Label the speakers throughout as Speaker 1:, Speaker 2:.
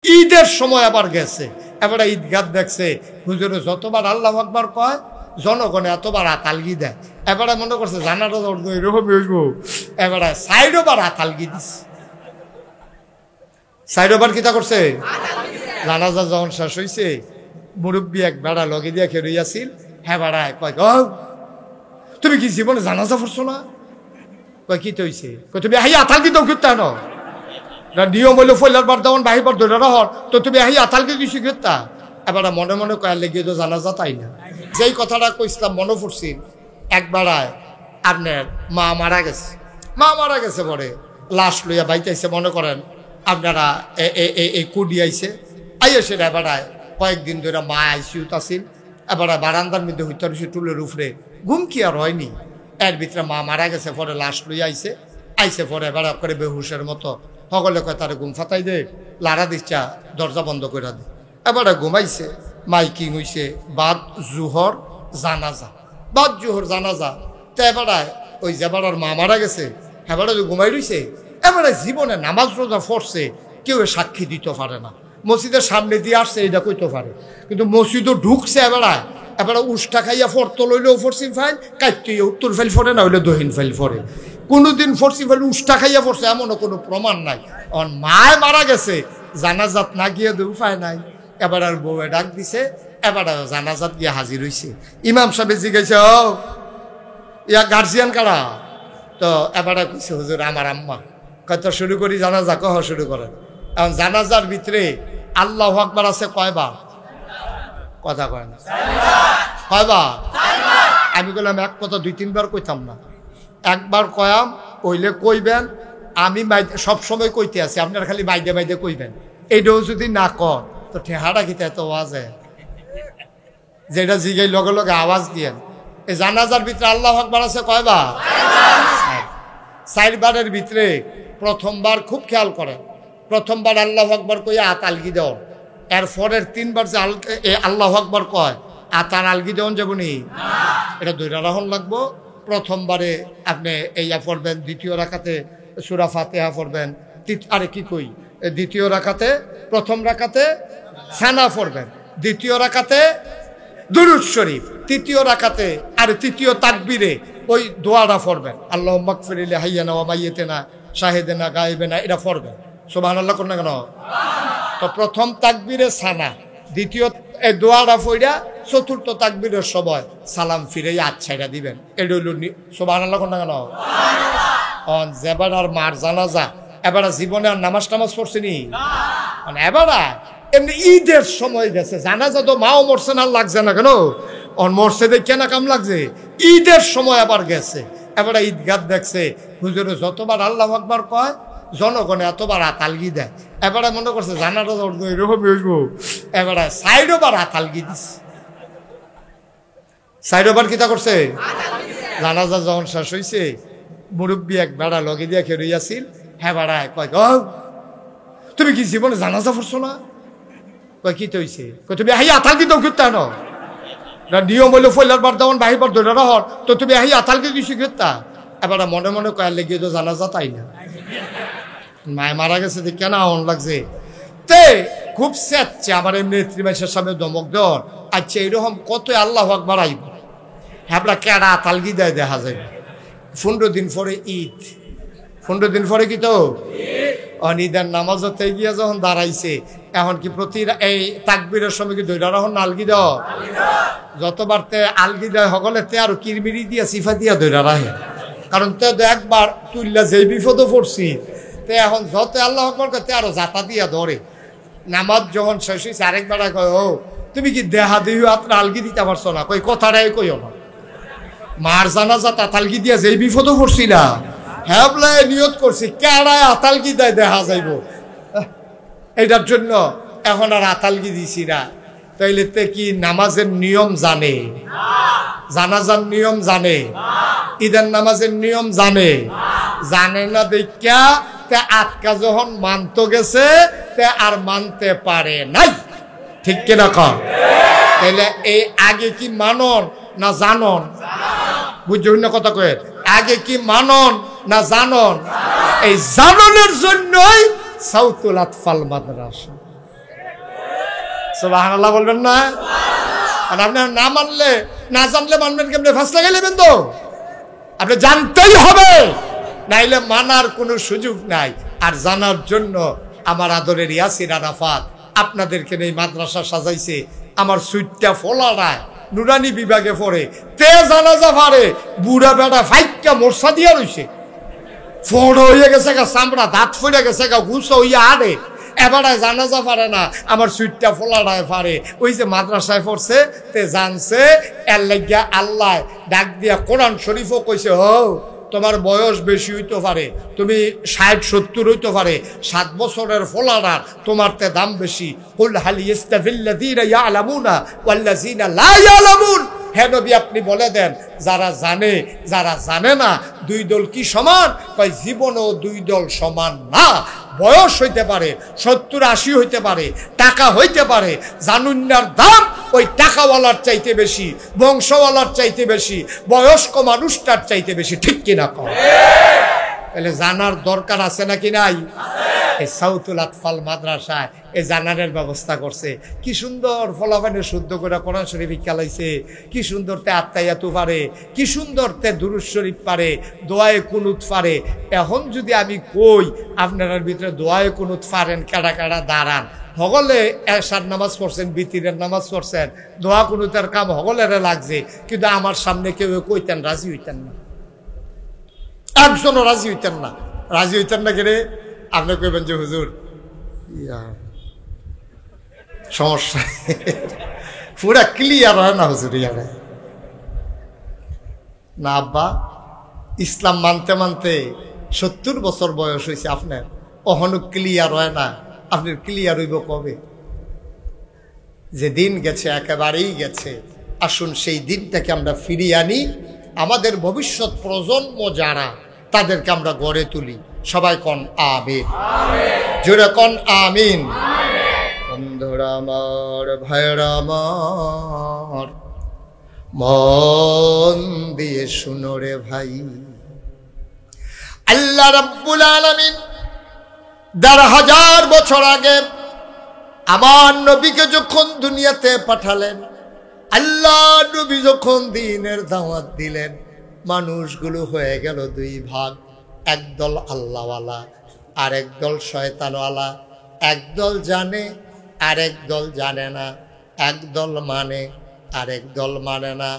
Speaker 1: ঈদের সময় আবার গেছে, এবারে ঈদগাহ দেখছে হুজুরে যতবার আল্লাহু আকবার কয় জনগণে এতবার আতালগি দেয়। এবারে মনে করছে জানাটা এরকম হইব, এবারে সাইডবার আতালগি দিচ্ছে। সাইডবার কিতা করছে, জানাজা যখন শেষ হয়েছে মুরব্বী এক বেড়া লগে দিয়া খেয়ে আসিল, হ্যাঁ বেড়ায় কয় তুমি কি জীবনে জানাজা পড়ছো না? কয় কি হইছে? কয় তুমি হাই আতালগি দাও করতে না নিয়ম হইলো ফইলার বার দেওয়ান বাহিবার ধরে হর, তো তুমি হাই আতালগি কিছু করতা। এবার মনে মনে কয়ার লেগে তো জানাজা তাই না। যেই কথাটা কইছিলাম মনে পড়ছিল, একবারায় আপনার মা মারা গেছে, মা মারা গেছে পরে লাশ লইয়া বাইতেছে, মনে করেন আপনারা এই কুডি আইছে আইসে এবারায় কয়েকদিন ধরে মা আইসিউত আসিল, এবারে বারান্দার মধ্যে হইতে হয়েছে টুলের উপরে, ঘুম কি আর হয়নি, এর ভিতরে মা মারা গেছে পরে লাশ লইয়া আইসে পরে এবার করে বেহুশের মতো সকলে কয় তারে ঘুম ফাতাই দে, লাড়া দিচ্ছা দরজা বন্ধ করে দে। এবারে ঘুমাইছে, মাইকিং হইছে বাদ জুহর জানাজা, বাদ জুহর জানাজা। তো এবারে ওই যেবার মা মারা গেছে এবারে ঘুমাই রইছে, এবারে জীবনে নামাজ রোজা পড়ছে কেউ সাক্ষী দিতে পারে না, মসজিদের সামনে দিয়ে আসছে এটা কইতে পারে, কিন্তু মসজিদও ঢুকছে এবারে উষ্টা খাইয়া ফরতো লইলেও ফরসি ফাইল, কাইতে উত্তর ফাইল ফরে না হইলে দহিন ফাইল ফরে, কোনোদিন ফরসি ফাইল উষ্টা খাইয়া পড়ছে এমনও কোনো প্রমাণ নাই। আর মায় মারা গেছে জানাজাত না গিয়ে তো উপায় নাই, এবার আর বউয়ে ডাক দিছে, এবার জানাজাত গিয়ে হাজির হইছে। ইমাম সাহেব জিজ্ঞাসা ইয়া গার্জিয়ান কারা? তো এবারে কইছে হুজুর আমার আম্মা। কত শুরু করি জানাজা? কহ শুরু করেন। এখন জানাজার ভিতরে আল্লাহু আকবার আছে কয়বার? কথা কয় না, কয়বার? আমি বললাম এক কথা 2-3 বার কইতাম না, একবার কয়াম কইলে কইবেন, আমি সবসময় কইতে আছি, আপনার খালি বাইদে বাইদে কইবেন। এইটাও যদি না কর তো ঠেহাটা খেতে এত আওয়াজে, যেটা জিগাই লগে লগে আওয়াজ দিয়েন। এই জানাজার ভিতরে আল্লাহু আকবার আছে কয়বার? 4 বারের ভিতরে প্রথমবার খুব খেয়াল করেন, প্রথমবার আল্লাহু আকবার কইয়া আত আলগি দেওয়ান, এর পরের 3বার যে আল্লাহু আকবার কয় আতার আলগি দেওয়ান যাবনি, এটা ধৈর্য রাখুন লাগবো। প্রথমবারে আপনি এইয়া পড়বেন, দ্বিতীয় রাকাতে সূরা ফাতিহা পড়বেন, আরে কি কই, দ্বিতীয় রাকাতে প্রথম রাকাতে সানা পড়বেন, দ্বিতীয় রাকাতে দুরূদ শরীফ, তৃতীয় রাকাতে আর তৃতীয় তাকবীরে ওই দোয়াটা পড়বেন, আল্লাহুম্মা মাগফির লি হাইয়িনা ওয়া মাইয়িতিনা শাহিদিনা গায়বিনা, এটা পড়বেন। সুবহানাল্লাহ কোন না কেন? তো প্রথম তাকবীরে সানা, দ্বিতীয় এই দোয়াটা পড়া চতুর্থ তাকবীরের সময় সালাম ফিরে আচ্ছাইটা দিবেন। এটা হইল সুবহানাল্লাহ কোন না কেন? যেবার আর মার জানাজা, এবার জীবনে আর নামাজ টামাজ পড়ছেনি, মানে এবার এমনি ঈদের সময় গেছে, জানাজা তো মাও মরছে না লাগছে না কেন, মরছে দেখে না কাম লাগছে, ঈদের সময় আবার গেছে, এবারে ঈদগাহ দেখছে হুজুরে যতবার আল্লাহু আকবার কয় জনগণে এতবার আতালগি দেয়। এবারে মনে করছে জানাটা এরকম হইব, এবারে সাইডবার আতালগি দিচ্ছে। সাইডবার কিতা করছে, জানাজা যখন শেষ হয়েছে মুরব্বী এক বেড়া লগে দিয়া খেয়ে আসিল, হ্যাঁ বেড়ায় কয় তুমি কি জীবনে জানাজা পড়ছো না? কয় কি হইছে? কয় তুমি হাই আতালগি দাও করতে না নিয়ম হইলো ফইলার বার দেওয়ান বাহিবার ধরে হর, তো তুমি হাই আতালগি কিছু করতা। এবারে মনে মনে কয়ার লেগে তো জানাজা তাই না, মায় মারা গেছে দেখে না অন লাগছে, তে খুব স্যাচ্ছে আমার এমনি নেত্রীমাইশের সামনে দমক দেওয়ার। আচ্ছা এরকম কত আল্লাহু আকবার আইব, হ্যাঁ কেডা আতালগি দেয় দেখা যায়। 15 দিন পরে ঈদ, 15 দিন পরে কি তো ঈদের নামাজতে গিয়া যখন দাঁড়াইছে, এখন কি প্রতি এই তাকবীরের সময় কি দৈরা রহন আলগি দেও, যতবার তে আলগি দেয় সকলে তে আরো কিরমিরি দিয়া সিফা দিয়া দৈরা রাখে, কারণ তে একবার তুললা যেই বিপদে পড়ছি তে এখন যত আল্লাহ আকবার করতে আরো জাতা দিয়া ধরে। নামাজ যখন শেষ হয়েছে আরেকবার কয় তুমি কি দেহা দেহি আপনার আলগি দিতে পারছো না? কই কথাটাই কইও না, মার জানাজা তাতালগি দিয়া যেই বিপদে পড়ছি না, হ্যাঁ নিয়ত করছি কেডায় আতালগি দেয় দেখা যাইব, এটার জন্য এখন আর আতালগি দিছি না। তাইলে তে কি নামাজের নিয়ম জানে, জানাজার নিয়ম জানে, ঈদের নামাজের নিয়ম জানে, জানে না দেখা তে আটকা যখন মানতে গেছে তে আর মানতে পারে নাই, ঠিক কিনা কর? তাইলে এই আগে কি মানন না জানন? বুঝছো না কথা কয়ে, আগে কি মানন না জানন? এই জাননের জন্যই সাউতুল আতফাল মাদ্রাসা। সুবহানাল্লাহ বলবেন না? আর আপনি না মানলে, না জানলে মানবেন কেমনে? ফাঁস লাগাই নেবেন তো। আপনি জানতেই হবে, নাইলে মানার কোনো সুযোগ নাই। আর জানার জন্য আমার আদরের ইয়াসির আরাফাত আপনাদেরকে এই মাদ্রাসা সাজাইছে। আমার সুইটটা ফলারায় নুরানি বিভাগে পড়ে, তে জানাজা পারে, বুড়া বেড়া ফাইকা মোরসা দিয়া রইছে, ফোড় হয়ে গেছে গা, চামড়া দাঁত ফুড়ে গেছে গা, গুছো হইয়া আড়ে, এবারে জানাজা পারে না। আমার সুইটটা ফোলারায় পারে, ওই যে মাদ্রাসায় পড়ছে তে জানছে। এর লাগিয়া আল্লাহ ডাক দিয়া কোরআন শরীফও কইছে, হো তোমার বয়স বেশি হইতে পারে, তুমি 60-70 হইতে পারে, 7 বছরের ফোলারার তোমার তে দাম বেশি। কুল হাল ইস্তাফিল্লাযীনা ইয়ালামুনা ওয়াল্লাযীনা লা ইয়ালামুন। হে নবী আপনি বলে দেন, যারা জানে যারা জানে না, দুই দল কি সমান? কয় জীবনও দুই দল সমান না। বয়স হইতে পারে 70-80 হইতে পারে, টাকা হইতে পারে, জানুন্নার দাম ওই টাকাওয়ালার চাইতে বেশি, বংশওয়ালার চাইতে বেশি, বয়স্ক মানুষটার চাইতে বেশি। ঠিক কিনা কম? তাহলে জানার দরকার আছে নাকি নাই? এই সাউতুল আতফাল মাদ্রাসায় এই জানারের ব্যবস্থা করছে। কি সুন্দর ফলাফানে শুদ্ধ করে কোরআন শরীফ খেলাইছে, কি সুন্দর তে আত্মায়াতু পারে, কি সুন্দর তে দুরূদ শরীফ পারে, দোয়ায়ে কুনুত পারে। এখন যদি আমি কই আপনার ভিতরে দোয়ায়ে কুনুত পারেন, কাড়া কাড়া দাঁড়ান, হগলে এশার নামাজ পড়ছেন, বিতিরের নামাজ পড়ছেন, দোয়া কুনুতের কাম হগলেরে লাগছে, কিন্তু আমার সামনে কেউ কইতেন, রাজি হইতেন না, একজনও রাজি হইতেন না। রাজি হইতেন না কেড়ে? আপনি কইবেন যে হুজুর সমস্যা পুরা ক্লিয়ার হয় না হুজুর। ইয়ারে না আব্বা, ইসলাম মানতে মানতে 70 বছর বয়স হয়েছে আপনার, অহনো ক্লিয়ার হয় না। আপনার ক্লিয়ার হইব কবে? যে দিন গেছে একেবারেই গেছে। আসুন সেই দিনটাকে আমরা ফিরিয়ে আনি। আমাদের ভবিষ্যৎ প্রজন্ম যারা, তাদেরকে আমরা গড়ে তুলি। সবাই কন আমিন, জোরে কন আমিন। বন্ধুরা আমার, ভাইরা আমার, মন দিয়ে শুনো রে ভাই, আল্লাহ রাব্বুল আলামিন ১৫০০ বছর আগে আমার নবীকে যখন দুনিয়াতে পাঠালেন, আল্লাহ নবী যখন দ্বীনের দাওয়াত দিলেন, মানুষগুলো হয়ে গেল দুই ভাগ। একদল আল্লাহওয়ালা আর একদল শয়তানওয়ালা। একদল জানে আর একদল জানে না, একদল মানে আর একদল মানে না,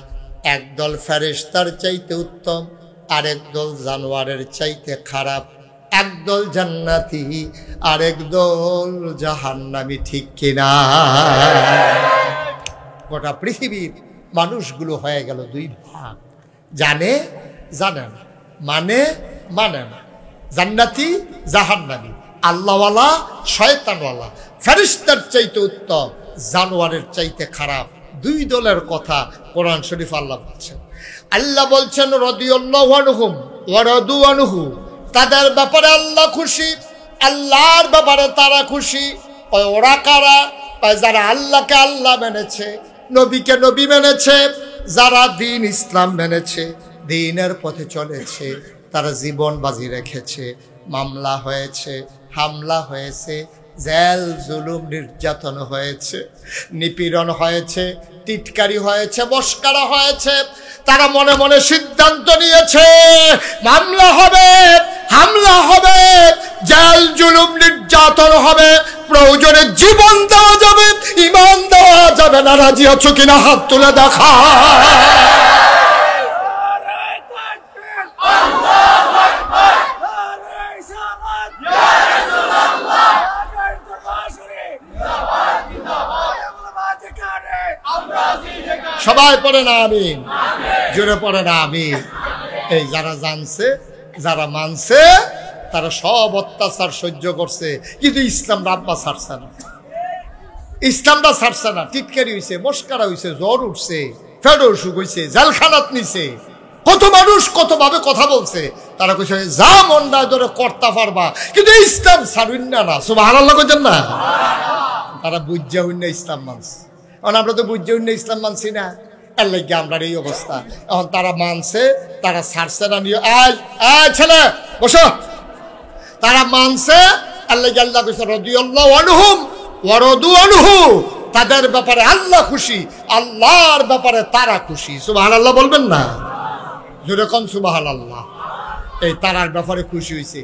Speaker 1: একদল ফেরেশতার চাইতে উত্তম আর একদল জানোয়ারের চাইতে খারাপ, একদল জান্নাতি আর একদল জাহান্নামী। ঠিক কিনা? গোটা পৃথিবীর মানুষগুলো হয়ে গেল দুই ভাগ, জানে জানে না, মানে মানে না, জান্নাতি জাহান্নামী, আল্লাহওয়ালা শয়তানওয়ালা, ফেরেশতার চাইতে উত্তম জানোয়ারের চাইতে খারাপ। দুই দলের কথা কোরআন শরীফ আল্লাহ বলছেন। আল্লাহ বলছেন রাদিয়াল্লাহু আনহুম ওয়া রাদু আনহু, তাদের ব্যাপারে আল্লাহ খুশি, আল্লাহর ব্যাপারে তারা খুশি। ওরা কারা? যারা আল্লাহকে আল্লাহ মেনেছে, নবীকে নবী মেনেছে, যারা দ্বীন ইসলাম মেনেছে, দ্বীনের পথে চলেছে, তারা জীবন বাজি রেখেছে। মামলা হয়েছে, হামলা হয়েছে, জেল জুলুম নির্যাতন হয়েছে, নিপীড়ন হয়েছে, টিটকারি হয়েছে, বশকারা হয়েছে। তারা মনে মনে সিদ্ধান্ত নিয়েছে মামলা হবে, হামলা হবে, জেল জুলুম নির্যাতন হবে, প্রয়োজনে জীবন দেওয়া যাবে, ঈমান দেওয়া যাবে না। রাজি আছো কিনা? হাত তুলে দেখা। সবাই পড়ে না আমিন, জোরে পড়ে না আমিন। এই যারা জানছে, যারা মানছে, তারা সব অত্যাচার সহ্য করছে, কিন্তু ইসলাম রাব্বা ছাড়ছে না, ইসলামটা ছাড়ছে না। টিটকারি হয়েছে, মস্কারা হয়েছে, জ্বর উঠছে, ফেডো অসুখ হয়েছে, জেলখানাত নিছে, কত মানুষ কতভাবে কথা বলছে। তারা কইছে যা মনটা ধরে করতে পারবা, কিন্তু ইসলাম ছাড়ুন না। না সুবহানাল্লাহ কইতেন না? তারা বুঝা হইনা ইসলাম মানছে। এখন আমরা তো বুঝা হইনা ইসলাম মানছি না, এর লাগে আমরা এই অবস্থা। এখন তারা মানছে, তারা ছাড়ছে না। নিয়ে ছেলে বসো। তারা মানছে, এর লাগে আল্লাহ কইছে রাদিয়াল্লাহু আনহুম ওয়া রাদু আনহু, তাদের ব্যাপারে আল্লাহ খুশি, আল্লাহর ব্যাপারে তারা খুশি। সুবহানাল্লাহ বলবেন না? যেরকম সুবহানাল্লাহ। এই তারার ব্যাপারে খুশি হয়েছে।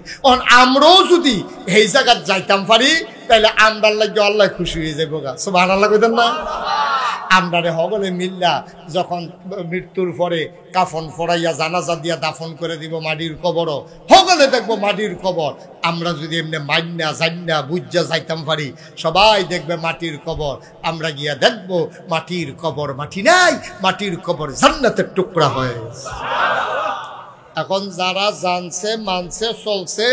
Speaker 1: আমরাও যদি এই জায়গা যাইতাম পারি তাহলে আমরার লাগে আল্লাহ খুশি হয়ে যাবো গা। সুবহানাল্লাহ কইতেন না? আমরারে হগলে মিল্লা যখন মৃত্যুর পরে কাফন ফড়াইয়া জানাজা দিয়া দাফন করে দিব মাটির কবরও, হগলে দেখবো মাটির কবর। আমরা যদি এমনি মাইন্না জান্না বুঝা যাইতাম পারি, সবাই দেখবে মাটির কবর, আমরা গিয়া দেখবো মাটির কবর মাটি নাই, মাটির কবর জান্নাতের টুকরা হয়ে গেছে। এখন যারা জানছে মানছে চলছে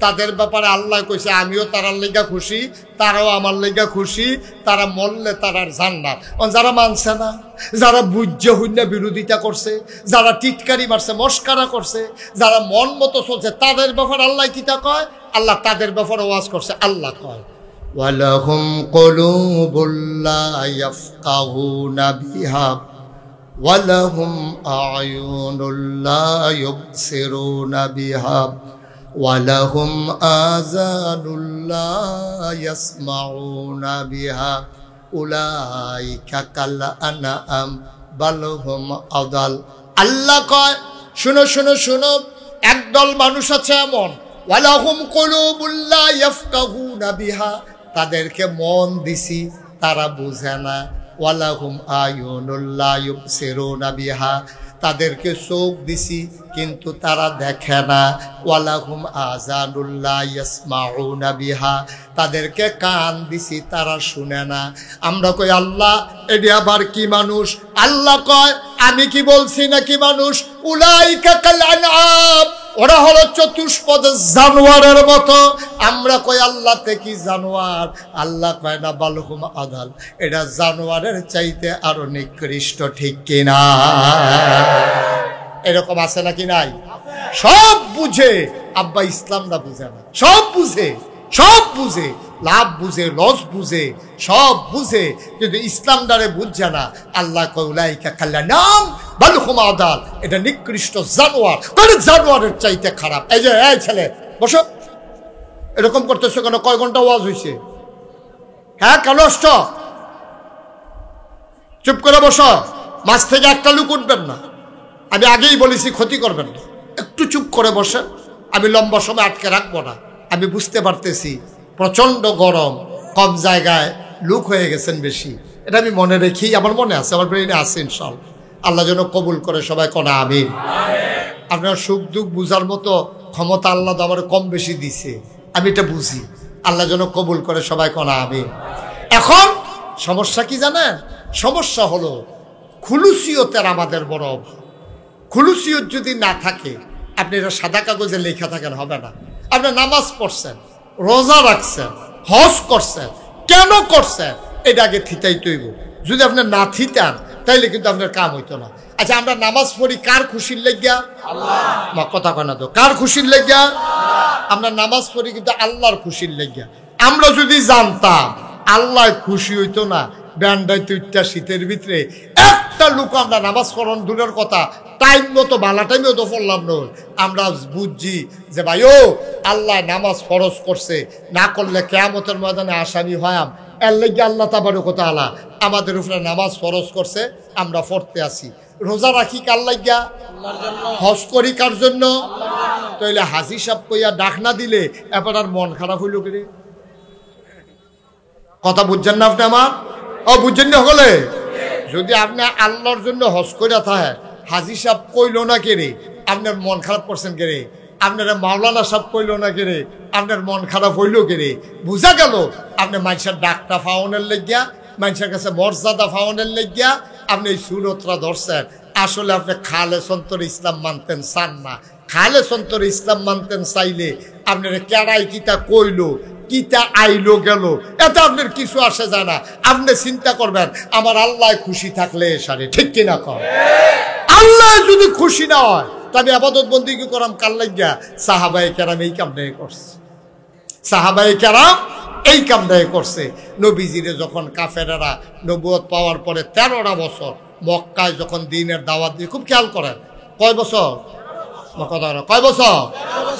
Speaker 1: তাদের ব্যাপারে আল্লাহ কইছে আমিও তারার লেগা খুশি, তারাও আমার লেগা খুশি, তারা মরলে তারার জান্নাত। যারা মানছে না, যারা বুঝ্য হইনা বিরোধিতা করছে, যারা টিটকারি মারছে মস্কারা করছে, যারা মন মতো চলছে তাদের ব্যাপারে আল্লাহ কিতা কয়? আল্লাহ তাদের ব্যাপারে ওয়াজ করছে। আল্লাহ কয় ওয়ালাহুম কুলুবুল লা ইয়াফকাহুনা বিহা ওয়ালাহুম আ'য়ুনুল লা ইউবসিরুনা বিহা ওয়ালাহুম আযানুল লা ইয়াসমাউনা বিহা উলাইকা কাল আনআম বাল হুম আদাল। আল্লাহ কয় শুনো শুনো শুনো, একদল মানুষ আছে এমন, ওয়ালাহুম কুলুবুল লা ইয়াফকাহুনা বিহা, তাদেরকে মন দিছি তারা বুঝে না, ওয়ালাহুম আয়ুনুল লা ইউবসিরুনা বিহা, তাদেরকে চোখ দিছি কিন্তু তারা দেখে না, ওয়ালাহুম আযানুল লা ইয়াসমাউনা বিহা, তাদেরকে কান দিছি তারা শুনে না। আমরা কই আল্লাহ এটি আবার কি মানুষ? আল্লাহ কয় আমি কি বলছি নাকি মানুষ? উলাইকা কাল আনআম, ওরা হলো চতুষ্পদ জানোয়ারের মতো। আমরা কই আল্লাহ তে কি জানোয়ার? আল্লাহ কয় না বালহুম আদাল, এটা জানোয়ারের চাইতে আরো নিকৃষ্ট, ঠিক কিনা? এরকম আছে নাকি নাই? সব বুঝে আব্বা ইসলামটা বুঝে না, সব বুঝে, সব বুঝে, লাভ বুঝে লস বুঝে, সব বুঝে, কিন্তু ইসলামটারে বুঝছে না। আল্লাহ কয় উলাইকা কাল আনআম বাল হুম আদাল, এটা নিকৃষ্ট জানোয়ার, কোন জানোয়ারের চাইতে খারাপ। এই যে এই ছেলে বসো, এরকম করতেছো কেন? কয় ঘন্টা ওয়াজ হয়েছে? হ্যাঁ কেন আসছো? চুপ করে বসো, মাছ থেকে একটা লুক উঠবেন না। আমি আগেই বলেছি ক্ষতি করবেন না, একটু চুপ করে বসে। আমি লম্বা সময় আটকে রাখবো না। আমি বুঝতে পারতেছি প্রচন্ড গরম, কম জায়গায় লুক হয়ে গেছেন বেশি, এটা আমি মনে রেখি, আমার মনে আছে, আমার ব্রেনে আছে ইনশাআল্লাহ। আল্লাহ যেন কবুল করে, সবাই কোনা আমিন। আপনার সুখ দুঃখ বুঝার মতো ক্ষমতা আল্লাহ তো আমার কম বেশি দিছে, আমি এটা বুঝি। আল্লাহ যেন কবুল করে, সবাই কোনা আমিন। এখন সমস্যা কি জানেন? সমস্যা হলো খুলুসিয়তের আমাদের বড় অভাব। খুলুসিয়ত যদি না থাকে, আপনি এটা সাদা কাগজে লেখা থাকেন হবে না। আপনি নামাজ পড়ছেন, রোজা রাখছেন, হজ করছেন, কেন করছেন এটা আগে থিতাই তৈব। যদি আপনি না থিতান তাইলে কিন্তু আপনার কাম হইতো না। আচ্ছা আমরা নামাজ পড়ি কার খুশির লাগিয়া? আল্লাহ। কথা কয় না তো, কার খুশির লাগিয়া? আমরা নামাজ পড়ি কিন্তু আল্লাহর খুশির লাগিয়া। আমরা যদি জানতাম আল্লাহ খুশি হইতো না, ব্যান্ডাই তুইটা শীতের ভিতরে একটা লোক আমরা নামাজ পড়ান দূরের কথা, টাইম মতো বালা টাইমেও তো পড়লাম নয়। আমরা বুঝছি যে ভাই ও আল্লাহ নামাজ ফরজ করছে, না করলে কিয়ামতের ময়দানে আসামি হয়াম, এর লেগে আল্লাহ তাবারক ওয়া তাআলা আমাদের উপরে নামাজ ফরজ করছে, আমরা পড়তে আসি। রোজা রাখি কার লাগিয়া? আল্লাহর জন্য। হজ করি কার জন্য? আল্লাহর জন্য। তাইলে হাজি সাহেব কইয়া ডাক না দিলে এবার আর মন খারাপ হইল কি রে? কথা বুঝছেন না আপনি আমার? ও বুঝছেন না হলে? যদি আপনি আল্লাহর জন্য হজ কইরা থাকে, হাজি সাহেব কইল না কে রে, আপনার মন খারাপ করছেন কে রে? আপনারা মাওলানা সাহেব কইল না কে রে, আপনার মন খারাপ হইল কে রে? বুঝা গেল আপনি মানুষের ডাকটা ফাউনের লেগিয়া, মানুষের কাছে মর্যাদা ফাউনের লেগিয়া আপনি এই সুরতরা ধরছেন। আসলে আপনি খালে সন্তর ইসলাম মানতেন চান না। খালে সন্তর ইসলাম মানতেন চাইলে আপনার কেড়াই কিতা কইল, কিতা আইলো গেল, এত আপনার কিছু আসে যায় না। আপনি চিন্তা করবেন আমার আল্লাহ খুশি থাকলে সারে, ঠিক কিনা কর? আল্লাহ যদি খুশি না হয় তবে আবাদত বন্দেগী করাম কার লাগিয়া? সাহাবায়ে কেরাম এই কামটাই করছে, সাহাবায়ে কেরাম এই কামটাই করছে। নবীজিরে যখন কাফেরেরা নবুয়ত পাওয়ার পরে 13টা বছর মক্কায় যখন দ্বীনের দাওয়াত দিয়ে, খুব খেয়াল করেন কয় বছর? কথা কয় বছর?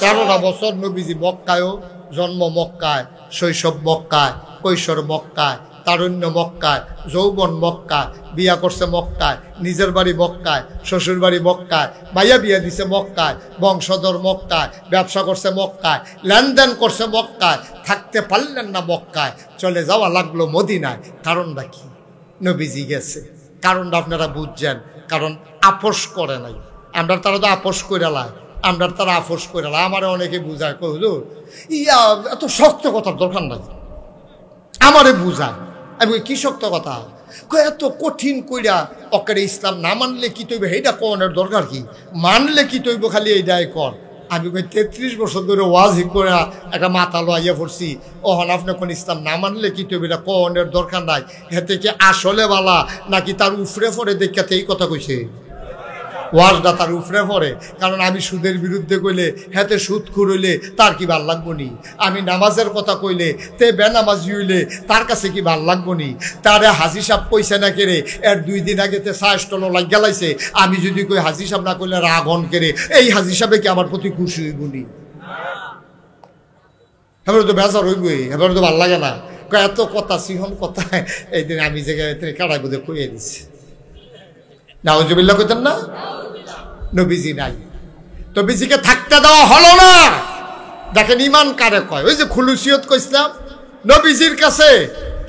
Speaker 1: 13টা বছর নবীজি মক্কায়ও, জন্ম মক্কায়, শৈশব মক্কায়, কৈশোর মক্কায়, তারুণ্য মক্কায়, যৌবন মক্কায়, বিয়া করছে মক্কায়, নিজের বাড়ি মক্কায়, শ্বশুর বাড়ি মক্কায়, ভাইয়া বিয়া দিছে মক্কায়, বংশধর মক্কায়, ব্যবসা করছে মক্কায়, লেনদেন করছে মক্কায়, থাকতে পারলেন না মক্কায়, চলে যাওয়া লাগলো মদিনায়। কারণটা কি? নবীজি গেছে। কারণটা আপনারা বুঝছেন, কারণ আপোষ করে নাই। আমরা তারা তো আপোষ করে লাই, আমরা তারা আপোষ করে লাই। আমারে অনেকে বুঝায়, হুজুর ইয়া এত শক্ত কথার দরকার নাই, আমারে বুঝায়। আমি কি শক্ত কথা? এত কঠিন কইরা অকারে ইসলাম না মানলে কি তৈব, এইটা কনের দরকার কি? মানলে কি তৈব, খালি এইটাই কর। আমি কই 33 বছর ধরে ওয়াজি করে একটা মাথা লইয়া পড়ছি, ওহন আপনি কোন ইসলাম না মানলে কি তৈব, এটা কনের দরকার নাই। হেতে কি আসলে বালা নাকি তার উফরে পড়ে দেখাতে এই কথা কইছে? ওয়াজটা তার উফরে পড়ে। কারণ আমি সুদের বিরুদ্ধে কইলে হেতে সুদখোর হইলে তার কি ভাল লাগবো নি? আমি নামাজের কথা কইলে তে বেনামাজি হইলে তার কাছে কি ভাল লাগবো নি? তারে হাজি সাহেব কইছে না কেড়ে, এর 2 দিন আগে তে সাহস্টল লাগিয়া লাইছে। আমি যদি কই হাজি সাহেব না কইলে রাগন কেড়ে, এই হাজি সাহেবে কি আমার প্রতি খুশি হইব নি? এবার তো বেজার হইবই, এবার তো ভাল লাগে না। এত কথা সিহন কথা এই দিন আমি জায়গায় কাটাই বোধে কইয়ে দিচ্ছি। নাউজুবিল্লাহ কইতেন না? নবীজি নাই, নবীজিকে থাকতে দেওয়া হলো না। দেখেন ইমান কারে কয়? ওই যে খুলুসিয়ত কইছিলাম, নবীজির কাছে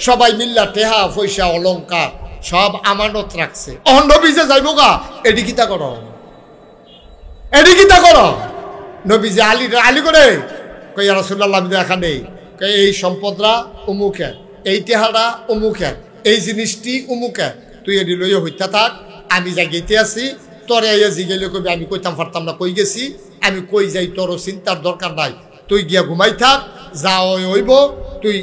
Speaker 1: সবাই মিল্লা টেহা পয়সা অলংকার সব আমানত রাখছে। অহন নবীজে যাইব গা, এডি কিতা করো, এডি কিতা করো? নবীজি আলী করে কই ইয়া রাসূলুল্লাহ, আমি দেখা নেই, এই সম্পদরা অমুকের, এই টেহারা অমুকের, এই জিনিসটি অমুকের, তুই এডি লইয়া হইতা থাক, আমি যাই গেতে আছি। তোরে আইয়া জিগেলে কবি আমি কইতাম পারতাম না কই গেছি, আমি কই যাই তোরও চিন্তার দরকার নাই, তুই গিয়া ঘুমাই থাক, যা হইব তুই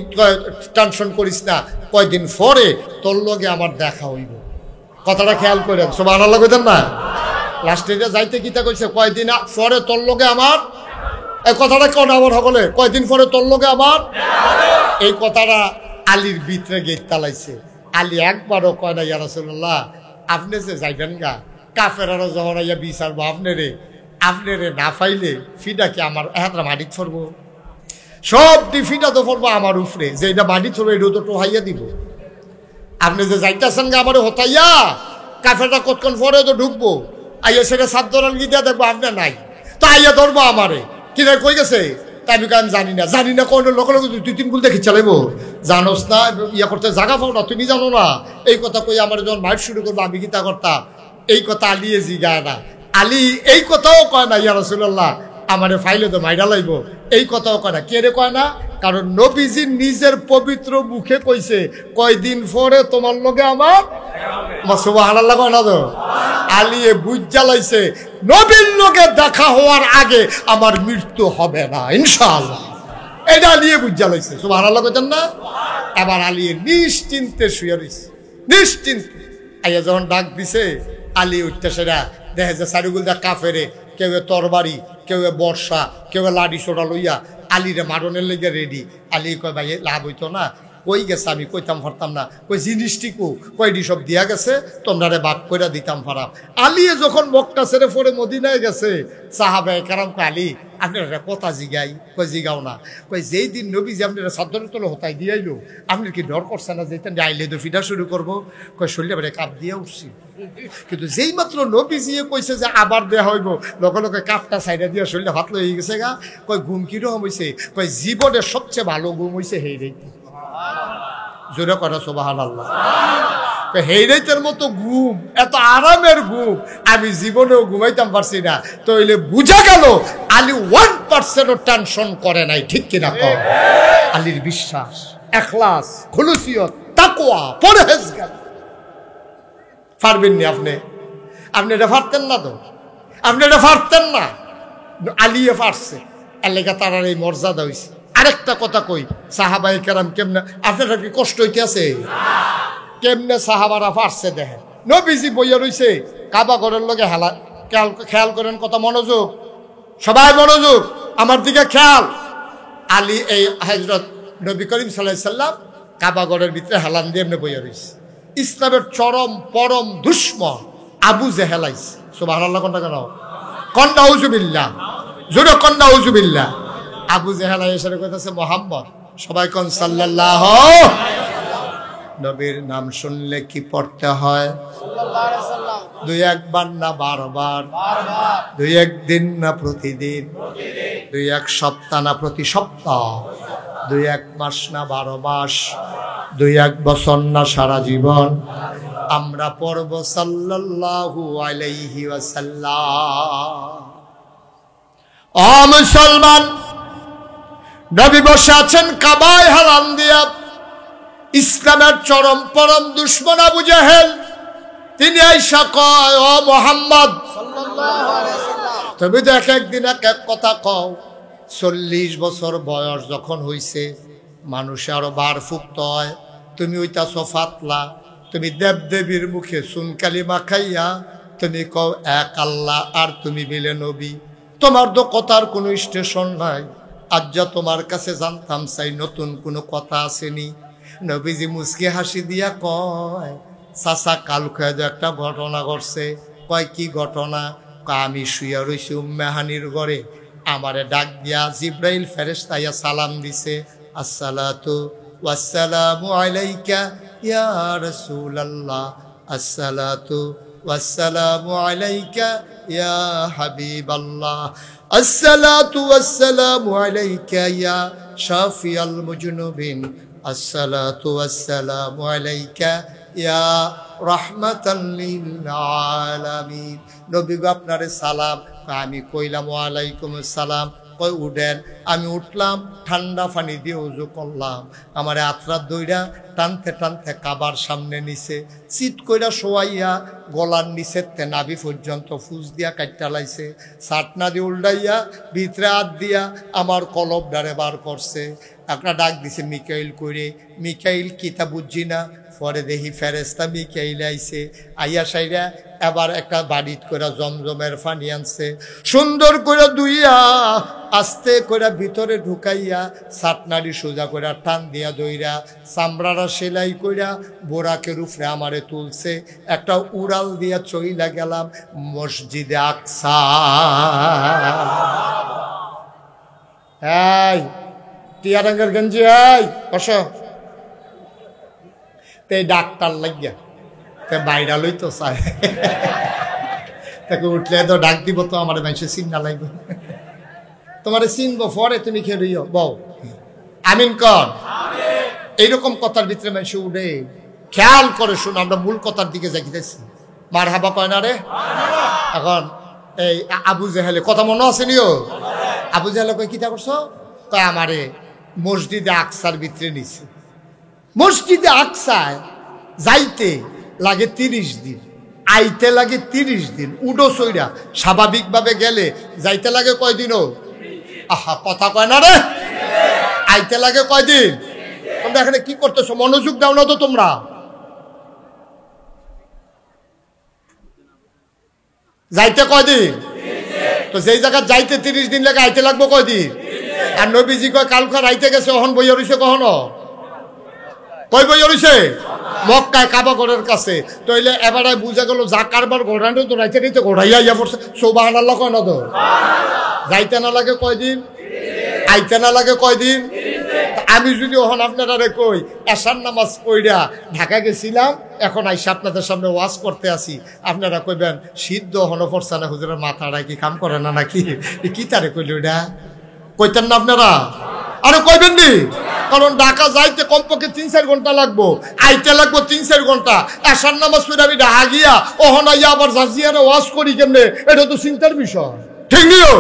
Speaker 1: টেনশন করিস না, কয়দিন পরে তোর লগে আমার দেখা হইব। কথাটা খেয়াল করেন, সুবহানাল্লাহ কইতেন না? লাস্টে যাইতে কিতা কইছে, কয়দিন পরে তোর লগে আমার, এই কথাটা কেন আমার সকলে, কয়দিন পরে তোর লগে আমার। এই কথাটা আলীর ভিতরে গেট তালাইছে। আলী একবারও কয় না ইয়া রাসূলুল্লাহ আপনি যে যাইবেন গা, কাফেরারও যখন আইয়া বিচারবো আপনারে না পাইলে ফিডা কি আমার হাতরা মাটিত ফরবো, সব ফিডা তো ফরবো আমার উপরে, যে এটা মাটিত ফরবো এটাও তো টোহাইয়া দিব। আপনি যে যাইতেছেন গা আমার হতাইয়া, কাফেরটা কতক্ষণ পরে তো ঢুকবো, আইয়া সেটা 7 দরাল গিয়ে দেখবো আপনার নাই, তো আইয়া ধরবো আমারে, কিনা কই গেছে? তাই আমি জানি না কোন লোক 2-3 গুল দেখি চালাইবো, জানোস না ইয়া করতে জাগা পাও না, তুমি জানো না। এই কথা কই আমার যখন মাইট শুরু করবো আমি গীতা করতাম, এই কথা আলিয়ে জিগায় না। আলী এই কথাও কয় না ইয়া রাসূলুল্লাহ আমারে ফাইলে তো মাইরা লাইব, এই কথাও কয় না। কে রে কয় না? কারণ নবীজি নিজের পবিত্র মুখে কইছে, কয়দিন পরে তোমার লগে আমার। সুবহানাল্লাহ কয় না তো? আলিয়ে বুঝ জ্বালাইছে, নবীর লগে দেখা হওয়ার আগে আমার মৃত্যু হবে না ইনশাআল্লাহ, এটা আলিয়ে বুঝ জ্বালাইছে। সুবহানাল্লাহ কইতেন না? এবার আলিয়ে নিশ্চিন্তে শুয়ে রইছে, নিশ্চিন্তে। আইয়া যখন ডাক দিছে, আলী উঠতে সেরা দেখে যে চারিগুল দা কাফেরে, কেউ তরবারি, কেউ বর্ষা, কেউ লাঠি সোটা লইয়া আলীরে মারণের লেগে রেডি। আলী কয় ভাই লাভ হইতো না, কই গেছে আমি কইতাম পারতাম না, কই জিনিসটি কয়টি সব দিয়া গেছে, তোমরা বাদ করে দিতাম পারাম। আলিয়ে যখন মক্কা ছেড়ে পরে মদিনায় গেছে, সাহাবায়ে কেরাম কয় আলী আপনারা কথা জিগাই, কই জিগাও না, কই যেই দিন নবীজি আপনারা সাদ্দরের তলে হতাই দিয়াইলো, আপনার কি ডর করছে না যেতেন আইলে তো ফিটা শুরু করবো? কই শরীরে বেড়ে কাপ দিয়ে উঠছি, কিন্তু যেই মাত্র নবীজি কইছে যে আবার দেয়া হইব, লগে লগে কাপটা সাইডা দিয়ে শরীরে ভাত লয়ে গেছে গা। কই ঘুম কিরকম হয়েছে? কই জীবনের সবচেয়ে ভালো ঘুম হয়েছে হেই রাইতে। জোরে কথা সুবহানাল্লাহ। হেই রাইতের মতো ঘুম, এত আরামের ঘুম আমি জীবনেও ঘুমাইতাম পারছি না। তো হইলে বুঝা গেল আলী 1%ও টেনশন করে নাই, ঠিক কিনা কম? আলীর বিশ্বাস, ইখলাস, খুলুসিয়ত, তাকওয়া, পরহেজগার। পারবেন নি আপনি? আপনি এটা পারতেন না তো, আপনি এটা পারতেন না, আলিয়ে পারছে, এলাকা তার এই মর্যাদা হয়েছে। আরেকটা কথা কই, সাহাবায়ে কেরাম কেমনে, আপনারা কি কষ্ট হইতে আছে? কেমনে সাহাবারা পারছে দেখেন। নবীজি বইয়া রইছে কাবা ঘরের লগে হেলা, খেয়াল করেন কথা, মনোযোগ, সবাই মনোযোগ, আমার দিকে খেয়াল। আলী এই হযরত নবী করিম সাল্লাল্লাহু আলাইহি সাল্লাম কাবা ঘরের ভিতরে হেলান দিয়ে এমনি বইয়া রইছে। ইসলামের চরম পরম দুশ্মন আবু জেহেল আইছে। সুবহানাল্লাহ কোনটা কেন? কন্যা উজুবিল্লাহ, জোরে কন্যা উজুবিল্লাহ। আবু জেহেল এসে কইতাছে মুহাম্মদ, সবাই কোন সাল্লাল্লাহু। নবীর নাম শুনলে কি পড়তে হয়? দুই একবার না বারবার? দুই একদিন না প্রতিদিন? দুই এক সপ্তাহ না প্রতি সপ্তাহ? দুই এক মাস না 12 মাস? দুই এক বছর না সারা জীবন? আমরা পড়ব সাল্লাল্লাহু আলাইহি ওয়াসাল্লাম। ও মুসলমান, নবী বসে আছেন কাবায় হারাম দিয়া। ইসলামের চরম পরম দুশমন আবু জাহেল তিনি আইসা কয়, ও মুহাম্মদ সাল্লাল্লাহু আলাইহি ওয়াসাল্লাম, তুমি তো এক একদিন এক এক কথা কও। 40 বছর বয়স যখন হইছে, মানুষে আরো বার ফুক্ত হয়, তুমি হইতাছো ফাতলা। তুমি দেবদেবীর মুখে সুনকালি মাখাইয়া তুমি কও এক আল্লাহ, আর তুমি মিলে নবী। তোমার তো কথার কোনো স্টেশন নাই। আজ যা তোমার কাছে জানতাম চাই নতুন কোনো কথা আসেনি। নবীজি মুচকি হাসি দিয়া কয়, চাচা কাল খোয়া একটা ঘটনা ঘটছে। কয় কি ঘটনা? আমি শুয়া রইছি উম্মেহানির ঘরে, আমারে ডাক দিয়া জিব্রাইল ফেরেশতা ইয়া সালাম দিছে, আসসালাতু ওয়াসসালামু আলাইকা ইয়া রাসূলুল্লাহ, আসসালাতু ওয়াসসালামু আলাইকা ইয়া হাবিবাল্লাহ, আসসালাতু ওয়াসসালামু আলাইকা ইয়া শাফিয়াল মুজনুবিন, আসসালাতু ওয়াসসালামু আলাইকা ইয়া রাহমাতাল লিল আলামিন। নবী গো আপনারে সালাম। আমি কইলাম ওয়ালাইকুম আসসালাম। কই উঠেন। আমি উঠলাম, ঠান্ডা পানি দিয়ে উজু করলাম। আমার আত্রার দইরা টানতে টানতে কাবার সামনে নিছে, চিত কইরা শোয়াইয়া গলার নিচের তে নাভি পর্যন্ত ফুস দিয়া কাটটা লাইছে। চাটনা দিয়ে উল্টাইয়া ভিতরে হাত দিয়া আমার কলব ডারে বার করছে। একটা ডাক দিছে মিকাইল করে। মিকাইল কিতা বুঝছি না। পরে দেখি ফেরেস্তা মিকাইল আইছে। আইয়া সাইরা এবার একটা বাড়িত করে জমজমের পানি আনছে, সুন্দর করে দুইয়া আস্তে করে ভিতরে ঢুকাইয়া চাটনারি সোজা করে টান দিয়া দইরা চামড়ারা সেলাই কইরা বোরাকের উপরে আমারে তুলছে। একটা উড়াল দিয়া চইলা গেলাম মসজিদে আকসা। এই টিয়ারঙ্গের গঞ্জি, এই বসো। তে ডাক্তার লাগিয়া তে বাইরা লই তো চাই, তাকে উঠলে তো ডাক দিব, তো আমার মানুষের চিন্তা লাগবে। তোমার চিনবো পরে, তুমি খেয়ে বউ আমিন কর। এইরকম কথার ভিতরে মানুষ উঠে। খেয়াল করে শুনো, আমরা মূল কথার দিকে যাইতেছি। মার হাবা কয় না রে। এখন এই আবু জেহেলে কথা মনে আছে নিও। আবু জেহেলে কয় কিতা করছো? কয় আমারে মসজিদে আকসার ভিতরে নিছে। মসজিদে আকসায় যাইতে লাগে 30 দিন, আইতে লাগে 30 দিন। উডো সইরা স্বাভাবিকভাবে গেলে যাইতে লাগে কয়দিনও? আহা কথা কয় না রে। আইতে লাগে কয়দিন? তোমরা এখানে কি করতেছো? মনোযোগ দাও না তো তোমরা। যাইতে কয়দিন? তো যেই জায়গা যাইতে 30 দিন লাগে, আইতে লাগবো কয়দিন? আর নবীজি কয় কালকা রাইতে গেছে, অহন বইয়া রইছে কখনো? কই বইয়া রইছে? মক্কায় কাবা ঘরের কাছে। তইলে এবারে বুঝা গেল যা কারবার ঘোরানো তো রাইতে রাইতে ঘোরাইয়া ইয়া পড়ছে। সুবহানাল্লাহ কয় না তো? যাইতে না লাগে কয়দিন? আইতে না লাগে কয়দিন? আমি যদি ওহন আপনারা কই এশার নামাজ পড়া ঢাকা গেছিলাম, এখন আইসা আপনাদের সামনে ওয়াজ করতে আসি, আপনারা কইবেন সিদ্ধ হন পড়ছে না, হুজুরের মাথাটা কি কাম করে না নাকি? কি তারে কইল ওইটা? কইতেন না আপনারা? আরে কইবেন নি? কারণ ঢাকা যাইতে কমপক্ষে 3-4 ঘন্টা লাগবো, আইতে লাগবো 3-4 ঘন্টা। এশার নামাজ পড়ে আমি ঢাকা গিয়া ওহন আইয়া আবার জাজিয়ারে ওয়াজ করি কেমনে? এটা তো চিন্তার বিষয়, ঠিক নিও?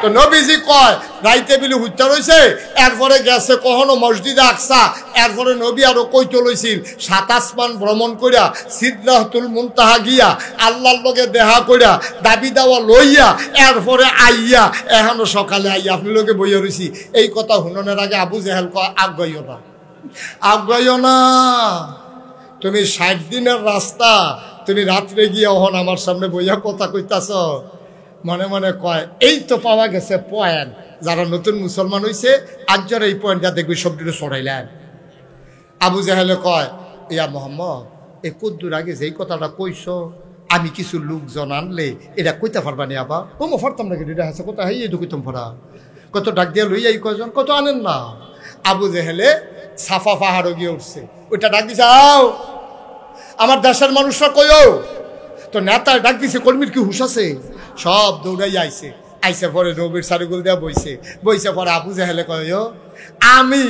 Speaker 1: তো নবীজি কয় রাইতে বিলি হুইতা রইছে, এরপরে গেছে কখনো মসজিদে আকসা, এরপরে নবী আরো কইতে লইছিল 7 আসমান ভ্রমণ কইরা সিদরাতুল মুনতাহা গিয়া আল্লাহর লগে দেখা কইরা দাবি দাওয়া লইয়া এরপরে আইয়া এখনো সকালে আইয়া আপনি লোকে বইয়া রইছি। এই কথা হুননের আগে আবু জেহেল কয় আগাইও না, আগাইও না। তুমি 60 দিনের রাস্তা, তুমি রাত্রে গিয়া ওহন আমার সামনে বইয়া কথা কইতাছ। মনে মনে কয় এই তো পাওয়া গেছে পয়েন্ট। যারা নতুন মুসলমান হইছে আজ যারা এই পয়েন্টটা দেখবি সবটিতে ছড়াইলেন। আবু জাহেলে কয় ইয়া মোহাম্মদ, এ কদ্দুর আগে যেই কথাটা কইছ, আমি কিছু লোকজন আনলে এটা কইতে পারবা নি? আবার তোমার ফারতাম নাকি? এটা আছে কথা, এই ঢুকিতাম ফরা। কত ডাক দিয়া লইয়া এই কয়জন, কত আনেন না। আবু জাহেলে সাফা পাহাড়ও গিয়ে উঠছে, ওইটা ডাক দিছে, আও আমার দেশের মানুষরা কইও। তো নেতা ডাক দিছে, কর্মীর কি হুশ আছে? সব দৌড়াই আইছে, আইসে পরে নবীর সারুগুল দেওয়া বইছে, বইছে পরে আবু জাহেলে কইও, আমি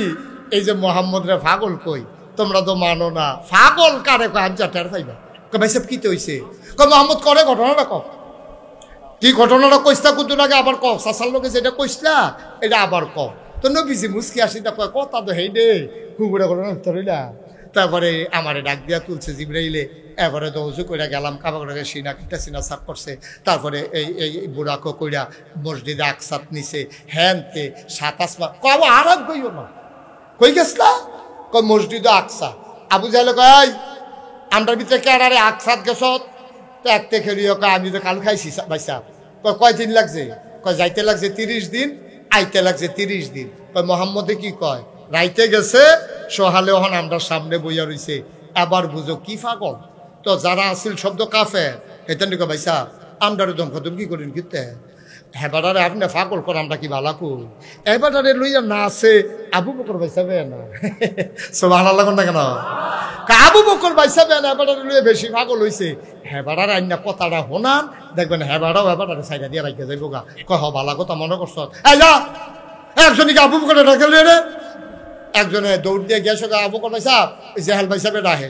Speaker 1: এই যে মোহাম্মদ রে পাগল কই, তোমরা তো মানো না। পাগল কারে কয়? আমি টের পাইবা। ভাই সাহেব কি হইছে? মোহাম্মদ করে ঘটনাটা ক, কি ঘটনাটা কইসলা কুতুন আগে আবার ক, সাসার লোকে যেটা কইসলা এটা আবার ক। তো নবীজি মুসকি আসি তা কয়, কথা তো হেই দে কুকুরে ঘটনা ধরিলা। তারপরে আমারে ডাক দিয়া তুলছে জিবরাইলে, এবারে তো উজু কইরা গেলাম, কাবা করে সিনা কিটা সিনা সাফ করছে। তারপরে এই বুড়াকো কইরা মসজিদে আকসাত নিছে, হ্যানতে 27 মাস কব আরাম কইও না, কই গেছলা? কই মসজিদে আকসা। আবু জাহেল কয়, আমরার ভিতরে কেডারে আকসাত গেছত? তো এক থেকে আমি তো কাল খাইছি ভাইসা। কয় দিন লাগছে? কয় যাইতে লাগছে 30 দিন, আইতে লাগছে 30 দিন। কয় মোহাম্মদে কি কয়? রাইতে গেছে, সহালে হন আমরা সামনে বইয়া রইছে। আবার বুঝো কি পাগল। তো যারা আসিল শব্দ কাফের, এটা নিকো ভাইসা আমরারে ধমকি করেন কিতে? হেবারে আপনি পাগল করে আমরা কি ভালা কই? এবারে লইয়া না আছে আবু বকর ভাইসা বে না, সুবহানাল্লাহ কোন না কেন? আবু বকর ভাইসা বে না, এবারে লইয়া বেশি পাগল হইছে। হেবারে আইনা কথাটা হোনান, দেখবেন হেবারাও এবারে সাইডা দিয়া রাইখা যাইব গা। কহ ভালা কথা মনে করছ? এই যা একজনকে আবু বকর ডাকে লইয়া রে, একজনে দৌড় দিয়ে গেছে, আবু বকর ভাইসা জাহেল ভাইসা বে রাহে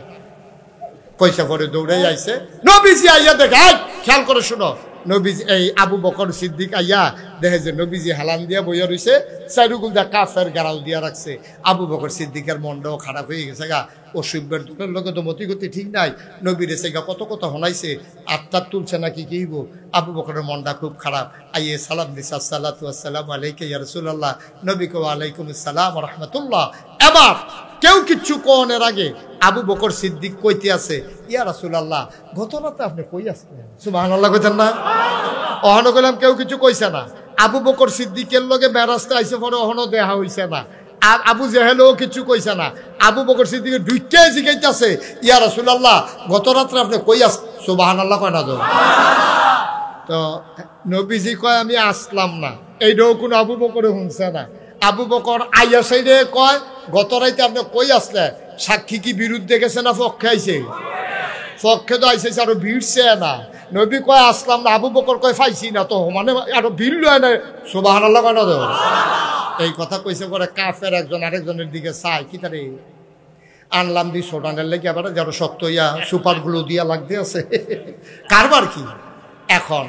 Speaker 1: পয়সা করে দৌড়াই আইছে। নবীজি আইয়া দেখে, খেয়াল করে শুনো, নবীজি এই আবু বকর সিদ্দিক আইয়া দেখে যে নবীজি হালান দিয়া বইয়া রইছে, চারুগুল দা কাফের গাড়াল দিয়া রাখছে। আবু বকর সিদ্দিকের মনটাও খারাপ হয়ে গেছে গা, অসুখের দুটোর লোকে তো মতিগতি ঠিক নাই। নবীর এসে গা কত কথা শোনাইছে, আত্মার তুলছে নাকি কিইব। আবু বকরের মনটা খুব খারাপ। আইয়ে সালাম দিছে, আসসালাতু আসসালামু আলাইকা ইয়া রাসূলুল্লাহ। নবী কো আলাইকুম আসসালাম ওয়া রাহমাতুল্লাহ। এবার কেউ কিচ্ছু কোনের আগে আবু বকর সিদ্দিক কইতে আছে, ইয়া রাসূলুল্লাহ গত রাতে আপনি কই আসলেন? সুবহানাল্লাহ কইতেন না? অহনো কইলাম কেউ কিছু কইছে না। আবু বকর সিদ্দিকের লগে বেরাস্তে আইছে পরে অহনো দেখা হইছে না। আর আবু জাহেলও কিছু কইছে না। আবু বকর সিদ্দিকের দুইটা জিগাইতেছে, ইয়া রাসূলুল্লাহ গত রাতে আপনি কই আস? সুবহানাল্লাহ কয় না তো? তো নবীজি কয় আমি আসলাম না, এইটাও কোনো আবু বকরে শুনছে না। আবু বকর আইয়া সাইডে কয়, গত রাইতে আপনি কই আসলে? সাক্ষী কি বিরুদ্ধে গেছে না পক্ষে আইছে? পক্ষে তো আইসে, আরো ভিড়ছে না। নবী কয় আসলাম না, আবু বকর কয় পাইছি না, তো মানে আরো ভিড় লয় না। সুবহানাল্লাহ কয় না তো? এই কথা কইছে পরে কাফের একজন আরেকজনের দিকে চাই, কি তারে আনলাম দি সোডানের লেগে আবার যারা শক্ত ইয়া সুপার গ্লু দিয়া লাগতে আছে, কারবার কি? এখন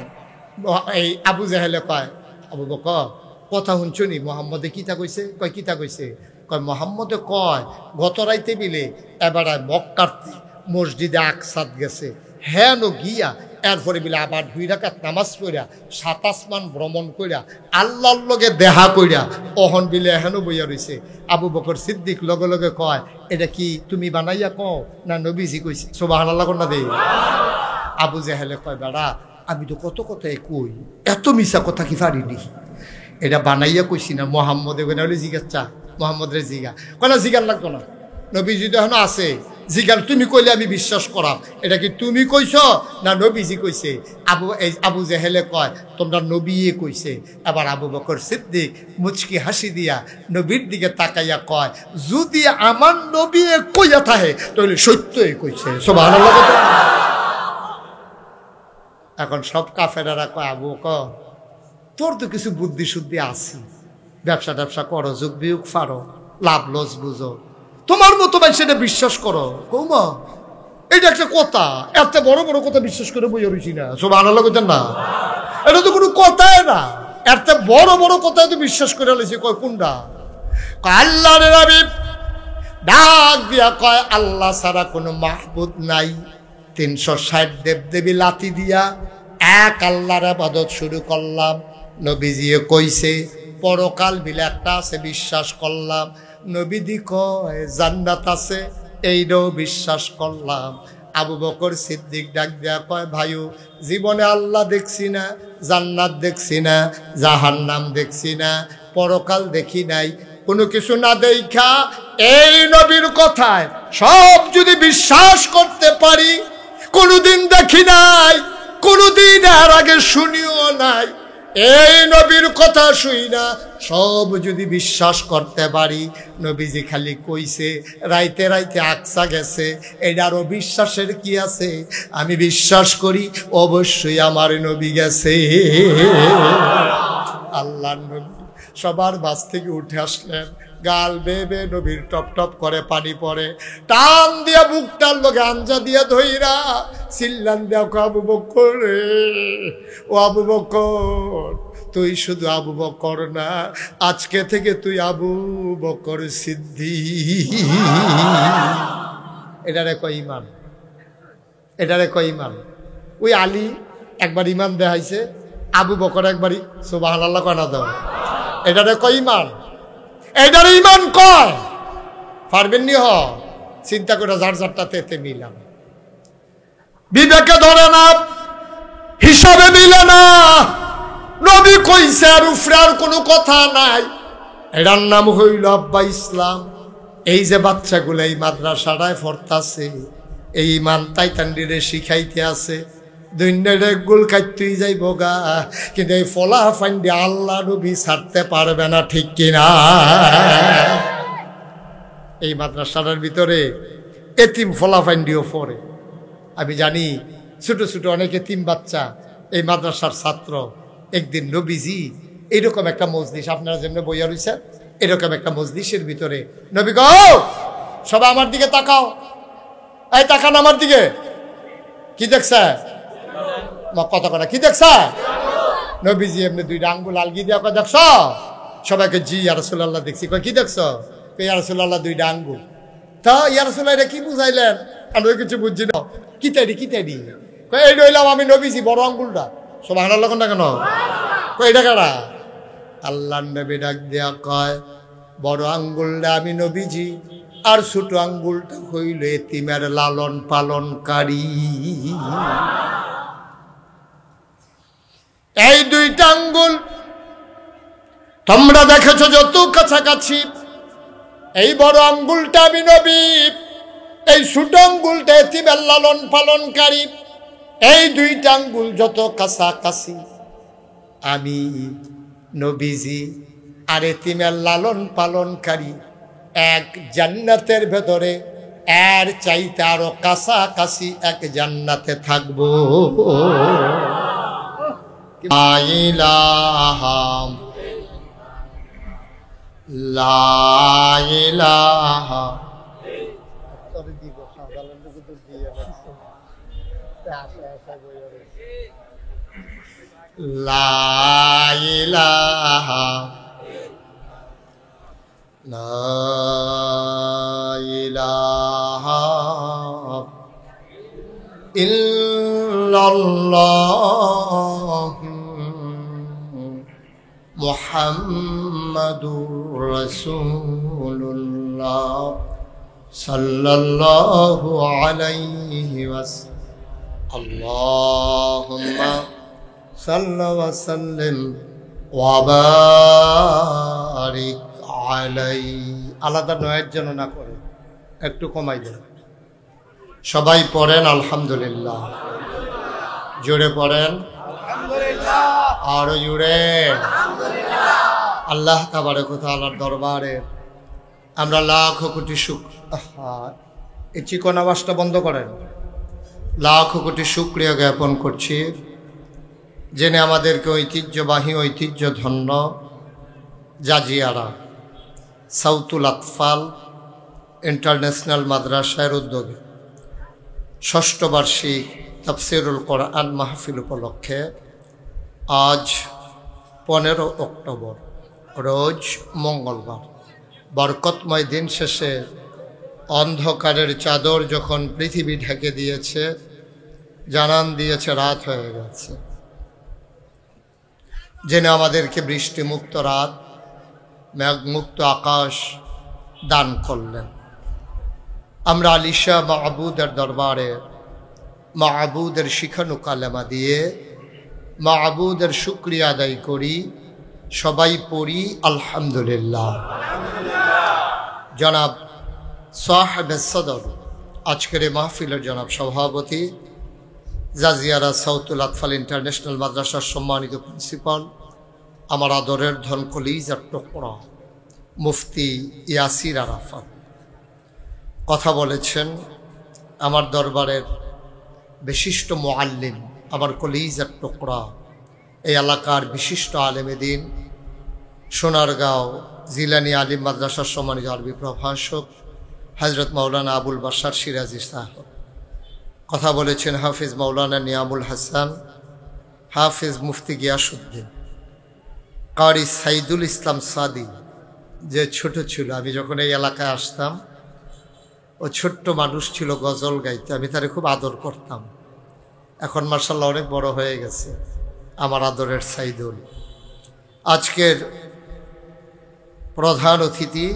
Speaker 1: এই আবু জাহেলে কয়, আবু বকর কথা শুনছো নি? মোহাম্মদে কিতা কইছে? কয় কিতা কইছে? কয় মোহাম্মদে কয় গত রাইতে বিলে এবারে মক্কার মসজিদে আকসাদ গেছে, হ্যাঁ নো গিয়া এরপরে বিলে আবার 2 রাকাত নামাজ পড়া 27 মান ভ্রমণ কইরা আল্লাহর লগে দেখা কইরা অহন বিলে এহেনো বইয়া রইছে। আবু বকর সিদ্দিক লগে লগে কয়, এটা কি তুমি বানাইয়া কও না নবীজি কইছে? সুবহানাল্লাহ কোন না দেই? আবু জাহেলে কয়, বেড়া আমি তো কত কথাই কই, এত মিছা কথা কি পারিনি? এটা বানাইয়া কইছি না। মোহাম্মদে হলে জিজ্ঞাসা, মোহাম্মদ রে জিগা কয় না, জিগার লাগতো না, নবীজি তো এখনো আছে। জিগার তুমি কইলে আমি বিশ্বাস করাম। এটা কি তুমি কইছ না নবীজি কইছে? আবু জাহেলে কয়, তোমরা নবীয়ে কইছে। এবার আবু বকর সিদ্দিক মুচকি হাসি দিয়া নবীর দিকে তাকাইয়া কয়, যদি আমার নবী কইয়া থাকে তাহলে সত্যই কইছে। সুবহানাল্লাহ। এখন সব কাফেরারা কয়, আবু বকর তোর তো কিছু বুদ্ধি শুদ্ধি আছে, ব্যবসা ট্যাবসা করো, যুগ বিয়োগ ফারো, লাভ লস বুঝো, তোমার মতো ভাই সেটা বিশ্বাস করো। কৌমা এটা একটা কথা, এত বড় বড় কথা বিশ্বাস করে বই রইছি না। সুবহানাল্লাহ কইতেন না? এটা তো কোনো কথাই না, এত বড় বড় কথা তো বিশ্বাস করে লইছি। কয় কোনটা? আল্লাহর নবী ডাক দিয়া কয়, আল্লাহ ছাড়া কোনো মাহবুদ নাই। 360 দেবদেবী লাথি দিয়া এক আল্লাহর ইবাদত শুরু করলাম। নবীজিয়ে কইছে পরকাল বিলে একটা আছে, বিশ্বাস করলাম। নবীজি কয় জান্নাত আছে, এইটাও বিশ্বাস করলাম। আবু বকর সিদ্দিক ডাক দেয়া কয়, ভাইও জীবনে আল্লাহ দেখছি না, জান্নাত দেখছি না, জাহান্নাম দেখছি না, পরকাল দেখি নাই, কোনো কিছু না দেখা এই নবীর কথায় সব যদি বিশ্বাস করতে পারি, কোনোদিন দেখি নাই, কোনোদিন আর আগে শুনিও নাই, এই নবীর কথা শুই না সব যদি বিশ্বাস করতে পারি, নবীজি খালি কইছে রাইতে রাইতে আকসা গেছে, এটারও বিশ্বাসের কি আছে? আমি বিশ্বাস করি অবশ্যই আমার নবী গেছে। আল্লাহর নবী সবার বাস থেকে উঠে আসলেন, গাল বেবে নবীর টপ টপ করে পানি পড়ে, টান দিয়া বুকটার লোকে আঞ্জা দিয়া ধইরা চিল্লান দেয়া, আবু বকর রে, ও আবু বকর, তুই শুধু আবু বকর না, আজকে থেকে তুই আবু বকর সিদ্দিক। এটারে কয় ইমান, এটারে কয় ইমান। ওই আলী একবার ইমান দেখাইছে, আবু বকর একবারই সুবহানাল্লাহ কয় না দাও, এটারে কয় ইমান, এটারে ইমান কয়। পারবেন নি? চিন্তা করে যার যারটা তেতে মিলাম, বিবেকে ধরে না, হিসাবে মিলে না। নবী কইছে আর উফরে আর কোনো কথা নাই। এটার নাম হইল আব্বা ইসলাম। এই যে বাচ্চাগুলো এই মাদ্রাসাটায় পড়তাছে, এই ইমান তাইতান্ডিরে শিখাইতে আছে, দুনিয়ার গোল কাটতেই যাইব গা, কিন্তু এই ফলা ফান্ডি আল্লাহ নবী ছাড়তে পারবে না, ঠিক কিনা? এই মাদ্রাসাটার ভিতরে এতিম ফলা ফান্ডিও পড়ে। আমি জানি ছোট ছোট অনেক এতিম বাচ্চা এই মাদ্রাসার ছাত্র। একদিন নবীজি এইরকম একটা মজলিস, আপনারা যেমন বইয়া রয়েছেন, এরকম একটা মজলিসের ভিতরে নবী গো সবাই আমার দিকে তাকাও, এই তাকান আমার দিকে, কি দেখছে? কথা কথা কি দেখছ? নবীজি এমনি দুইটা আঙ্গুল আলগি দিয়া কয় দেখছ? সবাইকে জি ইয়া রাসূলুল্লাহ দেখছি। কয় কি দেখছ? ইয়া রাসূলুল্লাহ দুইটা আঙ্গুল। তা ইয়া রাসূলুল্লাহ এটা কি বুঝাইলেন? আমি কিছু বুঝছি না। কি তাইডি কি তাইডি? কয় এই রইলাম আমি নবীজি, বড় আঙ্গুলটা। সুবহানাল্লাহ কোনটা কেন? কয় এটা কারা? আল্লাহর নবী ডাক দিয়া কয় বড় আঙ্গুলটা আমি নবীজি, আর ছোট আঙ্গুলটা হইল এতিমের লালন পালনকারী। এই দুইটা আঙ্গুল তোমরা দেখেছো যত কাছাকাছি, এই বড় আঙ্গুলটা আমি নবী, এই ছোট আঙ্গুলটা এতিমের লালন পালনকারী। এই দুইটা আঙ্গুল যত কাছাকাছি, আমি নবীজি আর এতিমের লালন পালনকারী এক জান্নাতের ভেতরে এর চাইতে আরো কাছাকাছি এক জান্নাতে থাকবো। লা ইলাহা লা ইলাহা লা ইলাহা ইল্লাল্লাহ মুহাম্মাদুর রাসূলুল্লাহ সাল্লাল্লাহু আলাইহি ওয়াসাল্লাম। আল্লাহুম্মা সাল্লি ওয়া সাল্লিম ওয়া বারিক আলাইহি। আলাদা নয়ের জন্য না করে একটু কমাই দেন। সবাই পড়েন আলহামদুলিল্লাহ, জোরে পড়েন আলহামদুলিল্লাহ, আরো জোরে আলহামদুলিল্লাহ। আল্লাহ তাবারক ওয়া তাআলার দরবারে আমরা লাখ কোটি এই চিকন আওয়াজটা বন্ধ করেন, লাখ কোটি শুকরিয়া জ্ঞাপন করছি জেনে আমাদেরকে ঐতিহ্যবাহী ঐতিহ্যধন্য জাজিয়ারা সাউতুল আতফাল ইন্টারন্যাশনাল মাদ্রাসার উদ্যোগে ষষ্ঠ বার্ষিক তাফসিরুল কোরআন মাহফিল উপলক্ষে আজ 15 অক্টোবর রোজ মঙ্গলবার বরকতময় দিন শেষে অন্ধকারের চাদর যখন পৃথিবী ঢেকে দিয়েছে, জানান দিয়েছে রাত হয়ে গেছে, জেনে আমাদেরকে বৃষ্টিমুক্ত রাত, মেঘমুক্ত আকাশ দান করলেন। আমরা আলিশা মাহবুদের দরবারে মাহবুদের শিখানো কালেমা দিয়ে মাহবুদের শুকরিয়া আদায় করি, সবাই পড়ি আলহামদুলিল্লাহ। জনাব সাহেব সদর আজকের এই মাহফিলের জনাব সভাপতি জাজিয়ারা সাউতুল আতফাল ইন্টারন্যাশনাল মাদ্রাসার সম্মানিত প্রিন্সিপাল আমার আদরের ধন কলিজার টুকরা মুফতি ইয়াসির আরাফাত কথা বলেছেন। আমার দরবারের বিশিষ্ট মুআল্লিম, আমার কলিজার টুকরা, এই এলাকার বিশিষ্ট আলেমে দ্বীন, সোনারগাঁও জিলানি আলিম মাদ্রাসার সম্মানিত আরবি প্রভাষক হযরত মাওলানা আবুল বাশার সিরাজি সাহেব কথা বলেছেন। হাফিজ মাওলানা নিয়ামুল হাসান, হাফিজ মুফতি গিয়াসউদ্দিন, কারি সাইদুল ইসলাম সাদি, যে ছোট ছিল, আমি যখন এই এলাকায় আসতাম ও ছোট্ট মানুষ ছিল, গজল গাইতে, আমি তারে খুব আদর করতাম। এখন মাশাআল্লাহ অনেক বড় হয়ে গেছে আমার আদরের সাইদুল। আজকের প্রধান অতিথি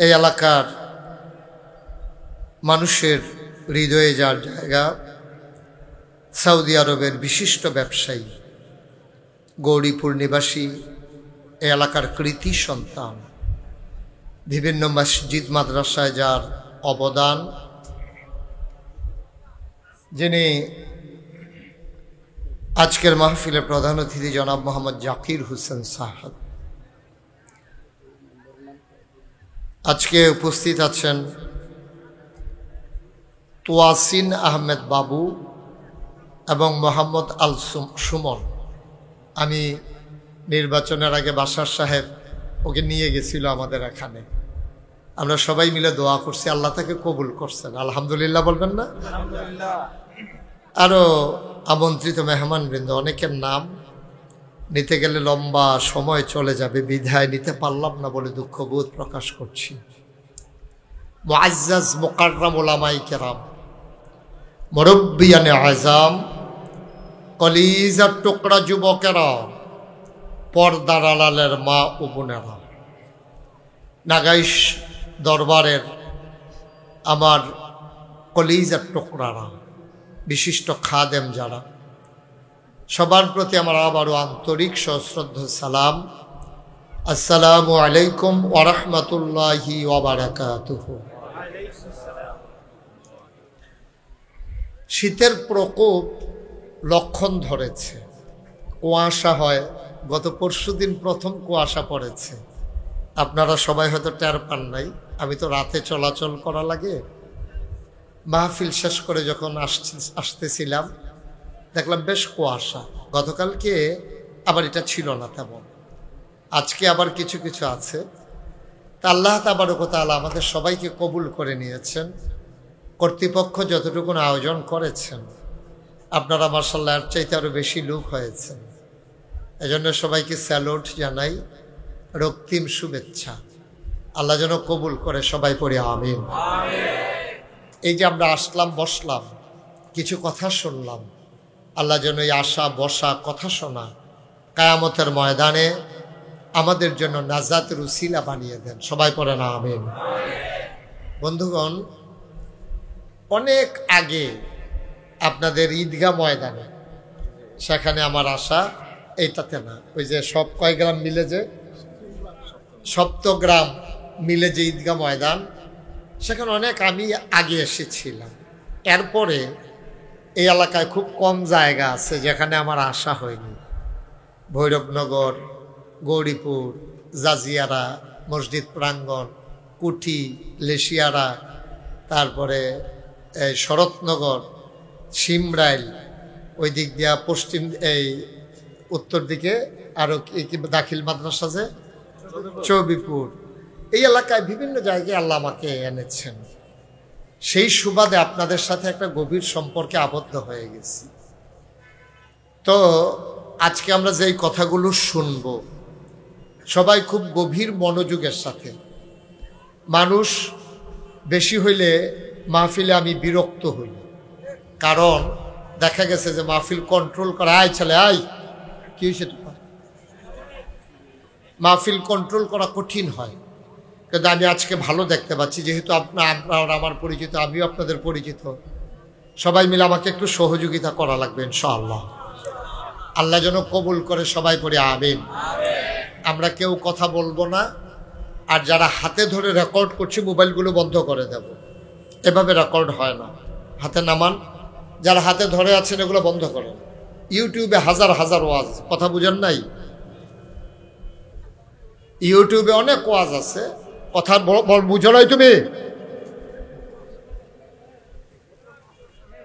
Speaker 1: এই এলাকার মানুষের হৃদয়ে যার জায়গা, সৌদি আরবের বিশিষ্ট ব্যবসায়ী, গৌরীপুর নিবাসী, এই এলাকার কৃতি সন্তান, বিভিন্ন মসজিদ মাদ্রাসায় যার অবদান, যিনি আজকের মাহফিলের প্রধান অতিথি জনাব মোহাম্মদ জাকির হোসেন সাহেব। আজকে উপস্থিত আছেন তোয়াসিন আহমেদ বাবু এবং মোহাম্মদ আল সুমন। আমি নির্বাচনের আগে বাশার সাহেব ওকে নিয়ে গেছিল আমাদের এখানে, আমরা সবাই মিলে দোয়া করছি, আল্লাহ তাকে কবুল করছেন, আলহামদুলিল্লাহ বলবেন না? আরও আমন্ত্রিত মেহমানবৃন্দ, অনেকের নাম নিতে গেলে লম্বা সময় চলে যাবে, বিধায় নিতে পারলাম না বলে দুঃখবোধ প্রকাশ করছি। মুআজ্জাজ মুকাররম উলামায়ে কেরাম, মুরব্বিয়ানে আযম, কলিজার টুকরা যুবকেরা, পর্দার আড়ালের মা ও বোনেরা, নাগাইশ দরবারের আমার কলিজার টুকরারা, বিশিষ্ট খাদেম যারা, সবার প্রতি আমার আবারও আন্তরিক সশ্রদ্ধ সালাম। আসসালামু আলাইকুম ওয়া রাহমাতুল্লাহি ওয়া বারাকাতুহু। শীতের প্রকোপ লক্ষণ ধরেছে, কুয়াশা হয়, গত পরশুদিন প্রথম কুয়াশা পড়েছে, আপনারা সবাই হয়তো টের পান নাই। আমি তো রাতে চলাচল করা লাগে, মাহফিল শেষ করে যখন আসতেছিলাম দেখলাম বেশ কুয়াশা। গতকালকে আবার এটা ছিল না তেমন, আজকে আবার কিছু কিছু আছে। তা আল্লাহ তাবারক ওয়া তাআলা আমাদের সবাইকে কবুল করে নিয়েছেন। কর্তৃপক্ষ যতটুকু আয়োজন করেছেন, আপনারা মাশাআল্লাহ এর চাইতে আরও বেশি লোক হয়েছেন, এজন্য সবাইকে স্যালুট জানাই, রক্তিম শুভেচ্ছা। আল্লাহ যেন কবুল করে, সবাই পড়ি আমিন। এই যে আমরা আসলাম, বসলাম, কিছু কথা শুনলাম, আল্লাহ যেন এই আসা বসা কথা শোনা কিয়ামতের ময়দানে আমাদের জন্য নাজাতের উসিলা বানিয়ে দেন, সবাই পড়েন আমিন। বন্ধুগণ, অনেক আগে আপনাদের ঈদগাহ ময়দানে, সেখানে আমার আশা, এইটাতে না, ওই যে সব কয় গ্রাম মিলে, যে সপ্তগ্রাম মিলে যে ঈদগাহ ময়দান, সেখানে অনেক আমি আগে এসেছিলাম। এরপরে এই এলাকায় খুব কম জায়গা আছে যেখানে আমার আশা হয়নি। ভৈরবনগর, গৌরীপুর, জাজিয়ারা, মসজিদ প্রাঙ্গণ, কুঠি, লেশিয়ারা, তারপরে শরৎনগর, সিমরাইল, ওই দিক দিয়া পশ্চিম, এই উত্তর দিকে আরও দাখিল মাদ্রাসা, যে চৌবিপুর, এই এলাকায় বিভিন্ন জায়গায় আল্লাহ আমাকে এনেছেন। সেই সুবাদে আপনাদের সাথে একটা গভীর সম্পর্কে আবদ্ধ হয়ে গেছি। তো আজকে আমরা যেই কথাগুলো শুনব, সবাই খুব গভীর মনোযোগের সাথে। মানুষ বেশি হইলে মাহফিলে আমি বিরক্ত হই, কারণ দেখা গেছে যে মাহফিল কন্ট্রোল করা, আয় ছেলে আয়, কি হয়েছে, মাহফিল কন্ট্রোল করা কঠিন হয়। কিন্তু আমি আজকে ভালো দেখতে পাচ্ছি, যেহেতু আপনারা আমার পরিচিত, আমিও আপনাদের পরিচিত, সবাই মিলে আমাকে একটু সহযোগিতা করা লাগবে ইনশাআল্লাহ। আল্লাহ যেন কবুল করে, সবাই পড়ে আমিন। আমরা কেউ কথা বলবো না, আর যারা হাতে ধরে রেকর্ড করছি মোবাইলগুলো বন্ধ করে দেব, এভাবে রেকর্ড হয় না। হাতে নামান, যারা হাতে ধরে আছেন এগুলো বন্ধ করেন, ইউটিউবে হাজার হাজার ওয়াজ, কথা বুঝেন নাই? ইউটিউবে অনেক ওয়াজ আছে, কথা বুঝো নাই তুমি?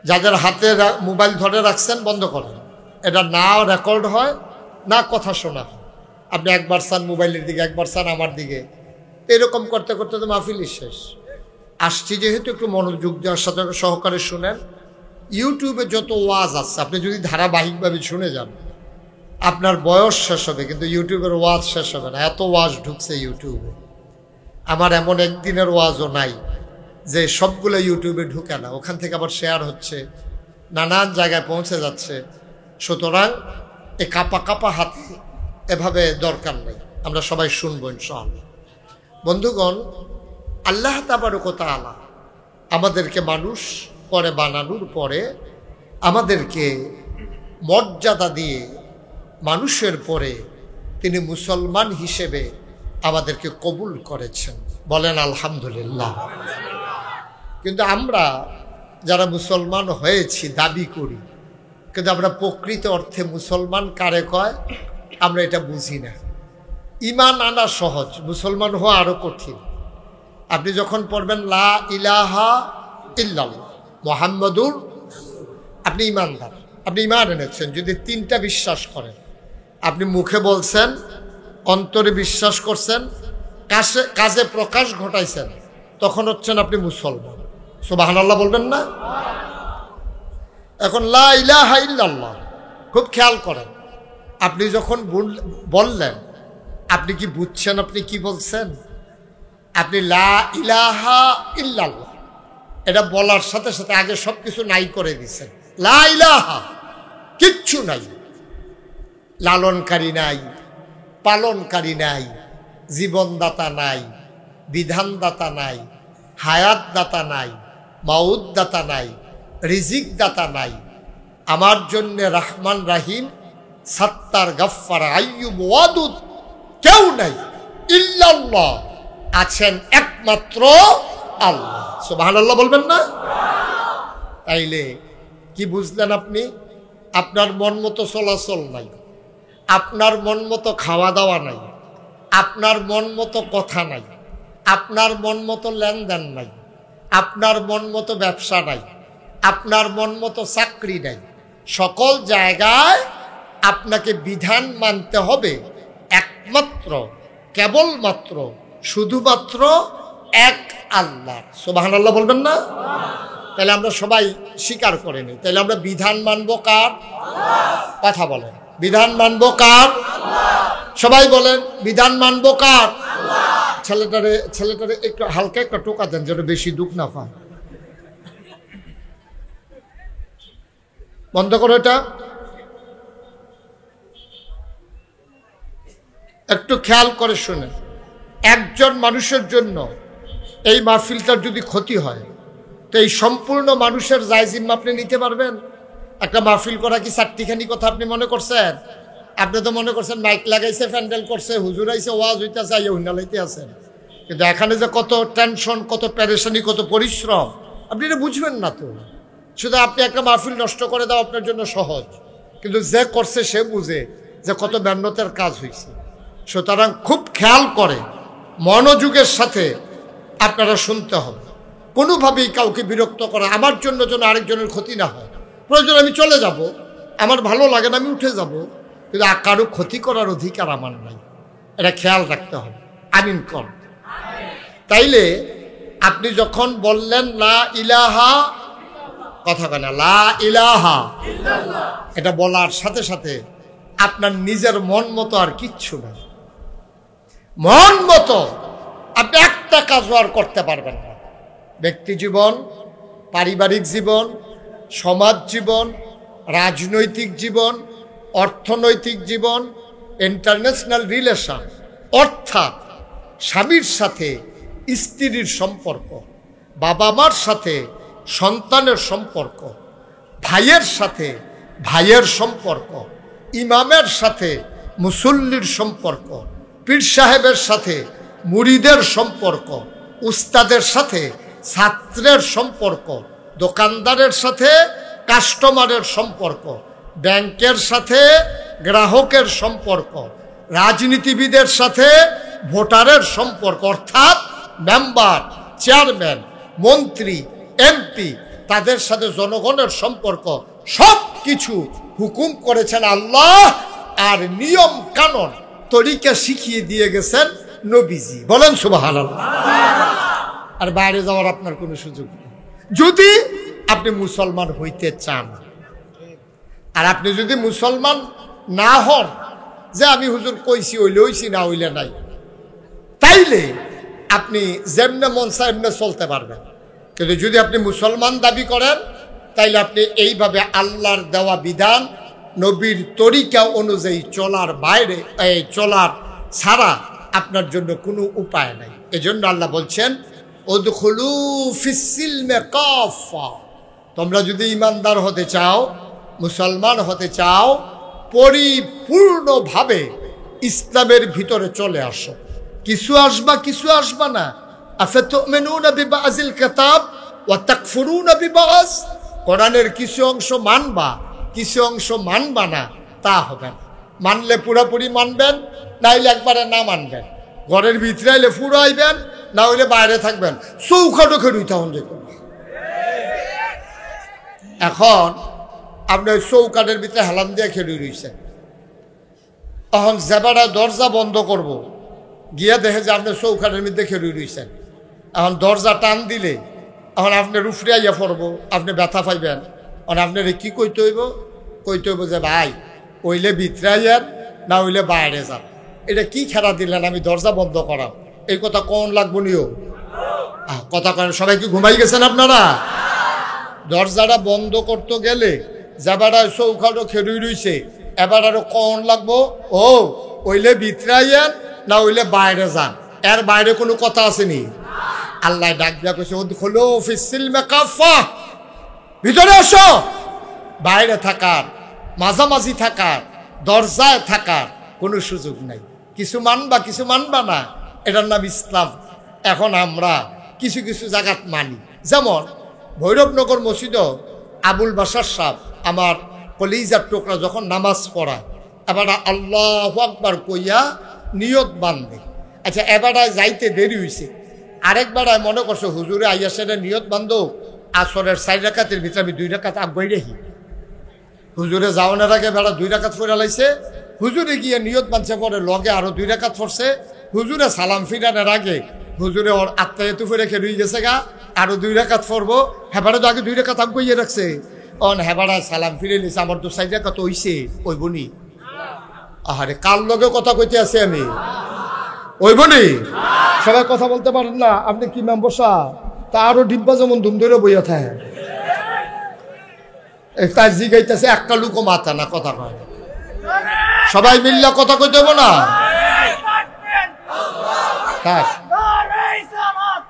Speaker 1: যাদের হাতে মোবাইল ধরে রাখছেন বন্ধ করেন, এটা না রেকর্ড হয় না কথা শোনা হয়। আপনি একবার চান মোবাইলের দিকে, একবার চান আমার দিকে, এরকম করতে করতে তো মাহফিলই শেষ। আসছি যেহেতু একটু মনোযোগ দেওয়ার সাথে সহকারে শুনেন। ইউটিউবে যত ওয়াজ আছে আপনি যদি ধারাবাহিকভাবে শুনে যান, আপনার বয়স শেষ হবে কিন্তু ইউটিউবের ওয়াজ শেষ হবে না, এত ওয়াজ ঢুকছে ইউটিউবে। আমার এমন একদিনের ওয়াজও নাই যে সবগুলো ইউটিউবে ঢুকে না, ওখান থেকে আবার শেয়ার হচ্ছে, নানান জায়গায় পৌঁছে যাচ্ছে। সুতরাং এই কাপা কাপা হাতে এভাবে দরকার নেই, আমরা সবাই শুনবো ইনশাআল্লাহ। বন্ধুগণ, আল্লাহ তাবারক ওয়া তাআলা আমাদেরকে মানুষ করে বানানোর পরে আমাদেরকে মর্যাদা দিয়ে মানুষের পরে তিনি মুসলমান হিসেবে আমাদেরকে কবুল করেছেন, বলেন আলহামদুলিল্লাহ। কিন্তু আমরা যারা মুসলমান হয়েছি দাবি করি, কিন্তু আমরা প্রকৃত অর্থে মুসলমান কারে কয় আমরা এটা বুঝি না। ঈমান আনা সহজ, মুসলমান হওয়া আরো কঠিন। আপনি যখন পড়বেন লা ইলাহা ইল্লাল্লাহ মুহাম্মাদুর, আপনি ঈমানদার, আপনি ঈমান এনেছেন। যদি তিনটা বিশ্বাস করেন, আপনি মুখে বলছেন, অন্তরে বিশ্বাস করছেন, কাজে প্রকাশ ঘটাইছেন, তখন হচ্ছেন আপনি মুসলমান। সুবহানাল্লাহ বলবেন না? এখন লা ইলাহা ইল্লাল্লাহ খুব খেয়াল করেন, আপনি যখন বললেন আপনি কি বুঝছেন আপনি কি বলছেন? আপনি লা ইলাহা ইল্লাল্লাহ এটা বলার সাথে সাথে আগে সব কিছু নাই করে দিচ্ছেন। লা ইলাহা কিচ্ছু নাই, লালনকারী নাই, পালনকারী নাই, জীবনদাতা নাই, বিধানদাতা নাই, হায়াতদাতা নাই, মাউদদাতা নাই, রিজিক দাতা নাই। আমার জন্য রহমান রাহিম, সত্তার, গফফার, আইয়ুব, ওয়াদুদ কেউ নাই, ইল্লাল্লাহ আছেন একমাত্র আল্লাহ। সুবহানাল্লাহ বলবেন না? তাইলে কি বুঝলেন আপনি? আপনার মন মতো চলাচল নাই, আপনার মন মতো খাওয়া দাওয়া নাই, আপনার মন মতো কথা নাই, আপনার মন মতো লেনদেন নাই, আপনার মন মতো ব্যবসা নাই, আপনার মন মতো চাকরি নাই। সকল জায়গায় আপনাকে বিধান মানতে হবে একমাত্র, কেবলমাত্র, শুধুমাত্র এক আল্লাহ। সুবহানাল্লাহ বলবেন না? তাহলে আমরা সবাই স্বীকার করে নিই, তাহলে আমরা বিধান মানবো কার? কথা বলেন, বিধান মানবো কার? সবাই বলেন, বিধান মানবো কার? ছেলেটারে একটু হালকা একটা টোকা দেন যেন বেশি দুঃখ না পায়। বন্ধ করো এটা, একটু খেয়াল করে শুনে। একজন মানুষের জন্য এই মাহফিলটার যদি ক্ষতি হয়, তো এই সম্পূর্ণ মানুষের জায়জিম্মা আপনি নিতে পারবেন? একটা মাহফিল করা কি চারটিখানি কথা আপনি মনে করছেন? আপনি তো মনে করছেন মাইক লাগাইছে, প্যান্ডেল করছে, হুজুর আইছে, ওয়াজ হইতেছে, আইয়া হুন্ডালাইতে আছেন। কিন্তু এখানে যে কত টেনশন, কত পেরেশানি, কত পরিশ্রম, আপনি এটা বুঝবেন না তো। শুধু আপনি একটা মাহফিল নষ্ট করে দাও আপনার জন্য সহজ, কিন্তু যে করছে সে বুঝে যে কত মেহনতের কাজ হয়েছে। সুতরাং খুব খেয়াল করে মনোযোগের সাথে আপনারা শুনতে হবে। কোনোভাবেই কাউকে বিরক্ত করা, আমার জন্য যেন আরেকজনের ক্ষতি না হয়। প্রয়োজন আমি চলে যাব, আমার ভালো লাগে না, আমি উঠে যাব, কিন্তু কারো ক্ষতি করার অধিকার আমার নাই, এটা খেয়াল রাখতে হবে। আমিন কর। তাইলে আপনি যখন বললেন লা ইলাহা, কথা কেনা লা ইলাহা, এটা বলার সাথে সাথে আপনার নিজের মন মতো আর কিচ্ছু নাই। মন মতো আপনি একটা কাজও আর করতে পারবেন না। ব্যক্তি জীবন, পারিবারিক জীবন, সমাজ জীবন, রাজনৈতিক জীবন, অর্থনৈতিক জীবন, ইন্টারন্যাশনাল রিলেশন, অর্থাৎ স্বামীর সাথে স্ত্রীর সম্পর্ক, বাবা মার সাথে সন্তানের সম্পর্ক, ভাইয়ের সাথে ভাইয়ের সম্পর্ক, ইমামের সাথে মুসল্লির সম্পর্ক, পীর সাহেবের সাথে মুরিদের সম্পর্ক, উস্তাদের সাথে ছাত্রের সম্পর্ক, দোকানদারের সাথে কাস্টমারের সম্পর্ক, ব্যাংকের সাথে গ্রাহকের সম্পর্ক, রাজনীতিবিদের সাথে ভোটারের সম্পর্ক, অর্থাৎ মেম্বার, চেয়ারম্যান, মন্ত্রী, এমপি, তাদের সাথে জনগণের সম্পর্ক, সব কিছু হুকুম করেছেন আল্লাহ। আর নিয়ম কানুন তরিকা শিখিয়ে দিয়ে গেছেন নবীজি। বলেন সুবহানাল্লাহ। আর বাইরে যাওয়ার আপনার কোনো সুযোগ নেই যদি আপনি মুসলমান হইতে চান। আর আপনি যদি মুসলমান না হন, যে আমি হুজুর কইছি হইলে হইছি, না হইলে নাই, তাইলে আপনি যেমনে মন চায় এমনে চলতে পারবেন। কিন্তু যদি আপনি মুসলমান দাবি করেন, তাইলে আপনি এইভাবে আল্লাহর দেওয়া বিধান, নবীর তরিকা অনুযায়ী চলার বাইরে, চলার ছাড়া আপনার জন্য কোনো উপায় নাই। এজন্য আল্লাহ বলছেন, উদখুলু ফিস-সিলমি কাফা, তোমরা যদি ইমানদার হতে চাও, মুসলমান হতে চাও, পরিপূর্ণভাবে ইসলামের ভিতরে চলে আসো। কিছু আসবা, কিছু আসবা না। আফাতুমিনুনা বিবাযিল কিতাব ওয়া তাকফুরুনা বিবায, কোরআনের কিছু অংশ মানবা, কিছু অংশ মানবা না, তা হবে না। মানলে পুরোপুরি মানবেন, নাইলে একবারে না মানবেন। ঘরের ভিতরে আইলে পুরো আইবেন, না হইলে বাইরে থাকবেন। চৌখাটো খেলুই তখন দেখুন। এখন আপনি ওই চৌকাটের ভিতরে হেলান দিয়ে খেলুই রয়েছেন। তখন জেবারা দরজা বন্ধ করব, গিয়া দেখে যে আপনি চৌকাটের মধ্যে খেলুই রয়েছেন। এখন দরজা টান দিলে এখন আপনি রুফরে আইয়া পড়বো, আপনি ব্যথা পাইবেন। এখন আপনার কি কইতে হইব? কইতে হইব যে ভাই ওইলে ভিতরে আইয়ার, না হইলে বাইরে যান। এটা কি খেলা দিলেন আমি দরজা বন্ধ করাম? এই কথা কোন লাগবো নিও কথা কেন? সবাই কি ঘুমাই গেছেন আপনারা? দরজাটা বন্ধ করতে গেলে যাবার চৌকাটো খেলুই রইছে, এবার আরো কোন লাগবো? ও ওইলে ভিতরে আইয়ার, না হইলে বাইরে যান। এর বাইরে কোনো কথা আসেনি। আল্লাহ ডাক দিয়া কইছে, উদখুলু ফিস-সিলমি কাফা, ভিতরে আসো। বাইরে থাকার, মাঝামাঝি থাকার, দরজায় থাকার কোনো সুযোগ নাই। কিছু মানবা, কিছু মানবা না, এটার নাম ইসলাম। এখন আমরা কিছু কিছু জায়গাত মানি। যেমন ভৈরবনগর মসজিদও আবুল বাশার সাহেব আমার কলিজার টুকরা যখন নামাজ পড়ায়, এবার আল্লাহু আকবার কইয়া নিয়ত বান্ধে। আচ্ছা, এবার যাইতে দেরি হয়েছে, আরেকবার মনে করছে হুজুরে আইয়া সেটা নিয়ত বান্ধব, আসরের 4 রাকাতের ভিতরে আমি 2 রাকাত আগাই রাখি। হুজুরে যাওয়ানোর আগে বেড়া 2 রাকাত পড়ে লাইছে। হুজুরে গিয়ে নিয়ত বাঁধছে, পরে লগে আরো 2 রাকাত পড়ছে। হুজুরে সালাম ফিরানোর আগে হুজুরে ওর আত্মায়তু ফিরে খেলুই গেছে গা, আরো 2 রাকাত পড়বো। হেবারে তো আগে 2 রাকাত আগাইয়ে রাখছে। অন হেবারা সালাম ফিরে নিছে, আমার তো 4 রাকাত হইছে, ওই বনি। আহারে কার লগে কথা কইতে আছে আমি? ওই বনি। সবাই কথা বলতে পারেন না। আপনি কি নাম বসা? তা আরো ডিব্বা যেমন ধুম ধরে বইয়া থাকে। তার জিগাইতেছে একটা লুকো মাথা না, কথা কয়। সবাই মিল্লা কথা কইতে হবো না? থাক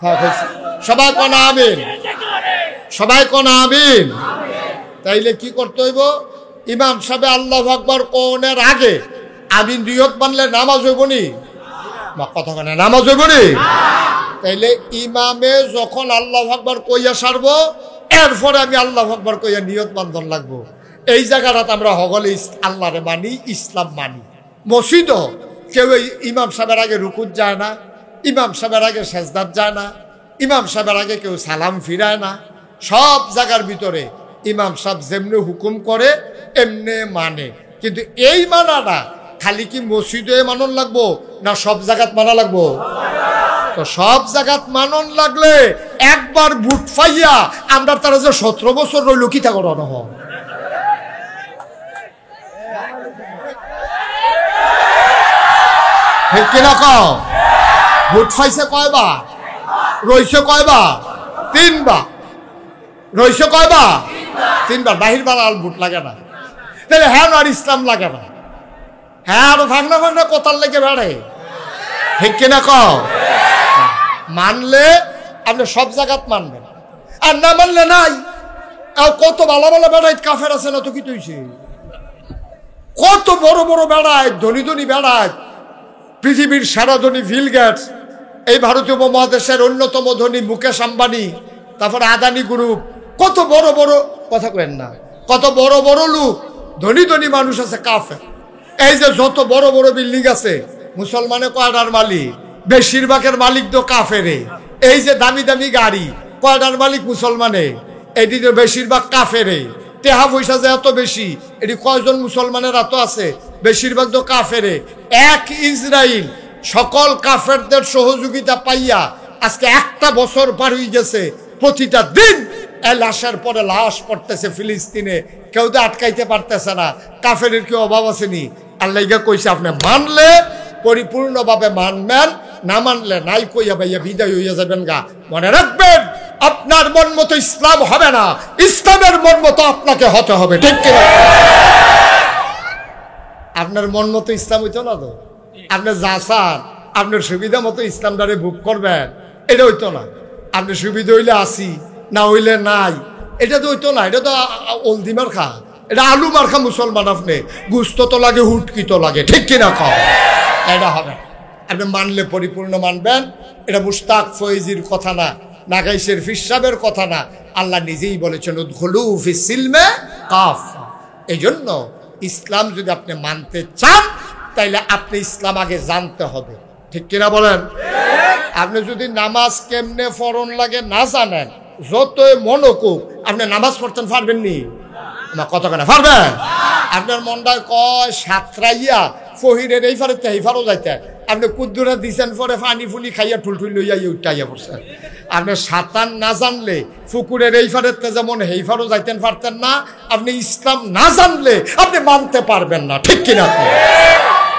Speaker 1: থাক, সবাই কোন আমিন, সবাই কোন আমিন। তাইলে কি করতে হইব? ইমাম সাহেব আল্লাহু আকবার কোনের আগে আমি নিয়ত বানলে নামাজ হইব নি? কথা কেন নামাজ হইব নি? তাইলে ইমামে যখন আল্লাহু আকবার কইয়া সারবো, এরপরে আমি আল্লাহু আকবার কইয়া নিয়ত বান্ধন লাগবো। এই জায়গাটা আমরা হগলে আল্লাহরে মানি, ইসলাম মানি। মসজিদও কেউ ইমাম সাহেবের আগে রুকুত যায় না, ইমাম সাহেবের আগে সেজদাত যায় না, ইমাম সাহেবের আগে কেউ সালাম ফিরায় না। সব জায়গার ভিতরে ইমাম সাহেব যেমনি হুকুম করে এমনি মানে। কিন্তু এই মানাটা খালি কি মসজিদে মানন লাগবো, না সব জায়গাত মানা লাগবো? তো সব জায়গাত মানন লাগলে একবার বুট ফাইয়া আমরা তারা যে 17 বছর রইল কি তা করানো হয়? কিনা কও? বুট ফাইছে কয়বার? রইছে কয়বার? 3 বার। রইছে কয়বার? 3 বার। বাহির বার আর বুট লাগে না। তাহলে হ্যাঁ আর ইসলাম লাগে না। হ্যাঁ আরো ভাঙনা ভাঙনা কোথার লেগে বেড়ে। ঠিক কিনা কও? মানলে আপনি সব জায়গাত মানবেন, আর না মানলে নাই। কত ভালো ভালো বেড়ায় কাফের আছে না তো কি তুইছে? কত বড় বড় বেড়ায়, ধনী ধনী বেড়ায়, পৃথিবীর সেরা ধনী বিল গেটস, এই ভারতীয় উপমহাদেশের অন্যতম ধনী মুকেশ আম্বানি, তারপরে আদানি গ্রুপ, কত বড় বড় কথা কেন না, কত বড় বড় লোক ধনী ধনী মানুষ আছে কাফের। এই যে যত বড় বড় বিল্ডিং আছে মুসলমানে কয়টার মালিক? বেশিরভাগের মালিক তো কাফেরে। এই যে দামি দামি গাড়ি কয়টার মালিক? মুসলমানে। এটি তো বেশিরভাগ কাফেরে। টেহা পয়সা যে এত বেশি, এটি কয়জন মুসলমানের এত আছে? বেশিরভাগ তো কাফেরে। এক ইসরায়েল সকল কাফেরদের সহযোগিতা পাইয়া আজকে একটা বছর পার হয়ে গেছে, প্রতিটা দিন এই লাশের পরে লাশ পড়তেছে ফিলিস্তিনে, কেউ তো আটকাইতে পারতেছে না। কাফেরের কি অভাব আসেনি? আল্লাহ কইছে আপনি মানলে পরিপূর্ণভাবে মানবেন, না মানলে নাই কইয়া ভাইয়া বিদায় হইয়া যাবেন গা। মনে রাখবেন, আপনার মন মতো ইসলাম হবে না, ইসলামের মন মতো আপনাকে হতে হবে। ঠিক কিনা? আপনার মন মতো ইসলাম হইতো না তো, আপনি যা চান আপনার সুবিধা মতো ইসলামটারে বুক করবেন, এটা হইতো না। আপনি সুবিধা হইলে আসি, না হইলে নাই, এটা তো হইতো না। এটা তো অলদি মার্খা, এটা আলু মার্খা মুসলমান। আপনি গুস্ত তো লাগে, হুটকি তো লাগে। ঠিক কিনা? খাও, এটা হবে। আপনি মানলে পরিপূর্ণ মানবেন। এটা মুশতাক ফয়েজির কথা না, নাগাইশের ফিসাবের কথা না, আল্লাহ নিজেই বলেছেন উদখুলু ফিস সিলমে কাফা। এই জন্য ইসলাম যদি আপনি মানতে চান তাইলে আপনি ইসলাম আগে জানতে হবে। ঠিক কিনা বলেন? আপনি যদি নামাজ কেমনে ফরন লাগে না জানেন, যতই মনোকুক আপনি নামাজ পড়তেন পারবেন নি? আমার কথা কেনা পারবেন? আপনার মনটা কয় সাতরাইয়া ফহিরের এই ফারে এই ফারও যাইতেন, আপনি কুদ্দুরা দিছেন পরে পানি ফুনি খাইয়া ঠুলঠুল লইয়া উঠাইয়া পড়ছেন। আপনি সাঁতার না জানলে পুকুরের এই ফারের যেমন এই ফারও যাইতেন পারতেন না। আপনি ইসলাম না জানলে আপনি মানতে পারবেন না। ঠিক কিনা?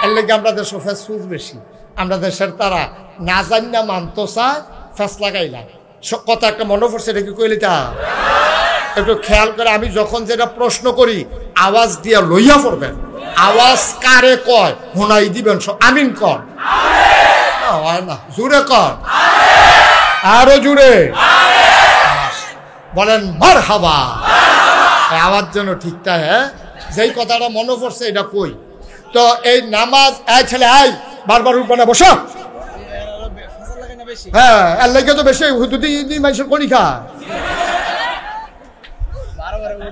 Speaker 1: এর লেগে আমরা দেশের ফেসফুস বেশি, আমরা দেশের তারা না জানি না মানতো চায়, ফেস লাগাইলাম। কথা একটা মনে পড়ছে, এটা কি কইলি তা একটু খেয়াল করে। আমি যখন যেটা প্রশ্ন করি আওয়াজ দিয়া লইয়া পড়বেন। আওয়াজ কারে কয় হোনাই দিবেন, আমিন কর না, জুড়ে কর, আরো জুড়ে বলেন মারহাবা। আওয়াজ যেন ঠিকঠাক। হ্যাঁ, যেই কথাটা মনে পড়ছে এটা কই। তো এই নামাজ, এই ছেলে আই বারবার উঠবে না, বসো। হ্যাঁ, এর লাগে তো বেশি হুদুদি মানুষের করি খায়,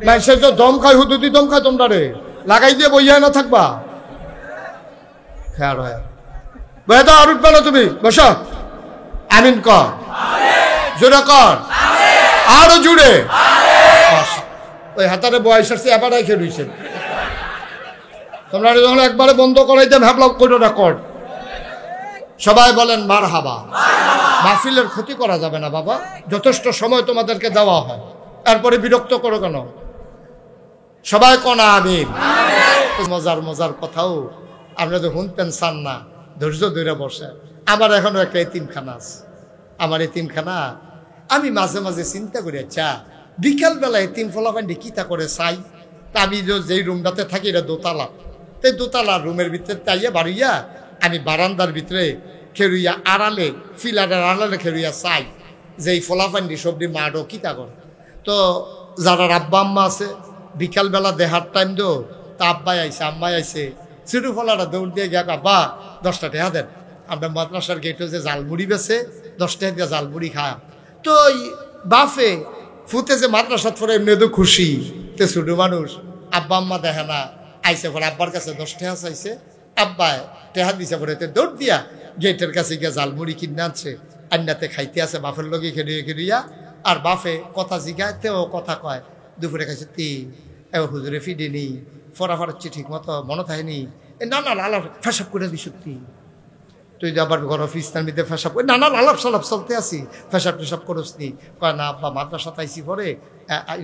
Speaker 1: মানুষের তো দম খায়, হুদুদি দম খায়। তোমরা রে লাগাই দিয়ে বইয়া না থাকবা, খেয়াল হয় তো। আর উঠবে না তুমি, বসো। আমিন কর, জোরে কর, আরো জুড়ে। ওই হাতারে বয়স আসছে এবার খেয়ে রয়েছে। তোমরা যখন একবারে বন্ধ করাইতে ভাবলাম কোনো রেকর্ড। সবাই বলেন মারহাবা। মাহফিলের ক্ষতি করা যাবে না বাবা, যথেষ্ট সময় তোমাদেরকে দেওয়া হয়, তারপরে বিরক্ত করো কেন? সবাই কনা আমিন। মজার মজার কথাও আপনারা তো শুনতেন চান না, ধৈর্য ধরে বসে। আমার এখনো একটা এতিমখানা আছে। আমার এতিমখানা আমি মাঝে মাঝে চিন্তা করি, আচ্ছা বিকালবেলা এতিম ফলাফান্ডি কিতা করে চাই। তা আমি যেই রুমটাতে থাকি এটা দোতলা, এই দোতলা রুমের ভিতরে তাইয়া বাড়িয়া আমি বারান্দার ভিতরে খেরুইয়া আড়ালে, ফিলারের আড়ালে খেরুইয়া চাই যে এই ফলাফান্ডি সবজি মাডো কিতা করে। তো যারা আব্বা আম্মা আছে বিকালবেলা দেহার টাইম দো, তা আব্বাই আইসে আম্মাই আইসে, ছোটো ফলাটা দৌড় দিয়ে গিয়া আব্বা 10টা টাকা দেন, আমরা মাদ্রাসার গেটে যে জালমুড়ি বেছে 10 টাকা দিয়ে জালমুড়ি খায়। তো বাফে ফুতে যে মাদ্রাসাত পরে এমনি তো খুশি, তে ছোটো মানুষ আব্বা আম্মা দেখে না, আইসে পরে আব্বার কাছে 10 টাকা চাইছে, আব্বায় টেহা দিছে পরে দৌড় দিয়া গেটের কাছে গিয়া জালমুড়ি কিনে আনছে, আন্নাতে খাইতে আছে বাফের লগে খেলিয়ে খেলিয়া। আর বাফে কথা জিগায়, তেও কথা কয়। দুপুরে খাইছে তি হুজুরে ফিডেনি, ফরাফর হচ্ছে ঠিক মতো মনে থাকেনি, নানা আলাপ ফেসাব করে দিস তুই, তুই আবার ঘর অফিসটার মধ্যে ফেসাব, নানা আলাপ সালাপ চলতে আসি, ফেসাব টেসাব করস নি? কয় না আব্বা মাদ্রাসা আইসি পরে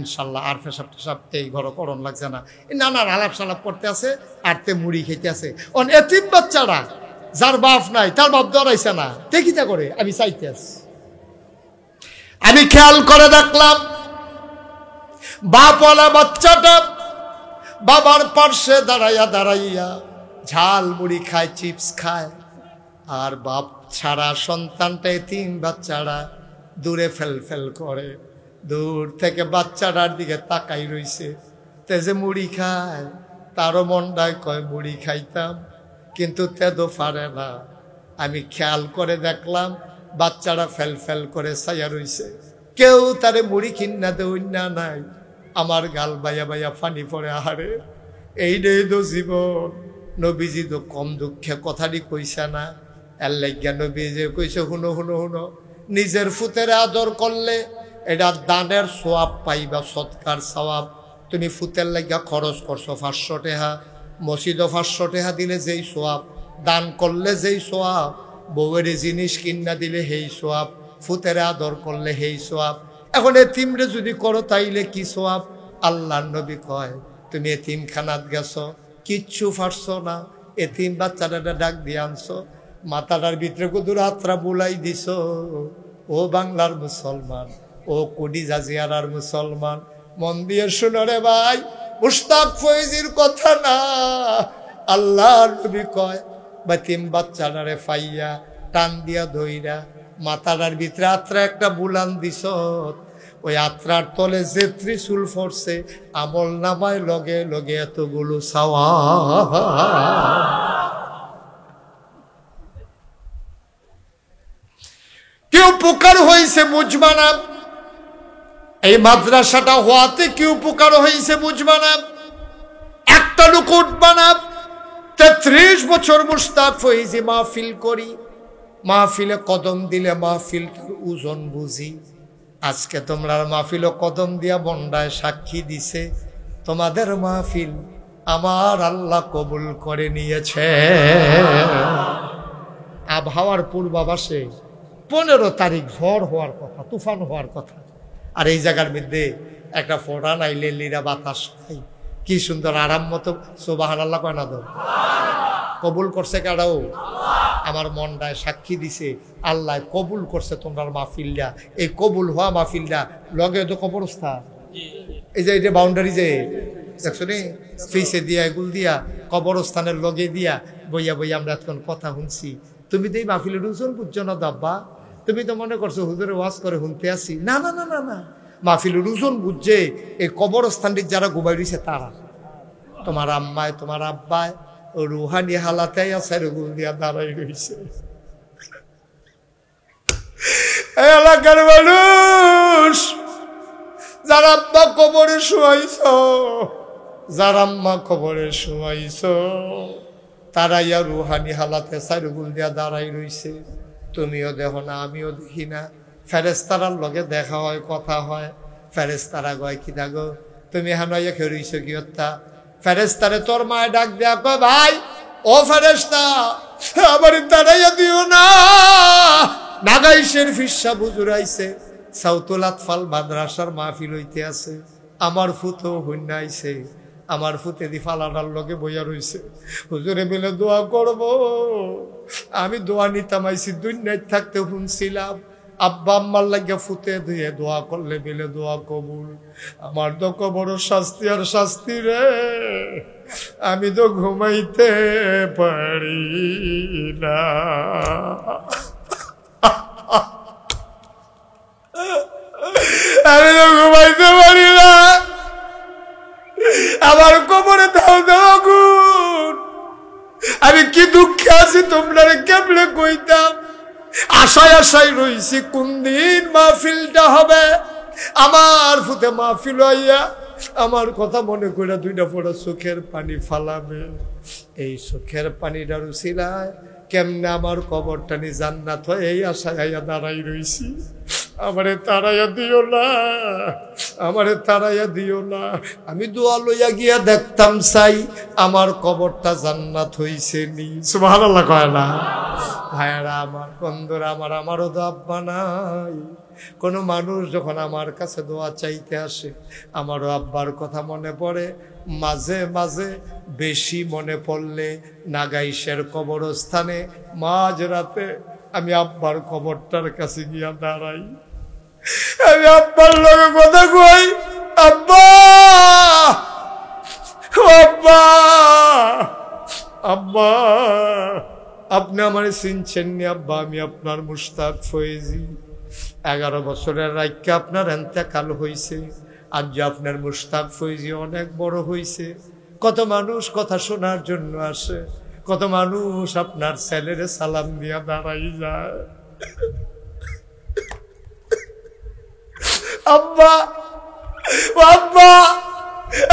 Speaker 1: ইনশাল্লাহ আর ফেসাব টেসাব এই ঘর করণ লাগছে না। নানা আলাপ সালাপ করতে আছে আর তে মুড়ি খেতে আছে। এতিম বাচ্চারা যার বাপ নাই, তার বাপ দরাইছে না, দেখিতা করে আমি চাইতে আছি। আমি খেয়াল করে দেখলাম বাপওয়ালা বাচ্চাটা বাবার পার্শ্বে দাঁড়াইয়া দাঁড়াইয়া ঝাল মুড়ি খায়, চিপস খায়, আর বাপ ছাড়া সন্তানটা এতিম বাচ্চারা দূরে ফেল ফেল করে, দূর থেকে বাচ্চাটার দিকে তাকাই রইছে। তে যে মুড়ি খায় তারও মনটায় কয় মুড়ি খাইতাম, কিন্তু তেদো পারে না। আমি খেয়াল করে দেখলাম বাচ্চারা ফেল ফেল করে ছায়া রইছে, কেউ তারে মুড়ি কিন্না দেউন্না নাই। আমার গাল বাইয়া বাইয়া ফানি পড়ে, আহারে এইটাই তো জীবন। নবীজি তো কম দুঃখে কথাটি কইছে না, এর লাগিয়া নবী যে কইছে হুনো হুনো হুনো, নিজের ফুতের আদর করলে এটা দানের সোয়াব পাইবা, সৎকার সওয়াব। তুমি ফুতের লাগিয়া খরচ করছো 500 টাকা, মসজিদও 500 টাকা দিলে যেই সোয়াব, দান করলে যেই সোয়াব, বউয়ের জিনিস কিনা দিলে সেই সোয়াব, ফুতের আদর করলে সেই সোয়াব। এখন এতিমরে যদি করো তাইলে কি সোয়াব? আল্লাহর নবী কয় তুমি এতিমখানাত গেছো, কিচ্ছু পারছো না, এতিম বাচ্চাটা ডাক দিয়ে আনছো, মাথাটার ভিতরে কুদুর হাতরা বুলাই দিছ। ও বাংলার মুসলমান, ও কুডি জাজিয়ারার মুসলমান, মন দিয়ে শুনো রে ভাই, মুশতাক ফয়েজির কথা না, আল্লাহর নবী কয় বাতিম বাচ্চাটারে ফাইয়া টান দিয়া ধইরা মাথাটার ভিতরে আত্রা একটা বুলান দিছ, ওই আত্রার তলে যে ত্রিশূল ফরছে আমল নামায় লগে লগে এতগুলো সওয়াব। কি উপকার হয়েছে বুঝবা না, এই মাদ্রাসাটা হওয়াতে কি উপকার হয়েছে বুঝবা না। একটা লোক উঠবা না, 33 বছর মুশতাক ফয়েজি মাহফিল করি, মাহফিলে কদম দিলে মাহফিলটার ওজন বুঝি। আজকে তোমরা মাহফিলও কদম দিয়া বন্ডায় সাক্ষী দিছে, তোমাদের মাহফিল আমার আল্লাহ কবুল করে নিয়েছে। আবহাওয়ার পূর্বাভাসে 15 তারিখ ঝড় হওয়ার কথা, তুফান হওয়ার কথা, আর এই জায়গার মধ্যে একটা ফোড়া নাইলে লিরা বাতাস খাই, কি সুন্দর আরাম মতো সুবহানাল্লাহ কয় না তো? কবুল করছে কারাও? আমার মনটায় সাক্ষী দিছে আল্লাহ কবুল করছে তোমরা মাহফিলটা। এই কবুল হওয়া মাহফিলটা লগে তো কবরস্থান, এই যে এটা বাউন্ডারি যে দেখছো নি ফিসে দিয়া এগুল দিয়া কবরস্থানের লগে দিয়া বইয়া বইয়া আমরা এখন কথা শুনছি। তুমি তো এই মাহফিলের ওজন বুঝছো না দাব্বা, তুমি তো মনে করছো হুজুরে ওয়াজ করে শুনতে আসি। না না না না না, মাহফিলের ওজন বুঝছে এই কবরস্থানটির যারা ঘুমাই রয়েছে তারা, তোমার আম্মায় তোমার আব্বায় ও রুহানি হালাতে গুল দিয়া দাঁড়াই রয়েছে। এলাকার মানুষ যারা আব্বা কবরে শুয়াইছ, যারা আম্মা কবরে শুয়াইছ, তারা ইয়া রুহানি হালাতে গুল দিয়া দাঁড়াই রয়েছে। তুমিও দেখো না, আমিও দেখি না, ফেরেস্তারার লগে দেখা হয়, কথা হয়। ফেরেস্তারা গয় কি থাকো তুমি হানাইয়া খেয়েছ কি হত্যা? ফেরেস্তারে তোর মায় ডাক দেয়া কয় ভাই ও ফেরেস্তা আবার দাঁড়াইয়া দিও না, নাগাইশের ফিসা বুজুর আইছে, সাউতুল আতফাল মাদ্রাসার মাহফিল হইতে আছে, আমার ফুতো হইনা আইছে, আমার ফুতে দি ফালাটার লগে বইয়া রইছে, হুজুরে মিলে দোয়া করব। আমি দোয়া নিতাম আইছি, দুনিয়ায় থাকতে শুনছিলাম আব্বা আম্মার লাগে ফুতে ধুয়ে দোয়া করলে মিলে দোয়া কবুল। আমার তো কবর শাস্তি আর শাস্তি রে, আমি তো ঘুমাইতে পারি না। আমি তো ঘুমাইতে পারি না, আমার কবরে দাও দাও গুণ। আমি কি দুঃখে আছি তোমরা কেমনে কইতাম। আশায় আশায় রইছি কোন দিন মাহফিলটা হবে, আমার ফুতে মাহফিল হইয়া আমার কথা মনে করে দুইটা ফোঁটা চোখের পানি ফালাবে। এই চোখের পানিটার উছিলায় কেমনে আমার কবরটানি জান্নাত হয়, এই আশায় আইয়া দাঁড়াই রইছি। আমারে তাড়াইয়া দিও না, আমারে তাড়াইয়া দিও না। আমি দোয়া লইয়া গিয়া দেখতাম চাই আমার কবরটা জান্নাত হইছে নি। সুবহানাল্লাহ কয় না? ভাইয়ারা আমার, বন্ধুরা আমার, আমারও তো আব্বা নাই। কোনো মানুষ যখন আমার কাছে দোয়া চাইতে আসে আমারও আব্বার কথা মনে পড়ে। মাঝে মাঝে বেশি মনে পড়লে নাগাইশের কবরস্থানে মাঝরাতে আমি আব্বার কবরটার কাছে গিয়া দাঁড়াই, আমি আব্বার লগে কথা কই, আব্বা আব্বা আব্বা আপনি আমারে চিনছেন নি আব্বা, আমি আপনার মুশতাক ফয়েজি। 11 বছরের রাইকা আপনার এন্তেকাল হয়েছে, আজ যে আপনার মুশতাক ফয়েজি অনেক বড় হয়েছে। কত মানুষ কথা শোনার জন্য আসে, কত মানুষ আপনার ছেলেরে সালাম দিয়া দাঁড়াই যায়। আব্বা আব্বা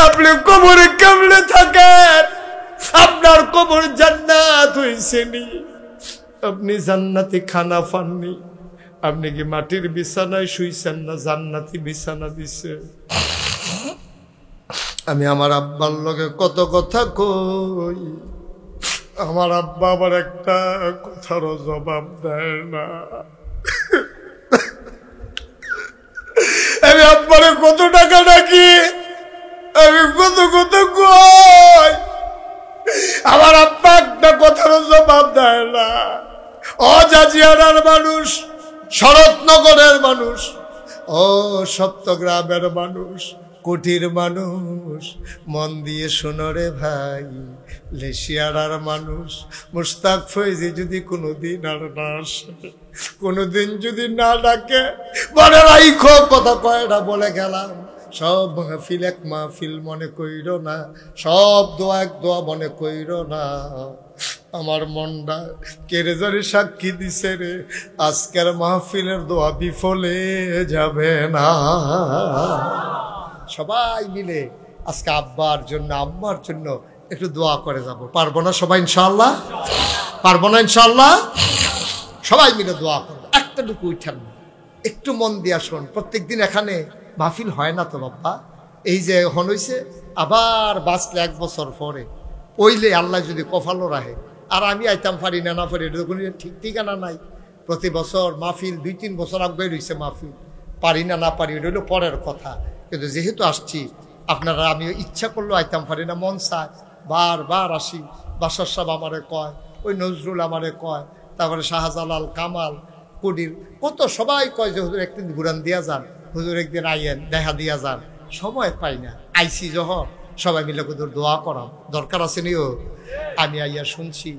Speaker 1: আপনি কবরে কেমনে থাকেন? আপনার কবর জান্নাত হইছেনি, আপনি জান্নাতি খানা পাননি। আপনি কি মাটির বিছানায় শুইছেন না জান্নাতি বিছানা দিছে? আমি আমার আব্বার লগে কত কথা কই, আমার আব্বা আবার একটা কথারও জবাব দেয় না। আমি আব্বারে কত টাকা ডাকি, আমি কত কথা কই, আমার আব্বা একটা কথারও জবাব দেয় না। অজাজিয়ানার মানুষ, শরৎনগরের মানুষ, ও সপ্তগ্রামের মানুষ, কুটির মানুষ, মন দিয়ে শোনো রে ভাই, লেশিয়ারার মানুষ মুশতাক ফৈজি যদি কোনোদিন আর না আসে, কোনোদিন যদি না ডাকে, মনে রাখো কথা কয়টা বলে গেলাম। সব মাহফিল এক মাহফিল মনে কইর না, সব দোয়া এক দোয়া মনে কইর না। আমার মনটা কেরেজারি সাক্ষী দিছে রে, আজকের মাহফিলের দোয়া বিফলে যাবে না। সবাই মিলে আজকে আব্বার জন্য আম্মার জন্য একটু দোয়া করে যাব, পারবো না সবাই ইনশাআল্লাহ? পারবো না ইনশাআল্লাহ? সবাই মিলে দোয়া করবো। একটা টুকু উঠান, একটু মন দিয়া শোন। প্রত্যেকদিন এখানে মাহফিল হয় না তো বাবা, এই যে এখন হইছে, আবার বাঁচলে 1 বছর পরে ওইলে আল্লাহ যদি কপালও রাখে, আর আমি আইতাম পারি না না পারি, এটা কোনো ঠিক ঠিকানা নাই। প্রতি বছর মাহফিল 2-3 বছর আগে রয়েছে মাহফিল, পারি না না পারি এটা হলো পরের কথা। কিন্তু যেহেতু আসছি, আপনারা আমি ইচ্ছা করলেও আইতাম পারি না, মন চায় বারবার আসি। বাসার সাহেব আমারে কয়, ওই নজরুল আমারে কয়, তারপরে শাহজালাল, কামাল, কুডির, কত সবাই কয় যে হুজুর একদিন ঘুরান দিয়া যান, হুজুর একদিন আইয়েন দেখা দিয়া যান। সময় পাই না, আইসি যখন সবাই মিলে হুজুর দোয়া করা দরকার আছে নিও। আমি আইয়া শুনছি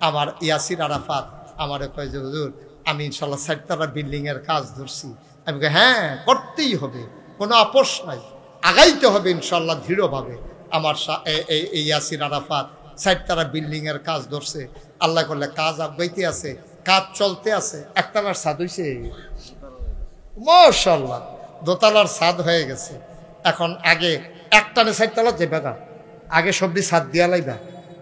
Speaker 1: আমার ইয়াসির আরাফাত আমারে কয় যে হুজুর আমি ইনশাল্লাহ 4তলা বিল্ডিংয়ের কাজ ধরছি। আমি কই হ্যাঁ করতেই হবে, কোনো আপোষ নাই, আগাইতে হবে ইনশাল্লাহ দৃঢ়ভাবে। আমার এই ইয়াসির আরাফাত 4তলা বিল্ডিংয়ের কাজ ধরছে, আল্লাহ করলে কাজ আগাইতে আছে, কাজ চলতে আছে। 1তলার ছাদ হয়েছে মাশাআল্লাহ, 2তলার ছাদ হয়ে গেছে। এখন আগে একটানে 4তলা যে বেগা আগে সবজি ছাদ দিয়া লাইবা,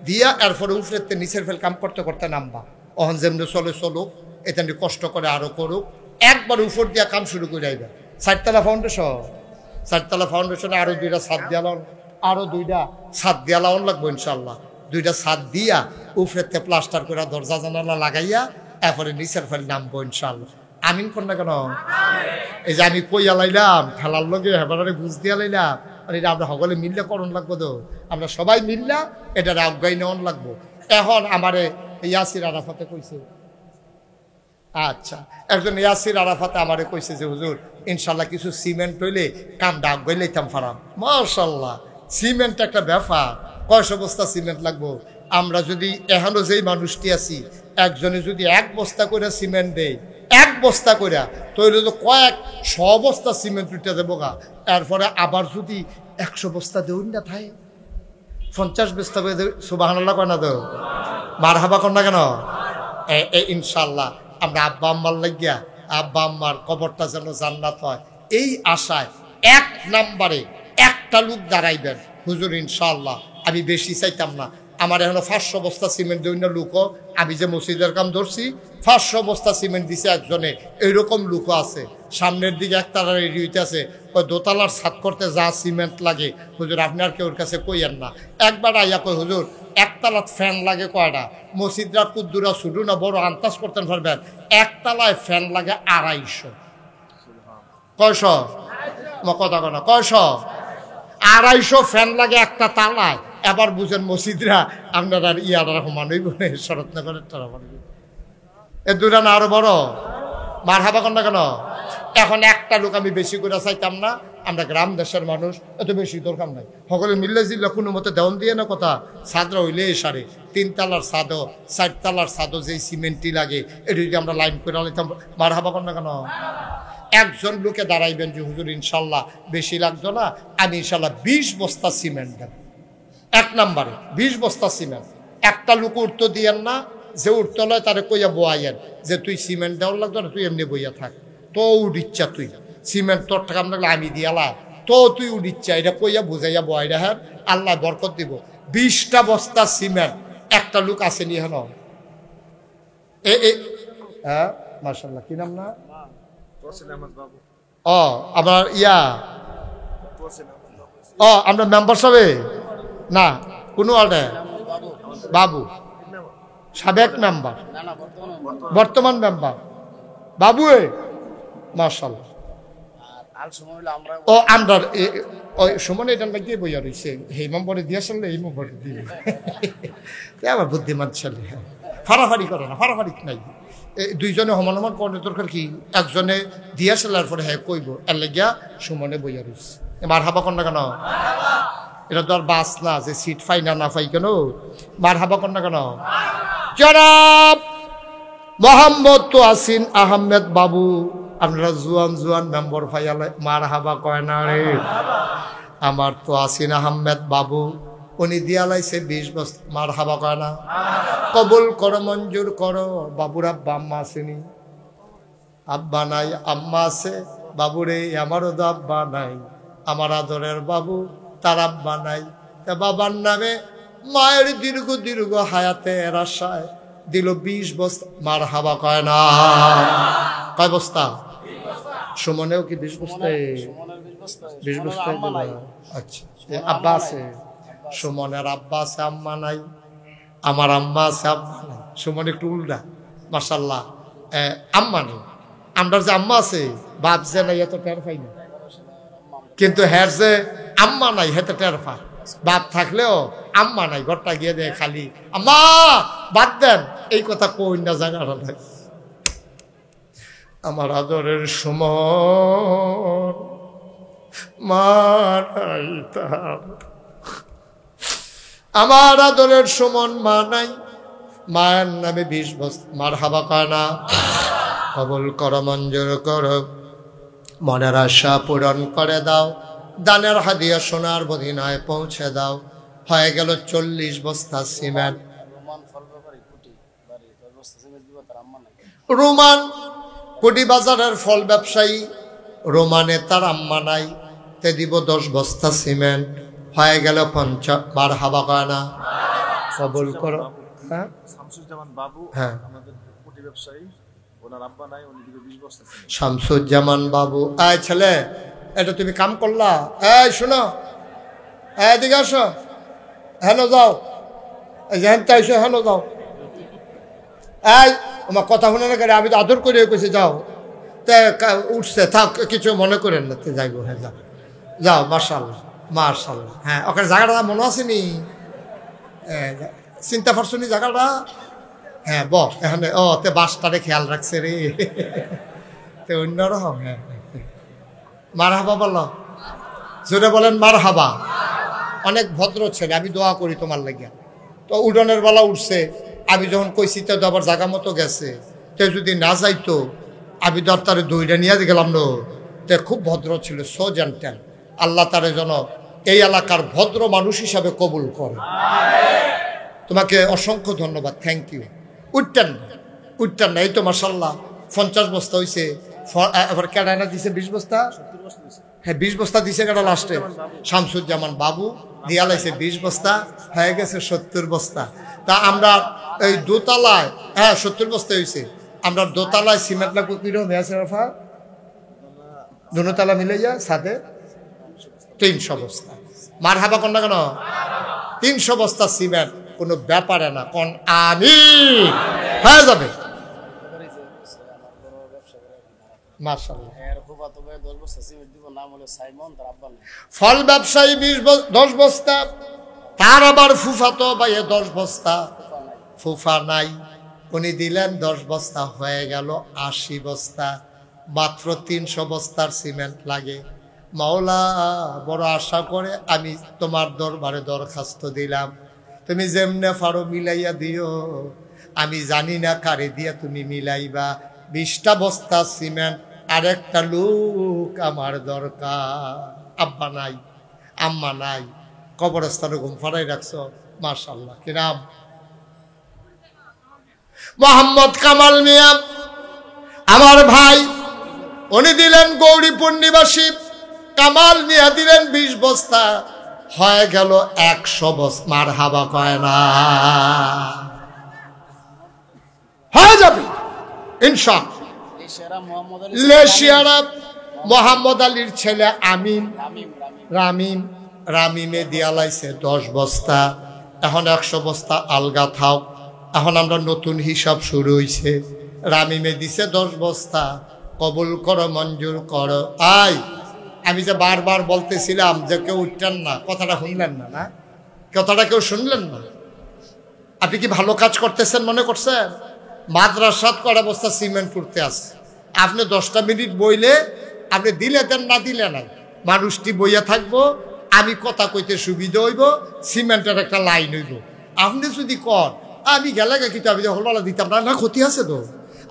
Speaker 1: দিয়া এরপরে উপরেতে নিচের ফেল কাম করতে করতে নামবা। অহন যেমনি চলে চলুক, এটা কষ্ট করে আরো করুক, একবার উপর দিয়া কাম শুরু করে আইবা। 4তলা ফাউন্ডেশন, 4তলা ফাউন্ডেশনে আরো 2টা ছাদ দিয়া লাউন, আরো 2টা ছাদ দিয়া লাউন লাগবো ইনশাল্লাহ। 2টা ছাদ দিয়া উপরেতে প্লাস্টার করে দরজা জানালা লাগাইয়া এরপরে নিচের ফেল নামবো ইনশাল্লাহ। আমিন কর না কেন? এই যে আমি কইয়া লাইলাম খেলার লগে হেবারে বুঝ দিয়া লাইলাম, আর এটা আমরা সকলে মিললে করণ লাগবো তো, আমরা সবাই মিললা এটা আজ্ঞাই নেওয়ান লাগবো। এখন আমারে ইয়াসির আরাফাতে কইছে, আচ্ছা একজন ইয়াসির আরাফাতে আমারে কইছে যে হুজুর ইনশাল্লাহ কিছু সিমেন্ট হইলে কামটা আজ্ঞাই লাইতাম ফারাম। মাশাআল্লাহ, সিমেন্ট একটা ব্যাপার, 100 বস্তা সিমেন্ট লাগবো। আমরা যদি এখনো যেই মানুষটি আছি, একজনে যদি 1 বস্তা করে সিমেন্ট দেয়, 1 বস্তা করে, তো এটা তো কয়েক 100 বস্তা সিমেন্ট উঠে দেবো গা। এরপরে আবার যদি 100 বস্তা দেউন না থাকে, 50 বস্তা সুবহানাল্লাহ কয় না তো, মারহাবা কর না কেন? ইনশাল্লাহ আমরা আব্বা আম্মার লাগিয়া আব্বা আম্মার কবরটা যেন জান্নাত হয়, এই আশায় 1 নম্বরে একটা লোক দাঁড়াইবেন হুজুর ইনশাল্লাহ। আমি বেশি চাইতাম না, আমার এখনো 500 বস্তা সিমেন্ট দিই না লুকো। আমি যে মসজিদের কাম ধরছি 500 বস্তা সিমেন্ট দিছে একজনে, এইরকম লুকো আছে। সামনের দিকে 1তলার এরিয়াতে আছে, ওই 2তলার ছাদ করতে যা সিমেন্ট লাগে হুজুর আপনার কেউর কাছে কইয়েন না। একবার আইয়া কই হুজুর 1তলাত ফ্যান লাগে কয়টা? মসজিদরা কুদ্দুরা শুধু না বড় আন্দাজ করতেন পারবেন, 1তলায় ফ্যান লাগে 250। কয়শো? কথা কনা কয়শো? 250 ফ্যান লাগে একটা তালায়। এবার বুঝেন মসজিদরা আপনার আর ইয়ারা সমানই বলে শরৎনগরের তারা বানবে, এ দুটা না আরো বড়। মারহাবা কর না কেন? এখন একটা লোক আমি বেশি করে চাইতাম না, আমরা গ্রাম দেশের মানুষ, এত বেশি দরকার নাই। সকলে মিললে জিল্লা কোনো মতে দেওয়ান দিয়ে না কথা, ছাদরা হইলে সারে 3তলার ছাদও 4তলার ছাদও যেই সিমেন্টই লাগে এটা যদি আমরা লাইন করে আলাইতাম। মারহাবা কর না কেন? একজন লোকে দাঁড়াইবেন যে হুজুর ইনশাল্লাহ বেশি লাগতো না, আমি ইনশাল্লাহ 20 বস্তা সিমেন্ট দেব। 1 নম্বরে 20 বস্তা সিমেন্ট। একটা লোক উঠতে দিয়েন না, যে উঠতে লয় তারে কইয়া বয়াইয়েন যে তুই সিমেন্ট দেওয়ার লাগতো না, তুই এমনি বইয়া থাক, তো ইচ্ছা তুই সিমেন্ট তোর টাকা লাগলে আমি দিয়ালা, তো তুই উড়িচ্ছা এটা কইয়া বুঝাইয়া বয়রা হ্যাঁ আল্লাহ বরকত দিব 20টা বস্তা সিমেন্ট একটা লোক আসেনি হেন হ্যাঁ মাশাআল্লাহ কি নাম না ও আমার আমরা মেম্বার সবে না কোনো আরে বাবু সাবেক মেম্বার বর্তমান মেম্বার বাবু মাশাআল্লাহ ও আমরা ওই সময় এটা লাগিয়ে বইয়া রয়েছে এই নম্বরে দিয়ে আসলে এই নম্বরে দিয়ে আমার বুদ্ধিমান ছেলে ফাড়াফাড়ি করে না ফাড়াফাড়ি নাই দুইজনে সমান করার দরকার কি একজনে দিয়া সেলার পরে হ্যাঁ কইব এর লাগিয়া সুমনে বইয়া রয়েছে মার হাবা কর না কেন এটা তো আর বাস না যে সিট পাই না পাই কেন মার হাবা কর না কেন জনাব মোহাম্মদ তোয়াসিন আহমেদ বাবু আপনারা জুয়ান মেম্বর ফাইয়ালে মার হাবা কয় না রে আমার তোয়াসিন আহমেদ বাবু উনি দিয়ালাইছে 20 বছর মার হাবা কয় না কবুল করো মঞ্জুর করো বাবুর আব্বা আম্মা আসেনি আব্বা নাই আম্মা আছে বাবুরে আমারও তো আব্বা নাই আমার আদরের বাবু তার আব্বা নাই তা বাবার নামে মায়ের দীর্ঘ হায়াতের আশায় দিল 20 বস্তা মার হাবা কয় না কয় বস্তা সুমনেও কি 20 বস্তায় 20 বস্তায় দিল আচ্ছা আব্বা আছে সুমনের আব্বা আছে আম্মা নাই আমার আম্মা আছে আব্বা নাই সুমন একটু উল্টা মাশাআল্লাহ আম্মা নেই আমরা যে আম্মা আছে বাপ যে নাই এত টের পাই না কিন্তু হ্যার যে আম্মা নাই হেতে টের পায় বাপ থাকলেও আম্মা নাই ঘরটা গিয়ে দেয় খালি আম্মা বাদ দেন এই কথা কই না জায়গাটা নাই আমার আদরের সুমন মা নাই তার আমার আদরের সুমন মা নাই মায়ের নামে 20 বছর মার হাবা কয় না কবুল করো মঞ্জুর করো মনের আশা পূরণ করে দাও দানের হাদিয়া সোনার মদিনায় পৌঁছে দাও হয়ে গেল 40 বস্তা সিমেন্ট রোমান কোটি বাজারের ফল ব্যবসায়ী রোমানে তার আম্মা নাই তে দিব 10 বস্তা সিমেন্ট হয়ে গেল 50 বার হাবা কয় না কবুল করো হ্যাঁ শামসুজ্জামান বাবু হ্যাঁ আমাদের কোটি ব্যবসায়ী ওনার আব্বা নাই উনি দিবে 20 বস্তা শামসুজ্জামান বাবু এই ছেলে এটা তুমি কাম করলা এই শোনো এদিকে আসো হেন যাও যেহেন চাইছো হেন যাও এই আমার কথা শুনে না করে আমি তো আদর করে কইছি যাও তে উঠছে থাক কিছু মনে করেন না তে যাইবো হ্যাঁ যাও যাও মাশাআল্লাহ হ্যাঁ ওখানে জায়গাটা মনে আসেনি চিন্তা করছনি জায়গাটা হ্যাঁ এখানে ও তে বাসটারে খেয়াল রাখছে রে তে অন্যরকম হ্যাঁ মার হাবা বলো জোরে বলেন মার হাবা অনেক ভদ্র ছেলে আমি দোয়া করি তোমার লাগিয়া তো উডনের বেলা উঠছে আমি যখন কইছি তো আবার জায়গা মতো গেছে তে যদি না যাইতো আমি তো তার দইটা নিয়ে গেলাম না তে খুব ভদ্র ছিল সো জেন্টেল আল্লাহ তারে যেন এই এলাকার ভদ্র মানুষ হিসাবে কবুল করে তোমাকে অসংখ্য ধন্যবাদ থ্যাংক ইউ উঠতেন না এই তো মাশাআল্লাহ 50 বস্তা হয়েছে এবার কেডানা দিছে 20 বস্তা হ্যাঁ 20 বস্তা দিছে কেডা লাস্টে শামসুজ্জামান বাবু দিয়া লাইছে 20 বস্তা হয়ে গেছে 70 বস্তা তা আমরা এই দোতলায় হ্যাঁ 70 বস্তা হয়েছে আমরা দোতলায় সিমেন্ট লাগবো কিরকম আছে রাফা দোতলা মিলে যা সাথে 300 বস্তা মার হাবা কোন না কেন 300 বস্তা সিমেন্ট কোনো ব্যাপারে না কোন আমিন হয়ে যাবে মাশাআল্লাহ ফল ব্যবসায়ী 10 বস্তা তার আবার ফুফাতো ভাই 10 বস্তা ফুফা নাই উনি দিলেন 10 বস্তা হয়ে গেল 80 বস্তা মাত্র 300 বস্তার সিমেন্ট লাগে মাওলা বড় আশা করে আমি তোমার দরবারে দরখাস্ত দিলাম তুমি যেমনে পারো মিলাইয়া দিও আমি জানি না কারে দিয়া তুমি মিলাইবা 20টা বস্তা সিমেন্ট আরেকটা লোক আমার দরকার আব্বা নাই আম্মা নাই কবরস্থানে ঘুম ফাড়াই রাখছো মাশাআল্লাহ কি নাম মোহাম্মদ কামাল মিয়া আমার ভাই উনি দিলেন গৌরীপুর নিবাসী কামাল মিয়া দিলেন 20 বস্তা, হয়ে গেল 100 বস্তা। মারহাবা কয় না? হয়ে যাবে ইনশাআল্লাহ। লেশিয়ারা মোহাম্মদ আলীর ছেলে আমিন, রামিমে দিয়া লাইছে 10 বস্তা। এখন 100 বস্তা আলগা থাও। এখন আমরা নতুন হিসাব শুরু হইছে। রামিমে দিছে 10 বস্তা, কবুল করো, মঞ্জুর করো। আমি যে বারবার বলতেছিলাম যে কেউ উঠতেন না, কথাটা শুনলেন না? না, কথাটা কেউ শুনলেন না? আপনি কি ভালো কাজ করতেছেন মনে করছেন? মাদ্রাসাত করা বস্তা সিমেন্ট করতে আসে, আপনি 10টা মিনিট বইলে আপনি দিলে দেন, না দিলে নাই, মানুষটি বইয়া থাকবো, আমি কথা কইতে সুবিধা হইব, সিমেন্টের একটা লাইন হইব। আপনি যদি কর আমি গেলে কিন্তু আমি হলবালা দিতাম না, না ক্ষতি আছে তো।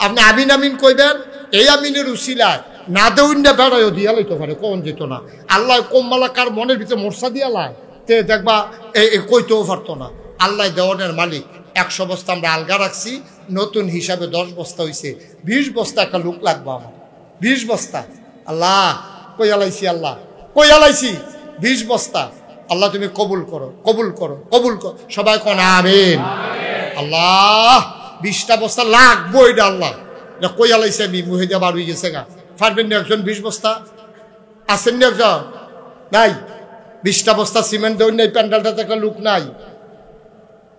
Speaker 1: আপনি আমিন আমিন কইবেন, এই আমিনের উসিলায় না দেউন না বেড়াইও দিয়া লইতে পারে, কোন যেত না। আল্লাহ কমবালা কার মনের ভিতরে মর্ষা দিয়া লাই তে দেখবা কইতেও পারতো না। আল্লাহ দেওয়ানের মালিক। 100 বস্তা আমরা আলগা রাখছি, নতুন হিসাবে 10 বস্তা হইছে। 20 বস্তা একটা লোক লাগবো আমার, 20 বস্তা। আল্লাহ কই আলাইছি, আল্লাহ কই আলাইছি 20 বস্তা। আল্লাহ তুমি কবুল করো, কবুল করো, কবুল করো। সবাই কোন আমিন। আল্লাহ 20টা বস্তা লাগবো, এটা আল্লাহ এটা কই আলাইছে। আমি মুহে দিয়া বার হয়ে গেছে গা। পারবেন না একজন 20 বস্তা? আসেন না একজন? নাই। 20টা বস্তা সিমেন্ট দেউন নাই, প্যান্ডেলটাতে একটা লোক নাই।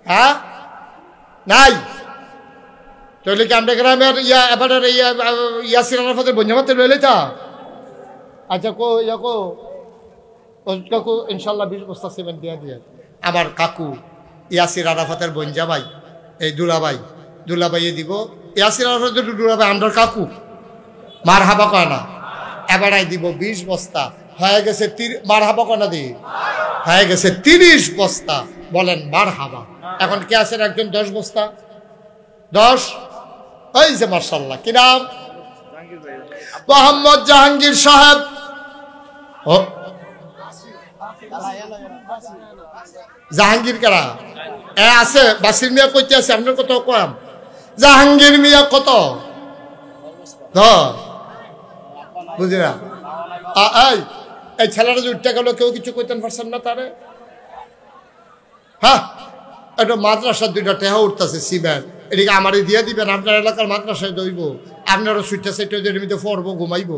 Speaker 1: হ্যাঁ নাই। তাহলে কি আমরা গ্রামের এবার ইয়াসির আরাফাতের বঞ্জামাতে লইলে তা? আচ্ছা কো কাকু ইনশাল্লাহ 20 বস্তা সিমেন্ট দিয়ে দিয়ে। আমার কাকু ইয়াসির আরাফাতের বঞ্জামাই, এই দুলাভাইয়ে দিব। ইয়াসির আরাফাতের দুলাভাই আমার কাকু, মারহাবা কয় না? এবারাই দিব 20 বস্তা। হয়ে গেছে মারহাবা কয় না দি? হয়ে গেছে 30 বস্তা। বলেন মারহাবা। এখন কে আছেন একজন 10 বস্তা? 10 ওই যে মাশাআল্লাহ, কি নাম? মোহাম্মদ জাহাঙ্গীর সাহেব। জাহাঙ্গীর কারা আছে? বাসির মিয়া কইতে আছে, আপনার কত কম? জাহাঙ্গীর মিয়া কত? বুঝি না। এই ছেলেটা যে উঠতে গেল, কেউ কিছু কইতেন পারছেন না তারে? হ্যাঁ, এটা মাদ্রাসার 2টা টেহা উঠতেছে সিমেন্ট, এদিকে আমারই দিয়ে দিবেন। আপনার এলাকার মাদ্রাসায় দইব, আপনারও সুইটটা সেটা এমনিতে পড়বো, ঘুমাইব,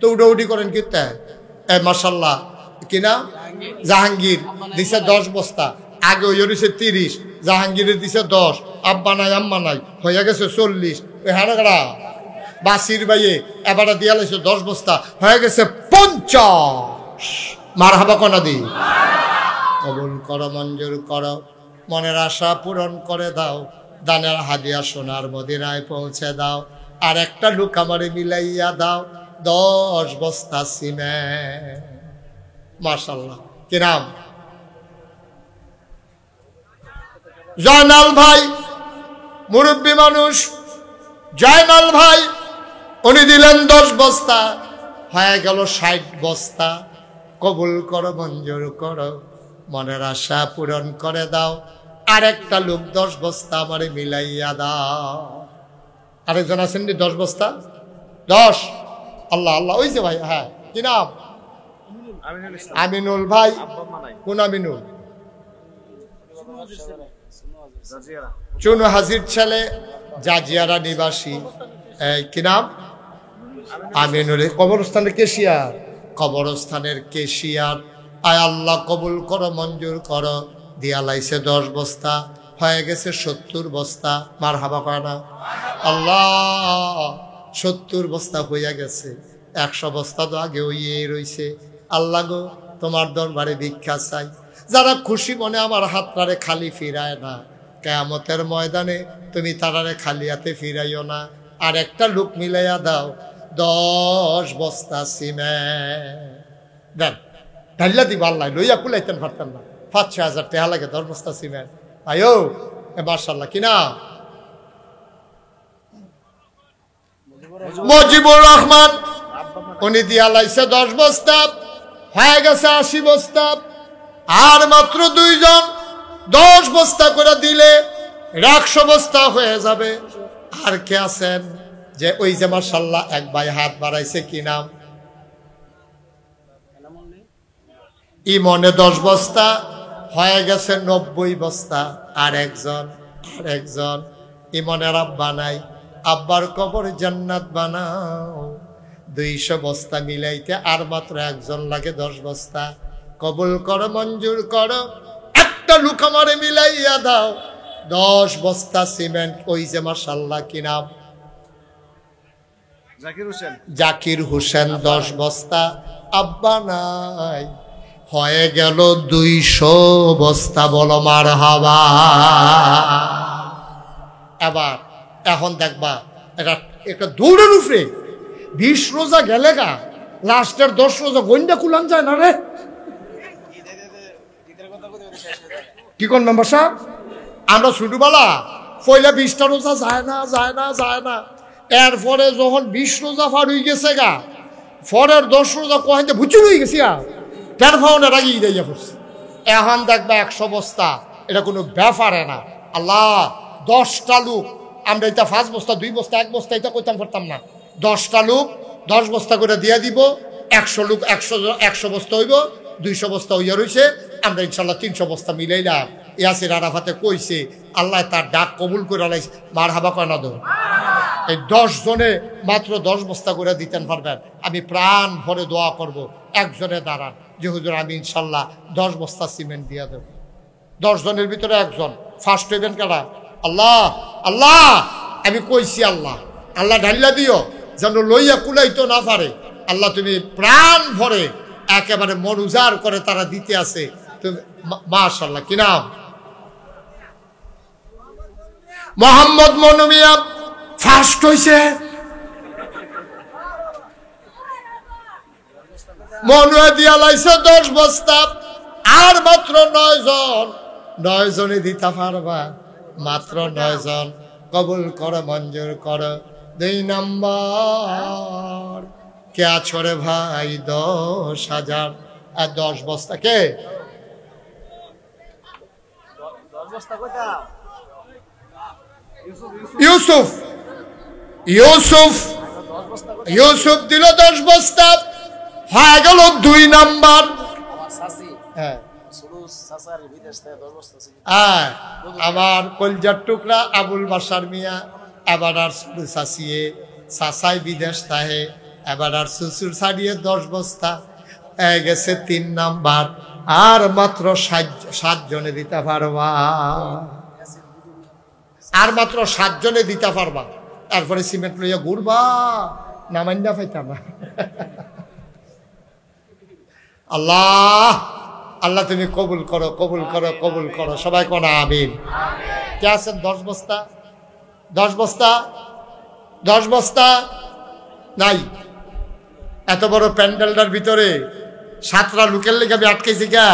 Speaker 1: তো উডাউডি করেন কি? মাশাল্লাহ, কিনা জাহাঙ্গীর দিছে 10 বস্তা। আগে ওই রয়েছে 30, জাহাঙ্গীরের দিছে 10। আব্বা নাই আম্মা নাই, হয়ে গেছে 40। ওই হারাগড়া বাসির বাইয়ে এবারে দিয়া লাইছে 10 বস্তা, হয়ে গেছে 50। মারহাবা কোনা দি? কবুল করো, মঞ্জুর করো, মনের আশা পূরণ করে দাও, দানের হাদিয়া সোনার মদিনায় পৌঁছে দাও। আর একটা লোক আমারে মিলাইয়া দাও, 10 বস্তা সিমেন্ট। মাশাআল্লাহ, কি নাম? জয়নাল ভাই, মুরব্বী মানুষ। জয়নাল ভাই উনি দিলেন 10 বস্তা, হয়ে গেল 60 বস্তা। কবুল করো, মঞ্জুর করো, মনের আশা পূরণ করে দাও। আর একটা লোক 10 বস্তা আমারে মিলাইয়া দাও। আরেকজন আছেন 10 বস্তা? 10। আল্লাহ আল্লাহ, ওই যে ভাই। হ্যাঁ, কি নাম? আমিনুল ভাই। কোন আমিনুল? চুনু হাজির ছেলে, জাজিয়ারা নিবাসী। কি নাম? আমিনুল। কবরস্থানের কেশিয়ার, কবরস্থানের কেশিয়ার। আয় আল্লাহ কবুল করো, মঞ্জুর করো। দিয়া লাইছে 10 বস্তা, হয়ে গেছে 70 বস্তা। মারহাবা কয় না? আল্লাহ 70 বস্তা হইয়া গেছে। 100 বস্তা তো আগে হইয়ে রইছে। আল্লাহ গো, তোমার দরবারে ভিক্ষা চাই। যারা খুশি মনে আমার হাতটারে খালি ফিরায় না, কিয়ামতের ময়দানে তুমি তারারে খালি হাতে ফিরাইও না। আর একটা লোক মিলাইয়া দাও, 10 বস্তা সিমেন্ট দেন। ঢাল্লা দিব আল্লাহ, লইয়া কুলাইতেন পারতেন না। 5-6 হাজার টাকা লাগে 10 বস্তা সিমেন্ট। আয়ো মাশাআল্লাহ, কিনা? মুজিবুর রহমান, উনি দিয়া লাইছে 10 বস্তা, হয়ে গেছে 80 বস্তা। আর মাত্র 2 জন 10 বস্তা করে দিলে 100 বস্তা হয়ে যাবে। আর কে আছেন? যে ওই যে মাশাআল্লাহ এক ভাই হাত বাড়াইছে, কি নাম? ইমনে 10 বস্তা হয়ে গেছে 90 বস্তা। আর একজন ইমনের আব্বা নাই, আব্বার কবর জান্নাত বানাও। 200 বস্তা মিলাইতে আর মাত্র একজন লাগে 10 বস্তা। কবুল করো, মঞ্জুর করো, একটা লোক আমারে মিলাইয়া দাও 10 বস্তা সিমেন্ট। ওই যে মাশাআল্লাহ কি নাম, জাকির হোসেন 10 বস্তা। আব্বা নাই, হয়ে গেল 200 বস্তা। বলো মারহাবা। এখন দেখবা একটা দৌড়ের উপরে 20 রোজা গেলে গা, লাস্টের 10 রোজা গন্ডা কুলান যায় না রে। কি করলাম বাসা, আমরা ছোটবেলা পয়লা 20টা রোজা যায় না। এরপরে যখন 20 রোজা পার হয়ে গেছে গা, পরের 10 রোজা কহেন ভুচুর হয়ে গেছি। তার ফাউনের আগে ইদাইয়া পড়ছে। এখন দেখবা 100 বস্তা, এটা কোনো ব্যাপারে না। আল্লাহ 10টা লোক, আমরা এটা 5 বস্তা 2 বস্তা 1 বস্তা এটা করতাম পারতাম না। 10টা লোক 10 বস্তা করে দিয়া দিব। 100 লোক 100 বস্তা হইব, 200 বস্তা হইয়া রয়েছে। আমরা ইনশাল্লাহ 300 বস্তা মিলাইলাম। ইয়াসির আরাফাতে কইছে আল্লাহ তার ডাক কবুল করে লাইছে। মারহাবা কয় না দো। এই 10 জনে মাত্র 10 বস্তা করে দিতেন পারবেন। আমি প্রাণ ভরে দোয়া করব, একজনে দাঁড়ান যে হুজুর আমি ইনশাল্লাহ 10 বস্তা সিমেন্ট দিয়া দেব। 10 জনের ভিতরে একজন ফার্স্ট হইবেন কারা? আল্লাহ আল্লাহ আমি কইছি আল্লাহ ঢালিয়া দিও যেন লইয়া কুলাইতো না পারে। আল্লাহ তুমি প্রাণ ভরে একেবারে মন উজাড় করে তারা দিতে আছে। তুমি মাশাআল্লাহ কি নাম? মোহাম্মদ মনু মিয়া ফার্স্ট হইছে। মনু দিয়া লাইছে 10 বস্তা। আর মাত্র 9 জনে দিতে পারবা, মাত্র 9 জন। কবুল করো, মঞ্জুর করো। 2 নম্বর কে আছো রে ভাই? 10,000 আর 10 বস্তা কে? 10 বস্তা কয়টা? ইউসুফ দিল 10 বস্তা। হয়ে গেল 2 নাম্বার। আমার কলজার টুকরা আবুল বাসার মিয়া এবার আর চাষিয়ে চাষাই বিদেশ থাহে। এবার আর শ্বশুর ছাড়িয়ে 10 বস্তা হয়ে গেছে 3 নাম্বার। আর মাত্র 7 জনে দিতে পারবা, আর মাত্র 7 জনে দিতে পারবা। তারপরে সিমেন্ট লইয়া ঘুরবা, নামাইন্দা পাইতাম না। আল্লাহ আল্লাহ তুমি কবুল করো, কবুল করো, কবুল করো। সবাই কোন আমিন। কে আছেন 10 বস্তা? 10 বস্তা 10 বস্তা নাই। এত বড় প্যান্ডেলটার ভিতরে 7টা লোকের লেগে আমি আটকেছি গা,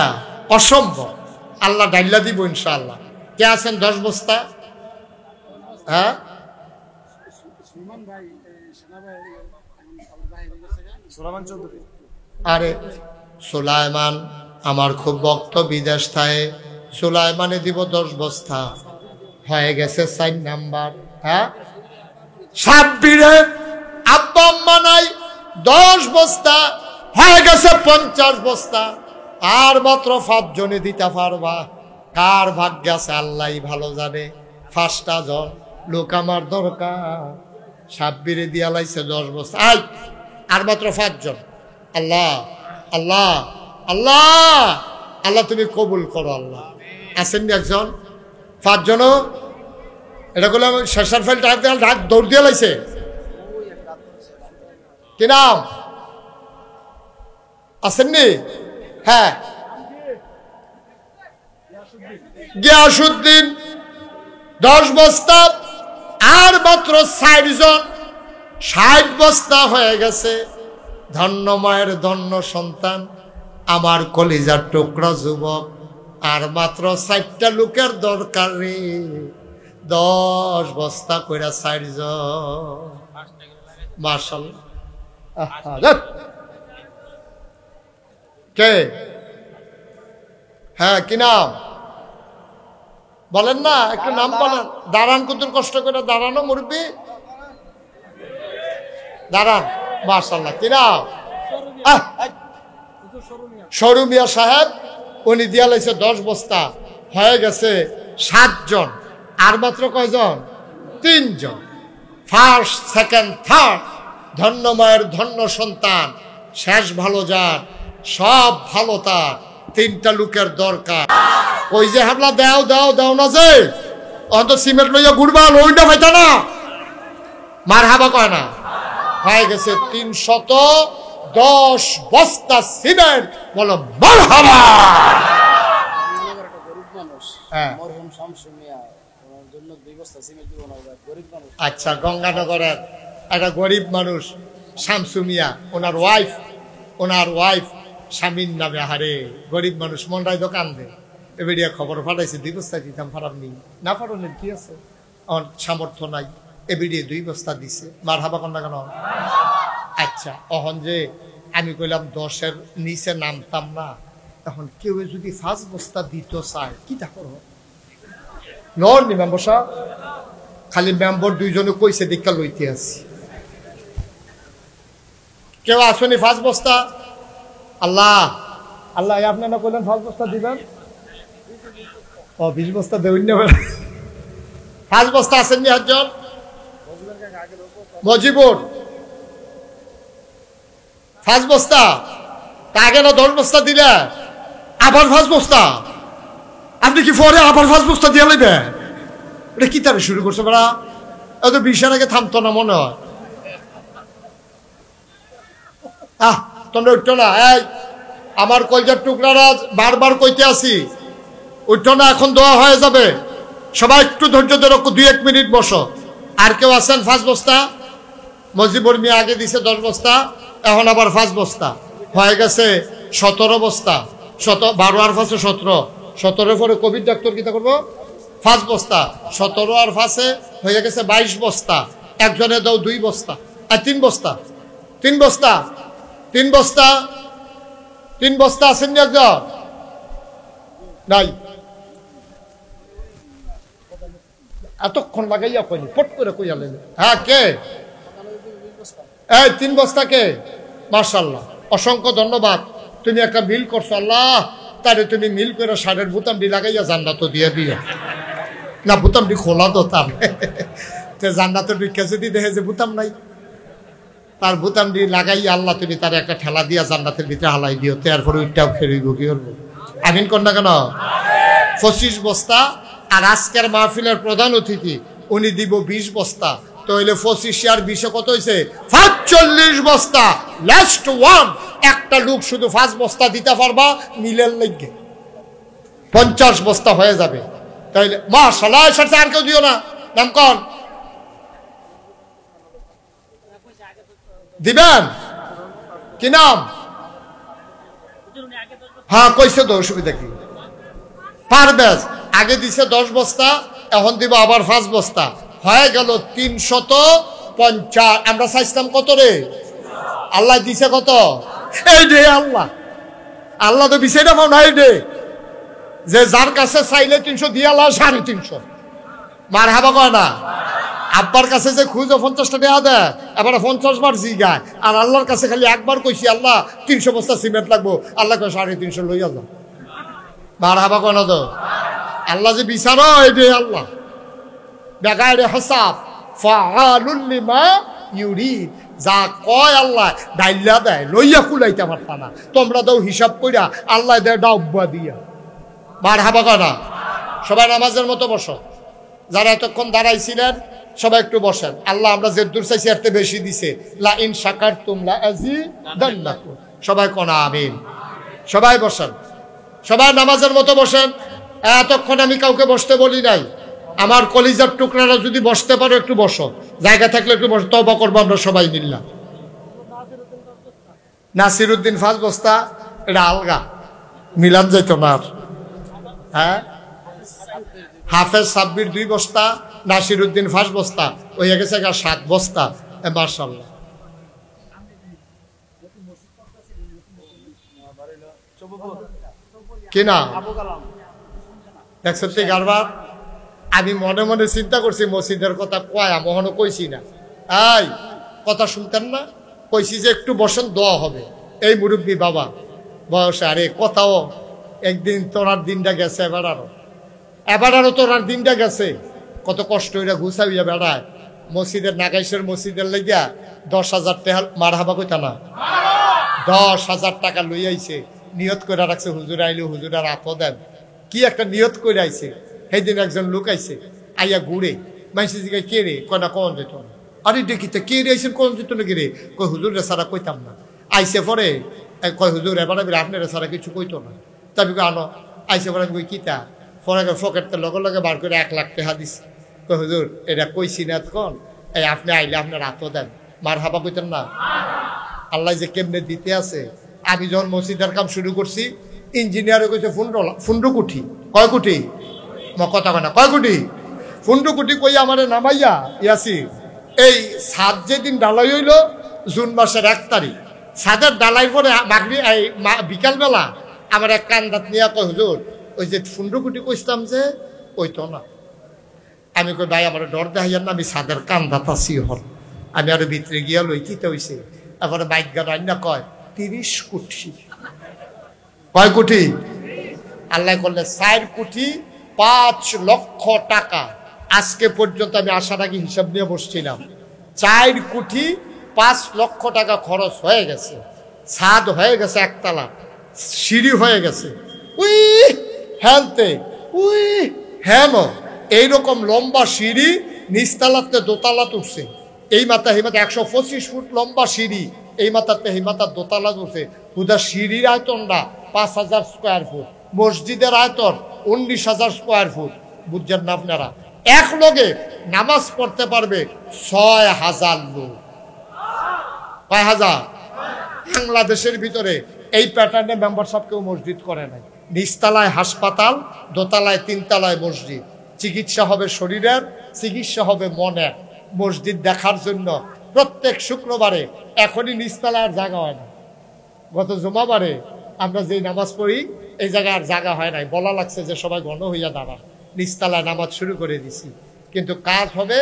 Speaker 1: অসম্ভব। আল্লাহ ডাইল্লা দিব ইনশাআল্লাহ। কে আছেন 10 বস্তা? হ্যাঁ আরে সুলাইমান আমার খুব ভক্ত, বিদেশ থাকে। সুলাইমানে দিব 10 বস্তা। হয়ে গেছে 4 নাম্বার। হ্যাঁ সাব্বিরে আব্বা আম্মা নাই, 10 বস্তা হয়ে গেছে 50 বস্তা। আর মাত্র 5 জনে দিতে পারবা। কার ভাগ্য আছে আল্লাহই ভালো জানে। 5টা জন লোক আমার দরকার। সাব্বিরে দিয়া লাইছে 10 বস্তা। আর মাত্র 5 জন। আল্লাহ আল্লাহ আল্লাহ আল্লাহ তুমি কবুল করো। আল্লাহ আসেন একজন 5 জনও এটা করলে শেষার ফাইল ঢাক দৌড় দিয়ে লাইছে। কি নাম? আসেননি? হ্যাঁ গিয়াসউদ্দিন 10 বস্তা। আর মাত্র 60 জন। 60 বস্তা হয়ে গেছে। ধন্য মায়ের ধন্য সন্তান, আমার কলিজার টুকরা যুবক। আর মাত্র 4টা লোকের দরকার রে। 10 বস্তা কইরা 4 জন। মাশাআল্লাহ। কে? হ্যাঁ কি নাম বলেন না, একটু নাম বলেন। দাঁড়ান, কত কষ্ট করে দাঁড়ানো মুরব্বি, দাঁড়ান। মাশাআল্লাহ কি নাম? সরু মিয়া সাহেব, উনি দিয়া লাইছে 10 বস্তা, হয়ে গেছে 7 জন। আর মাত্র কয়জন? 3 জন। First, second, third. ধন্য মায়ের ধন্য সন্তান, শেষ ভালো যার, সব ভালো তার, 3টা লোকের দরকার। ওই যে হামলা দাও দাও দাও না, যে অন্ত সিমেন্ট লইয়া ঘুরবা, ওইটা পাইতা না, মার হাবা কয় না। হয়ে গেছে 310 বস্তা সিমেন্ট। বলো মার হাবা। আচ্ছা, গঙ্গানগরের একটা গরিব মানুষ শামসু মিয়া, ওনার ওয়াইফ স্বামীর নামে, হারে গরিব মানুষ, মনরাই দোকান দে, এবারে খবর পাঠাইছে 2 বস্তা দিতাম, ফারামনি না, ফারানের কি আছে, সামর্থ্য নাই, এবারে 2 বস্তা দিছে। মার হাবা কন্যা কেন? আচ্ছা, অহন যে আমি কইলাম 10-এর নিচে নামতাম না, এখন কেউ যদি 5 বস্তা দিত চায়, কি তা করো? নি মেম্বর সাহেব, খালি মেম্বর 2 জনে কইছে দীক্ষা লইতে আসি, কেউ আসুনি 5 বস্তা। আল্লাহ আল্লাহ, আপনি না কইলেন 5 বস্তা দিবেন, 20 বস্তা দেবেন না। 5 বস্তা আসেননি একজন? মজিবুর 5 বস্তা, আগে না 10 বস্তা দিলে, আবার 5 বস্তা। আপনি কি পরে আবার 5 বস্তা দিয়ে লইবেন? এটা কি তারে শুরু করছে বেড়া? এত 20-এর আগে থামতো না মনে হয়। তোমরা উঠছো না, এই আমার কলজার টুকরারা বারবার কইতে আসি, উঠছো না, এখন দোয়া হয়ে যাবে। সবাই একটু ধৈর্য ধরে 2-1 মিনিট বসো। আর কেউ আছেন 5 বস্তা? মজিবুর মিয়া আগে দিছে 10 বস্তা, এখন আবার 5 বস্তা, হয়ে গেছে 17 বস্তা। 12 আর 5 17, 17 পরে কোভিড ডাক্তার কিতা করবো? 5 বস্তা, 17 আর 5 হয়ে গেছে 22 বস্তা। একজনে দাও 2 বস্তা, আর 3 বস্তা, 3 বস্তা, 3 বস্তা, 3 বস্তা আসেননি একজন? নাই, এতক্ষণ লাগাইয়া কইনি, ফট করে কইয়া লেন। হ্যাঁ, কে? এই 3 বস্তা কে? মাশাআল্লাহ, অসংখ্য ধন্যবাদ। তুমি একটা মিল করছো, আল্লাহ তারে তুমি মিল করে শাড়ির বুতামটি লাগাইয়া জান্নাত দিয়ে দিও না, বুতামটি খোলা তো তার জান্নাতের ভিক্ষা যদি দেখে যে বুতাম নাই, তার বুতামটি লাগাইয়া আল্লাহ তুমি তার একটা ঠেলা দিয়া জান্নাতের ভিতরে হালাই দিও, তারপরে ওইটাও খেলিব। কি করবো? আমিন কর না কেন? 25 বস্তা। আর আজকের মাহফিলের প্রধান অতিথি উনি দিব 20 বস্তা, তো হইলে 25 আর 20 কত হয়েছে? 45 বস্তা। লাস্ট ওয়ান, একটা লোক শুধু 5 বস্তা দিতে পারবা, মিলের লেগে 50 বস্তা হয়ে যাবে। তাইলে মাশাআল্লাহ, সাথে আর কেউ দিও না, নাম কন দিবেন? কি নাম? হ্যাঁ কইছে তো, অসুবিধা কি? পারবেজ আগে দিছে 10 বস্তা, এখন দিব আবার 5 বস্তা, হয়ে গেল 350। আমরা চাইছিলাম কত রে? আল্লাহ দিছে কত? এই রে আল্লাহ, আল্লাহ তো বিষয়টা পাও না। এই রে, যে যার কাছে চাইলে 300 দিয়ে আল্লাহ 350। মার হাবা কয় না? আব্বার কাছে যে খুঁজো 50টা দেওয়া দেয়, এবার 50 বার জিগায়। আর আল্লাহর কাছে খালি একবার কইছি, আল্লাহ 300 বস্তা সিমেন্ট লাগবো, আল্লাহ কয় 350 লইয়া যাও। মার হাবা কয় না তো? আল্লাহ যে বিচারো, এই রে আল্লাহ বেগাইরে হিসাব, ফাআলুল লিমা ইউরিদ, যা কয় আল্লাহ ডাইলা দেয়, লইয়া কুলাইতে পারতা না। তোমরা দাও হিসাব কইরা, আল্লাহ দেয় ডাব্বা দিয়া। মার হাবা কয় না? সবাই নামাজের মতো বসো। যারা এতক্ষণ দাঁড়াইছিলেন সবাই একটু বসেন। আল্লাহ আমরা যে দূর চাইছি এর বেশি দিছে। লা ইন শাকারতুম লা আযীদান্নাকুম। সবাই কোন আমিন। সবাই বসেন, সবাই নামাজের মতো বসেন। এতক্ষণ আমি কাউকে বসতে বলি নাই। আমার কলিজার টুকরারা যদি বসতে পারো একটু বসো, জায়গা থাকলে একটু বসো, তওবা করবো আমরা সবাই মিল্লা। নাসিরউদ্দিন 5 বস্তা, এটা আলগা মিলান যাইত না। হ্যাঁ, হাফেজ সাব্বির 2 বস্তা, নাসিরউদ্দিন 5 বস্তা, হয়ে গেছে 7 বস্তা। মাশাআল্লাহ। কি না 61 গারবার। আমি মনে মনে চিন্তা করছি মসজিদের কথা, কয়া মহনও কইছি না। এই কথা শুনতেন না? কইছি যে একটু বসেন, দোয়া হবে। এই মুরব্বী বাবা বয়সে। আরে কোথাও একদিন তোরার দিনটা গেছে, এবারও তোরার দিনটা গেছে। কত কষ্ট হইয়া ঘুষা হইয়া বেড়ায় মসজিদের, নাগাইশের মসজিদের লেগিয়া 10,000 টাকা মার হাবা কইতা না, 10,000 টাকা লই আইছে, নিয়ত করে রাখছে হুজুর আইলে হুজুরার আত দেন, কি একটা নিয়ত করে আইছে। সেই দিন একজন লোক আইছে, আইয়া ঘুরে মাইসে জিগায় কে রে, কয় না কোন যেত না। আরে দেখিতে কে রে আইসেন, কোন যেত না কে রে, কয় হুজুর রে সারা কইতাম না। আইসে পরে কয় হুজুর এবার আপনার সারা কিছু কইতো না। তবে আনো আইসে পরে আমি কই কিতা, পরে ফকেটটা লগে লগে বার করে 1 লাখ টাকা দিছে। কয় হুজুর এটা কইছি না কোন, এই আপনি আইলে আপনার আত দেন, মার হাবা কইতেন না। আল্লাহ যে কেমনে দিতে আছে। আমি যখন মসজিদের কাম শুরু করছি, ইঞ্জিনিয়ারে কইছে 15 কোটি। কয় কোটি? কথা কয় না, কয় কোটি? 15 কোটি কই আমারে নামাইয়া ইয়াসি। এই ছাদ যেদিন ডালাই হইল জুন মাসের 1 তারিখ, ছাদের ডালাই পরে বিকালবেলা আমার এক কান্দাত নিয়ে কয় হুজুর ওই যে 15 কোটি কইতাম যে ওই তো না। আমি কই ভাই আমার ডর দেখাইয়ার না, আমি ছাদের কান্দাত আছি হল। আমি আরো ভিতরে গিয়া লই কিতে হইছে। তারপরে বাইক গাড়ি না কয় 30 কোটি। কয় কোটি? আল্লাহ করলে 4 কোটি 5 লক্ষ টাকা। আজকে পর্যন্ত আমি আসার আগে হিসাব নিয়ে বসছিলাম, 4 কোটি 5 লক্ষ টাকা খরচ হয়ে গেছে। ছাদ হয়ে গেছে, একতলা সিঁড়ি হয়ে গেছে, উই হ্যানতে উই হ্যান এইরকম লম্বা সিঁড়ি, নিচতলাতে দোতলা উঠছে। এই মাথা এই মাথা 125 ফুট লম্বা সিঁড়ি, এই মাথাতে এই মাথার দোতলা উঠছে। হুদা সিঁড়ির আয়তনটা 5,000 স্কোয়ার ফুট, মসজিদের আয়তন 19,000 স্কোয়ার ফুট। বুঝছেন না আপনারা? এক লগে নামাজ পড়তে পারবে 6,000 লোক। কয় হাজার? বাংলাদেশের ভিতরে এই প্যাটার্নে মেম্বারশিপ কেউ মসজিদ করে নাই। নিচতলায় হাসপাতাল, দোতলায় 3 তলায় মসজিদ। চিকিৎসা হবে শরীরের, চিকিৎসা হবে মনের। মসজিদ দেখার জন্য প্রত্যেক শুক্রবারে, এখনই নিচতলায় আর জায়গা হয় না। গত জুমাবারে আমরা যেই নামাজ পড়ি এই জায়গায় আর জায়গা হয় নাই, বলা লাগছে যে সবাই ঘন হইয়া দাঁড়ান। নিচতলায় নামাজ শুরু করে দিছি, কিন্তু কাজ হবে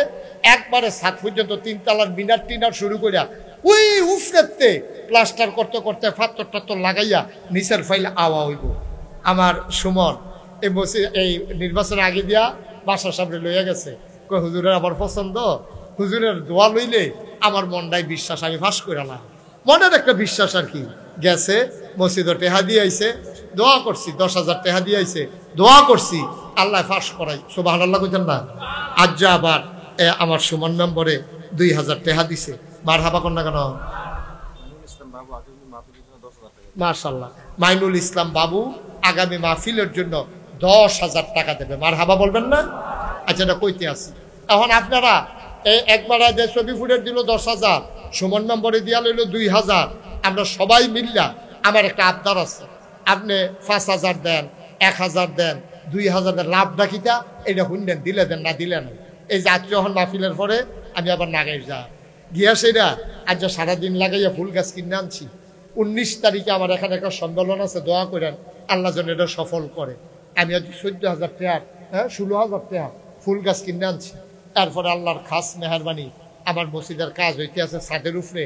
Speaker 1: একবারে 7 পর্যন্ত 3 তলার মিনার টিনার শুরু করিয়া ওই উফরেতে প্লাস্টার করতে করতে ফাত্তর টাত্তর লাগাইয়া নিচের ফাইল আওয়া হইব। আমার সুমন এই নির্বাচনের আগে দিয়া বাসার সামনে লইয়া গেছে, কই হুজুরের আমার পছন্দ, হুজুরের দোয়া লইলে আমার মনটাই বিশ্বাস, আমি ফাঁস করে না। মনের একটা বিশ্বাস আর কি। গেছে মসজিদে টেহা দিয়ে আইছে, দোয়া করছি, 10,000 টেহা দিয়ে আইছে, দোয়া করছি, আল্লাহ ফাঁস করাই। সুবহানাল্লাহ কইতেন না? আজ যা আবার আমার সুমন নম্বরে 2,000 টেহা দিছে। মার হাবা কর না কেন? মাশাআল্লাহ, মাইনুল ইসলাম বাবু আগামী মাহফিলের জন্য 10,000 টাকা দেবে। মার হাবা বলবেন না? আচ্ছা, এটা কইতে আসি। এখন আপনারা একবার যে শফিপুরের দিল 10,000, সুমন নম্বরে দিয়া লইল 2,000। আমরা সবাই মিললা, আমার একটা আবদার আছে, আপনি 5,000 দেন, 1,000 দেন, 2,000 দেন, লাভ ডাকিটা এটা শুনলেন, দিলে দেন, না দিলে না। এই যাত্রী যখন মাহফিলের পরে আমি আবার নাগাই যা গিয়া সেটা আজ সারাদিন লাগাইয়া ফুল গাছ কিনে আনছি। 19 তারিখে আমার এখানে একটা সম্মেলন আছে, দোয়া করেন আল্লাহ যেন এটা সফল করে। আমি আজ 14,000 টাকা, 16,000 টাকা ফুল গাছ কিনে আনছি। তারপরে আল্লাহর খাস মেহরবানি আমার মসজিদের কাজ হইতে আছে, ছাদের উপরে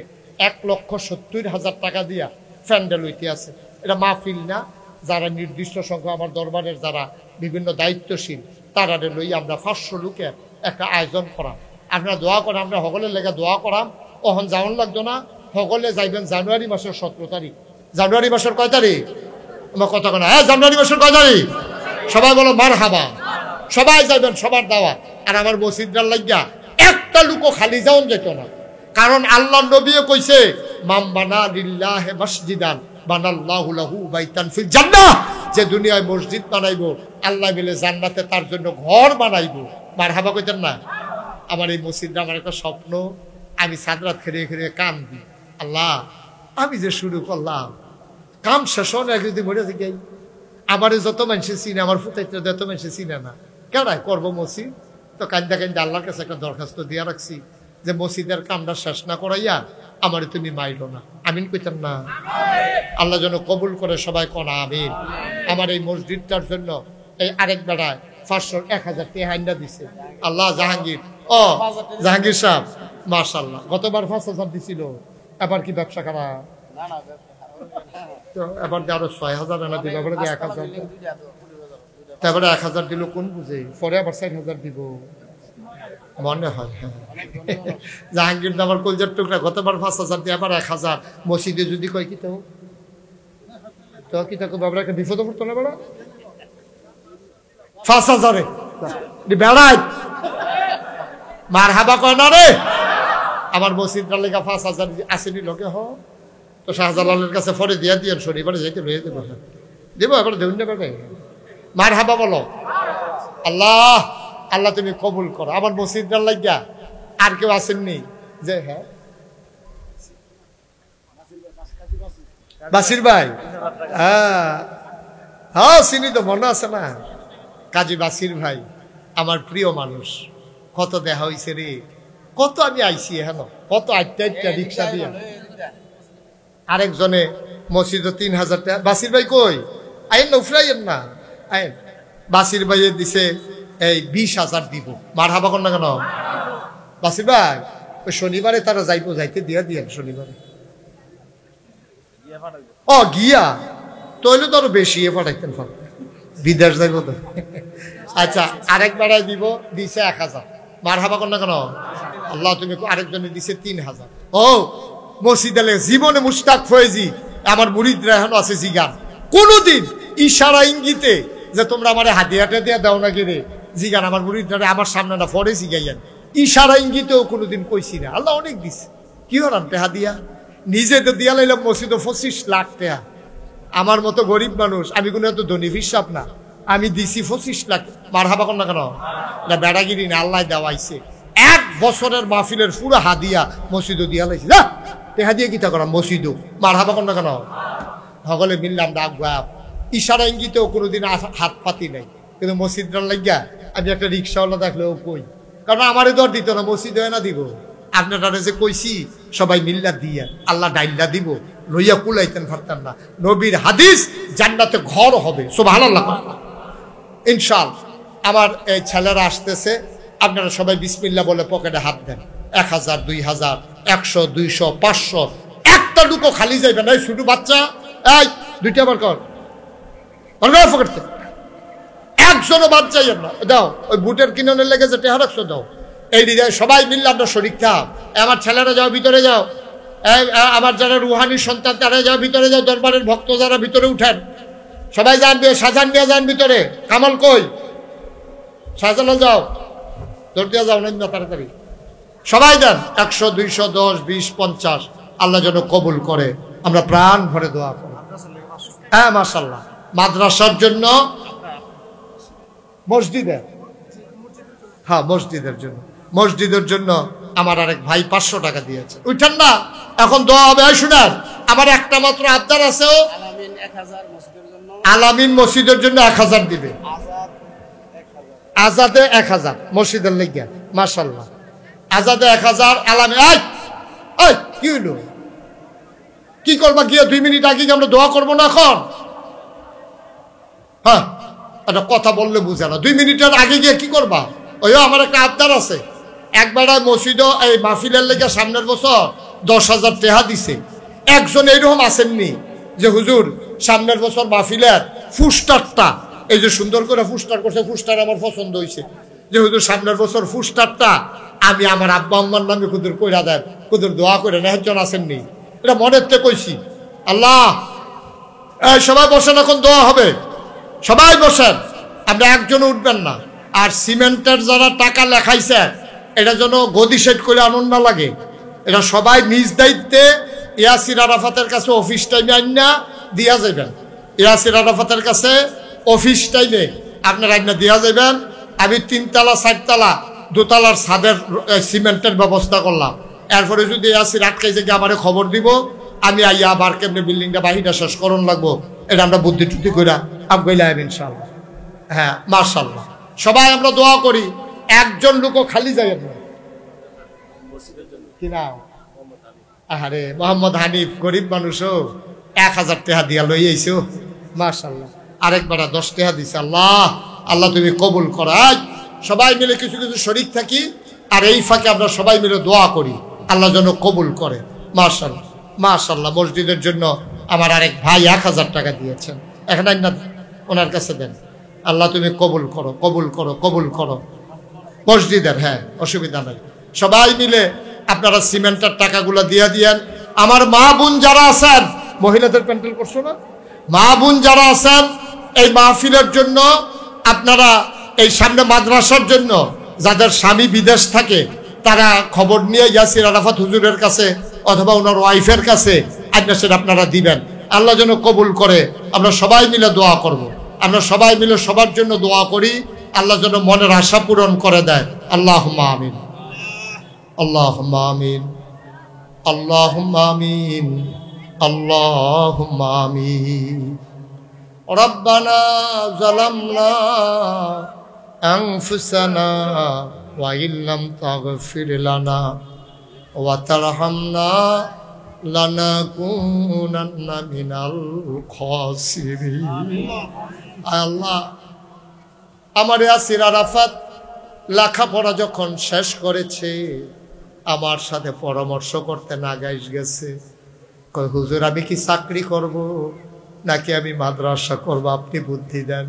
Speaker 1: 1,70,000 টাকা দিয়া প্যান্ডেল হইতে আছে। এটা মাহফিল না, যারা নির্দিষ্ট সংখ্যা আমার দরবারের যারা বিভিন্ন দায়িত্বশীল তারা লই আমরা 500 লোকের একটা আয়োজন করা। আপনারা দোয়া করেন, আমরা সকলের লেগে দোয়া করাম। ওহন যাওয়ান লাগতো না, সকলে যাইবেন জানুয়ারি মাসের 17 তারিখ। জানুয়ারি মাসের কয় তারিখ? আমার কথা কেনা, হ্যাঁ জানুয়ারি মাসের কয় তারিখ? সবাই বলো মার হাবা। সবাই যাইবেন, সবার দাওয়া। আর আমার মসজিদটার লাগিয়া একটা লুকো খালি যাওন যেত না, কারণ আল্লাহ নবীও কইছে মাম বানা লিল্লাহি মাসজিদান বানাল্লাহু লাহু বাইতান ফিল জান্নাহ। যে দুনিয়ায় মসজিদ বানাইবো আল্লাহ মিলে জান্নাতে তার জন্য ঘর বানাইবো। মারহাবা কইতেন না? আমার এই মসজিদটা আমার একটা স্বপ্ন। আমি সাদরাত খেয়ে খেয়ে কান্দি, আল্লাহ আমি যে শুরু করলাম, কাম শেষ হন এক যদি মরে যাই। আমার যত মানুষ চিনে, আমার ফুটাইতে যত মানুষ চিনে না, কেনাই করবো মসজিদ। তো কান্দা কান্দা আল্লাহর কাছে একটা দরখাস্ত দিয়া রাখছি যে মসজিদের কামটা শেষ না করাইয়া আমার তুমি মাইলো না। আমিন কইতেন না? আল্লাহ যেন কবুল করে, সবাই কনা আমিন। আমার এই মসজিদটার জন্য এই আরেক বেড়ায় 500 1,000 টাকা দিছে আল্লাহ। জাহাঙ্গীর, ও জাহাঙ্গীর সাহেব মাশাআল্লাহ, গতবার 5,000 দিছিল, এবার কি ব্যবসা করা? ও তো এবার আরো 6,000 এনে দিল, এবারে 1,000, তারপরে 1,000 দিল কোন বুঝে, পরে আবার 4,000 দিব মনে হয়। জাহাঙ্গীর আমার কলজার টুকরা গতবার 5,000 দিয়ে আবার 1,000 মসজিদে যদি কয় কি তো কি থাকো বাবার একটা বিপদ পড়তো না বেড়া 5,000 বেড়ায় মার হাবা কয় না রে আমার মসজিদটার লেখা 5,000 আসেনি লোকে হ তো শাহজালালের কাছে পরে দিয়া দিয়ে শনিবারে যাইতে লইয়া দেবো দেবো এবার দেউন না বেড়ে মার হাবা বলো আল্লাহ আল্লাহ তুমি কবুল করো আমার মসজিদটার লাগিয়া। আর কেউ আসেননি যে হ্যাঁ বাসির ভাই, হ্যাঁ চিনি তো মনে আছে না, কাজী বাসির ভাই আমার প্রিয় মানুষ, কত দেখা হয়েছে রে, কত আমি আইছি হেন, কত আটটা রিক্সা দিয়ে। আরেকজনে মসজিদে 3,000 টাকা, বাসির ভাই কই আইন না উফরাইয়েন না আইন, বাসির ভাইয়ের দিছে এই 20,000 দিব, মার হাবা কর না কেন বাসির ভাই, ওই শনিবারে তারা যাইতে দিয়া দিয়ে শনিবারে ও গিয়া তৈলে তো আরো বেশি এ পাঠাইতেন বিদেশ যাইব তো। আচ্ছা আরেক বেড়ায় দিব, দিছে 1,000, মার হাবা কর না কেন আল্লাহ তুমি, আরেকজনে দিছে 3,000। ও মসজিদ আলে জীবনে মুশতাক ফয়েজি আমার মুরিদরা এখনো আছে জিগান, কোনদিন ইশারা ইঙ্গিতে যে তোমরা আমার হাদিয়াটা দিয়ে দাও না গেলে জিগান, আমার মুরিদরা আমার সামনে না ফরে জিগাইয়ান, ইশারা ইঙ্গিতেও কোনোদিন কইছি না। আল্লাহ অনেক দিছে, কি হলাম টেহা দিয়া, নিজে তো দিয়া লাইলাম মসজিদে 25 লাখ টাকা। আমার মতো গরিব মানুষ, আমি কোনো এত ধনী হিসাব না, আমি দিছি 25 লাখ, মার হাবা কর না কেন না বেড়াগিরি না, আল্লাহ দেওয়াইছে 1 বছরের মাহফিলের পুরো হাদিয়া মসজিদে দিয়া লাইছি, টেহা দিয়ে কিতা করা মসজিদও, মার হাবা কর না কেন সকলে মিললাম ডাক বাপ, ইশারা ইঙ্গিতেও কোনোদিন হাত পাতি নাই। কিন্তু মসজিদটার লাগিয়া আমি একটা রিক্সাওয়ালা দেখলেও কই, কারণ আমারে দর দিত না, মসজিদে না দিব, আপনারা যে কইছি সবাই মিল্লা দিয়া আল্লাহ ডাইল্লা দিব, লইয়া কুলাইতেন পারতাম না। নবীর হাদিস জান্নাতে ঘর হবে, সুবহানাল্লাহ ইনশাআল্লাহ। আমার এই ছেলেরা আসতেছে, আপনারা সবাই বিসমিল্লাহ বলে পকেটে হাত দেন, 1,000 2,000 100 200 500, একটা লুকো খালি যাইবে না। ছোট বাচ্চা এই দুইটা আবার কর পকেটে, একজনও বাদ যাইয়েন না, দাও ওই বুটের কিনানের লেগে যে টেহা রাখছো দাও, এই হৃদয় সবাই মিললে আমরা শরীক থাক। আমার ছেলেরা যাও ভিতরে যাও, আমার যারা রুহানি সন্তান তারা যাও ভিতরে যাও, দরবারের ভক্ত যারা ভিতরে উঠেন সবাই যান, সাজান নিয়ে যান ভিতরে। কামাল কই শাহজালাল যাও, দৌড় দিয়া যাও না তাড়াতাড়ি, সবাই যান 100 200 10 20 50, আল্লাহ যেন কবুল করে। আমরা প্রাণ ভরে দোয়া করি। হ্যাঁ মাশাআল্লাহ, মাদ্রাসার জন্য, মসজিদের, হ্যাঁ মসজিদের জন্য, মসজিদের জন্য আমার আরেক ভাই 500 টাকা দিয়েছে। উঠেন না, এখন দোয়া হবে। শুনেন, আমার একটা মাত্র আবদার আছে, আলামিন মসজিদের জন্য 1,000 দিবে, আজাদে 1,000 মসজিদের লেগে, মাশাআল্লাহ আজাদে 1,000, আলামিন কি হইল, কি করবা গিয়ে 2 মিনিট আগে আমরা দোয়া করবো না এখন? হ্যাঁ একটা কথা বললে বুঝে না, 2 মিনিটের আগে গিয়ে কি করবা? ওই আমার একটা আবদার আছে, একবার মসজিদ এই মাহফিলের লেগে সামনের বছর 10,000 টাকা দিছে। একজন এইরকম আসেননি যে হুজুর সামনের বছর মাহফিলের ফুস্টারটা, এই যে সুন্দর করে ফুস্টার করছে, ফুস্টার আমার পছন্দ হয়েছে, যে হুজুর সামনের বছর ফুস্টারটা আমি আমার আব্বা আম্মার নামে হুজুর কইরা দেন, হুজুর দোয়া করে না, একজন আসেননি। এটা মনের থেকে কইছি। আল্লাহ সবাই বসেন, এখন দোয়া হবে, সবাই বসেন, আমরা একজন উঠবেন না। আর সিমেন্টের যারা টাকা লেখাইছে এটা যেন গদি সেট করে আনন্দ না লাগে, এটা সবাই নিজ দায়িত্বে ইয়াসির আরাফাতের কাছে অফিস টাইমে আইনা দিয়া যাবেন, ইয়াসির আরাফাতের কাছে অফিস টাইমে আপনার আইনা দিয়া যাবেন। আমি 3 তলা 4 তলা 2 তলার ছাদের সিমেন্টের ব্যবস্থা করলাম, এরপরে যদি ইয়াসির আটকাই যে আমারে খবর দিব, আমি আইয়া আবার কেমনে বিল্ডিংটা বাহিটা শেষ করণ লাগবো, এটা আমরা বুদ্ধি টুদ্ধি করে আবগাইলাম ইনশাআল্লাহ। হ্যাঁ মাশাআল্লাহ, সবাই আমরা দোয়া করি, একজন লোকও খালি যায় না। কি নাম? আরে মোহাম্মদ হানিফ, গরিব মানুষও 1,000 টাকা দিয়া লই আইছো, মাশাআল্লাহ। আরেকবার 10 টাকা দিছে। আল্লাহ আল্লাহ তুমি কবুল করো। সবাই মিলে কিছু কিছু শরীক থাকি, আর এই ফাঁকে আমরা সবাই মিলে দোয়া করি আল্লাহ যেন কবুল করে। মাশাআল্লাহ মাশাআল্লাহ। মসজিদের জন্য আমার আরেক ভাই 1000 টাকা দিয়েছেন, এখন না ওনার কাছে দেন। আল্লাহ তুমি কবুল করো, কবুল করো, কবুল করো। মসজিদের, হ্যাঁ অসুবিধা নাই। সবাই মিলে আপনারা সিমেন্টের টাকাগুলো দিয়ে দিয়েন। আমার মা বোন যারা আছেন, মহিলাদের প্যান্ডেল করছো না, মা বোন যারা আছেন এই মাহফিলের জন্য, আপনারা এই সামনে মাদ্রাসার জন্য যাদের স্বামী বিদেশ থাকে তারা খবর নিয়ে ইয়াসির আরাফাত হুজুরের কাছে অথবা ওনার ওয়াইফের কাছে আড্রেসের আপনারা দিবেন। আল্লাহ যেন কবুল করে। আমরা সবাই মিলে দোয়া করব, আমরা সবাই মিলে সবার জন্য দোয়া করি, আল্লাহ যেন মনের আশা পূরণ করে দেয়। আল্লাহুম্মা আমিন, আল্লাহুম্মা আমিন, আল্লাহুম্মা আমিন, আল্লাহুম্মা আমিন। রব্বানা যালামনা আনফুসানা ওয়া ইল্লাম তাগফির লানা ওয়া তারহামনা লানাকুনান্না মিনাল খাসিরিন। আল্লাহ, আমার ইয়াসির আরাফাত লেখাপড়া যখন শেষ করেছে, আমার সাথে পরামর্শ করতে নাগাইশ গেছে, কয় হুজুর আমি কি চাকরি করব নাকি আমি মাদ্রাসা করব, আপনি বুদ্ধি দেন।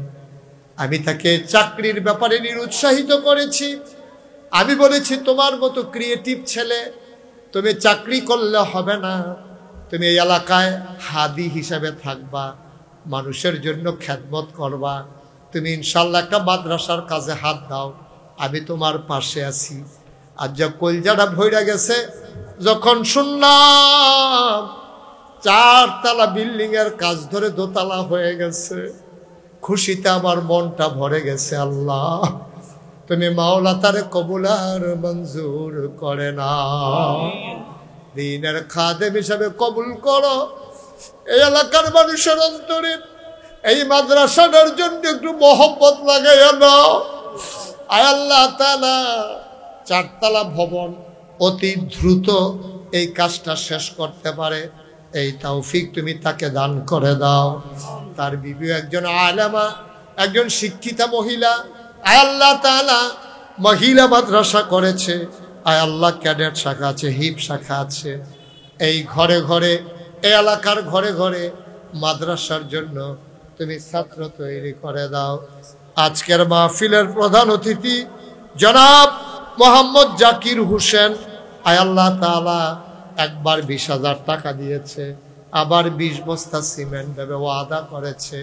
Speaker 1: আমি তাকে চাকরির ব্যাপারে নিরুৎসাহিত করেছি। আমি বলেছি তোমার মতো ক্রিয়েটিভ ছেলে তুমি চাকরি করলে হবে না, তুমি এই এলাকায় হাদি হিসাবে থাকবা, মানুষের জন্য খেদমত করবা, তুমি ইনশাল্লাহ একটা মাদ্রাসার কাজে হাত দাও, আমি তোমার পাশে আছি। আর যা কলজাটা ভইরা গেছে যখন শুনলাম 4 তলা বিল্ডিং এর কাজ ধরে 2 তলা হয়ে গেছে, খুশিতে আমার মনটা ভরে গেছে। আল্লাহ তুমি মাওলা তারে কবুল আর মঞ্জুর করে না, দ্বীনের খাদেম হিসাবে কবুল করো। এই এলাকার মানুষের অন্তরে এই মাদ্রাসাটার জন্য একটু মহব্বত লাগাইয়া দাও। আয় আল্লাহ তাআলা 4 তলা ভবন অতি দ্রুত এই কাজটা শেষ করতে পারে এই তৌফিক তুমি তাকে দান করে দাও। তার বিবি একজন আলেমা, একজন শিক্ষিতা মহিলা। আয় আল্লাহ তাআলা মহিলা মাদ্রাসা করেছে, আয় আল্লাহ ক্যাডেট শাখা আছে, হিপ শাখা আছে। এই ঘরে ঘরে, এই এলাকার ঘরে ঘরে মাদ্রাসার জন্য তুমি ছাত্র তৈরি করে দাও। আজকের মাহফিলের প্রধান অতিথি জনাব মোহাম্মদ জাকির হোসেন, আয় আল্লাহ তাআলা একবার 20,000 টাকা দিয়েছে, আবার 20 বস্তা সিমেন্ট দেবে ওয়াদা করেছে।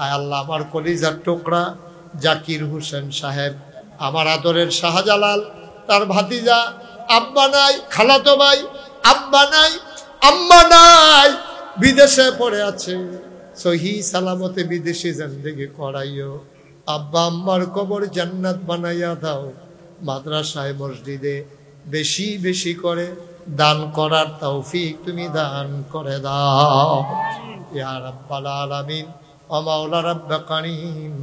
Speaker 1: আয় আল্লাহ আমার কলিজার টুকরা জাকির হোসেন সাহেব, আমার আদরের শাহজালাল, তার ভাতিজা, আব্বা নাই, খালাতো ভাই, আব্বা নাই, আম্মা নাই, বিদেশে পড়ে আছে, সহি সালামতে বিদেশি জিন্দেগি করাইও। আব্বা আম্মার কবর জান্নাত বানাইয়া দাও। মাদ্রাসায় মসজিদে বেশি বেশি করে দান করার তৌফিক তুমি দান করে দাও ইয়া রাব্বাল আলামিন। ও মাওলা রাব্বে কারীম,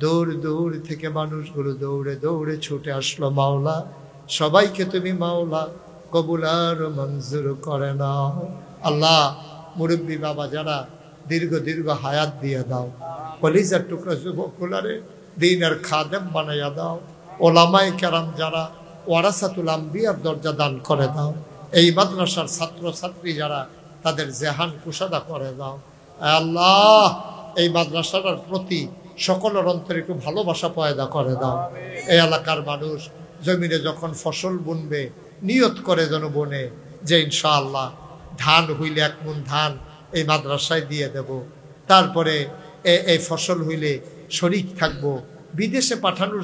Speaker 1: দূর দূর থেকে মানুষগুলো দৌড়ে দৌড়ে ছুটে আসলো মাওলা, সবাইকে তুমি মাওলা কবুল আর মঞ্জুর করে নাও। আল্লাহ মুরব্বী বাবা যারা দীর্ঘ দীর্ঘ হায়াত দিয়ে দাও, কলিজার টুকরা যুবকগুলারে দ্বীনের খাদেম বানাইয়া দাও। ওলামায়ে কেরাম যারা ওয়ারাসাতুল আম্বিয়ার দরজা দান করে দাও। এই মাদ্রাসার ছাত্র ছাত্রী যারা তাদের জেহান কুশাদা করে দাও। আল্লাহ এই মাদ্রাসাটার প্রতি সকলের অন্তরে একটু ভালোবাসা পয়দা করে দাও। এই এলাকার মানুষ জমিনে যখন ফসল বুনবে নিয়ত করে যেন বনে যে ইনশাআল্লাহ ধান হইলে 1 মণ ধান এই মাদ্রাসায় দিয়ে দেব, তারপরে এই ফসল হইলে শরীক থাকবো। বিদেশে পাঠানোর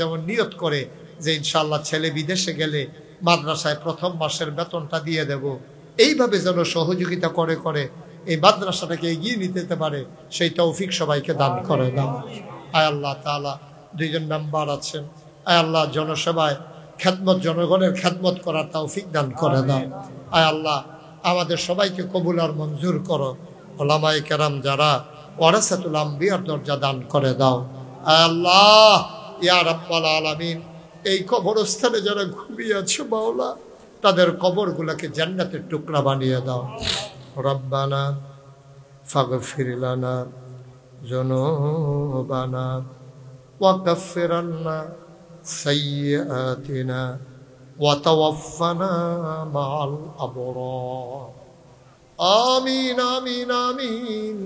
Speaker 1: যেমন নিয়ত করে যে ইনশাআল্লাহ ছেলে বিদেশে গেলে মাদ্রাসায় 1ম মাসের বেতনটা দিয়ে দেব, এইভাবে যেন সহযোগিতা করে করে এই মাদ্রাসাটাকে এগিয়ে নিতে পারে সেই তৌফিক সবাইকে দান করে দাও। আয় আল্লাহ তাআলা 2 জন মেম্বার আছেন, আয় আল্লাহ জনসেবায় খেদমত, জনগণের খেদমত করার তৌফিক দান করে দাও। আয় আল্লাহ আমাদের সবাইকে কবুল আর মঞ্জুর করো। ওলামায়ে কেরাম যারা ওয়ারাসাতুল আম্বিয়ার দরজা দান করে দাও। আয় আল্লাহ ইয়া রাব্বাল আলামিন, এই কবরস্থানে যারা ঘুমিয়ে আছে মাওলা, তাদের কবরগুলোকে জান্নাতের টুকরা বানিয়ে দাও। রব্বানা ফাগফির লানা যুনুবানা ওয়া কাফির আন্না সাইয়্যাতিনা ওয়া তাওয়াফানা মাআল আবরার। আমিন আমিন আমিন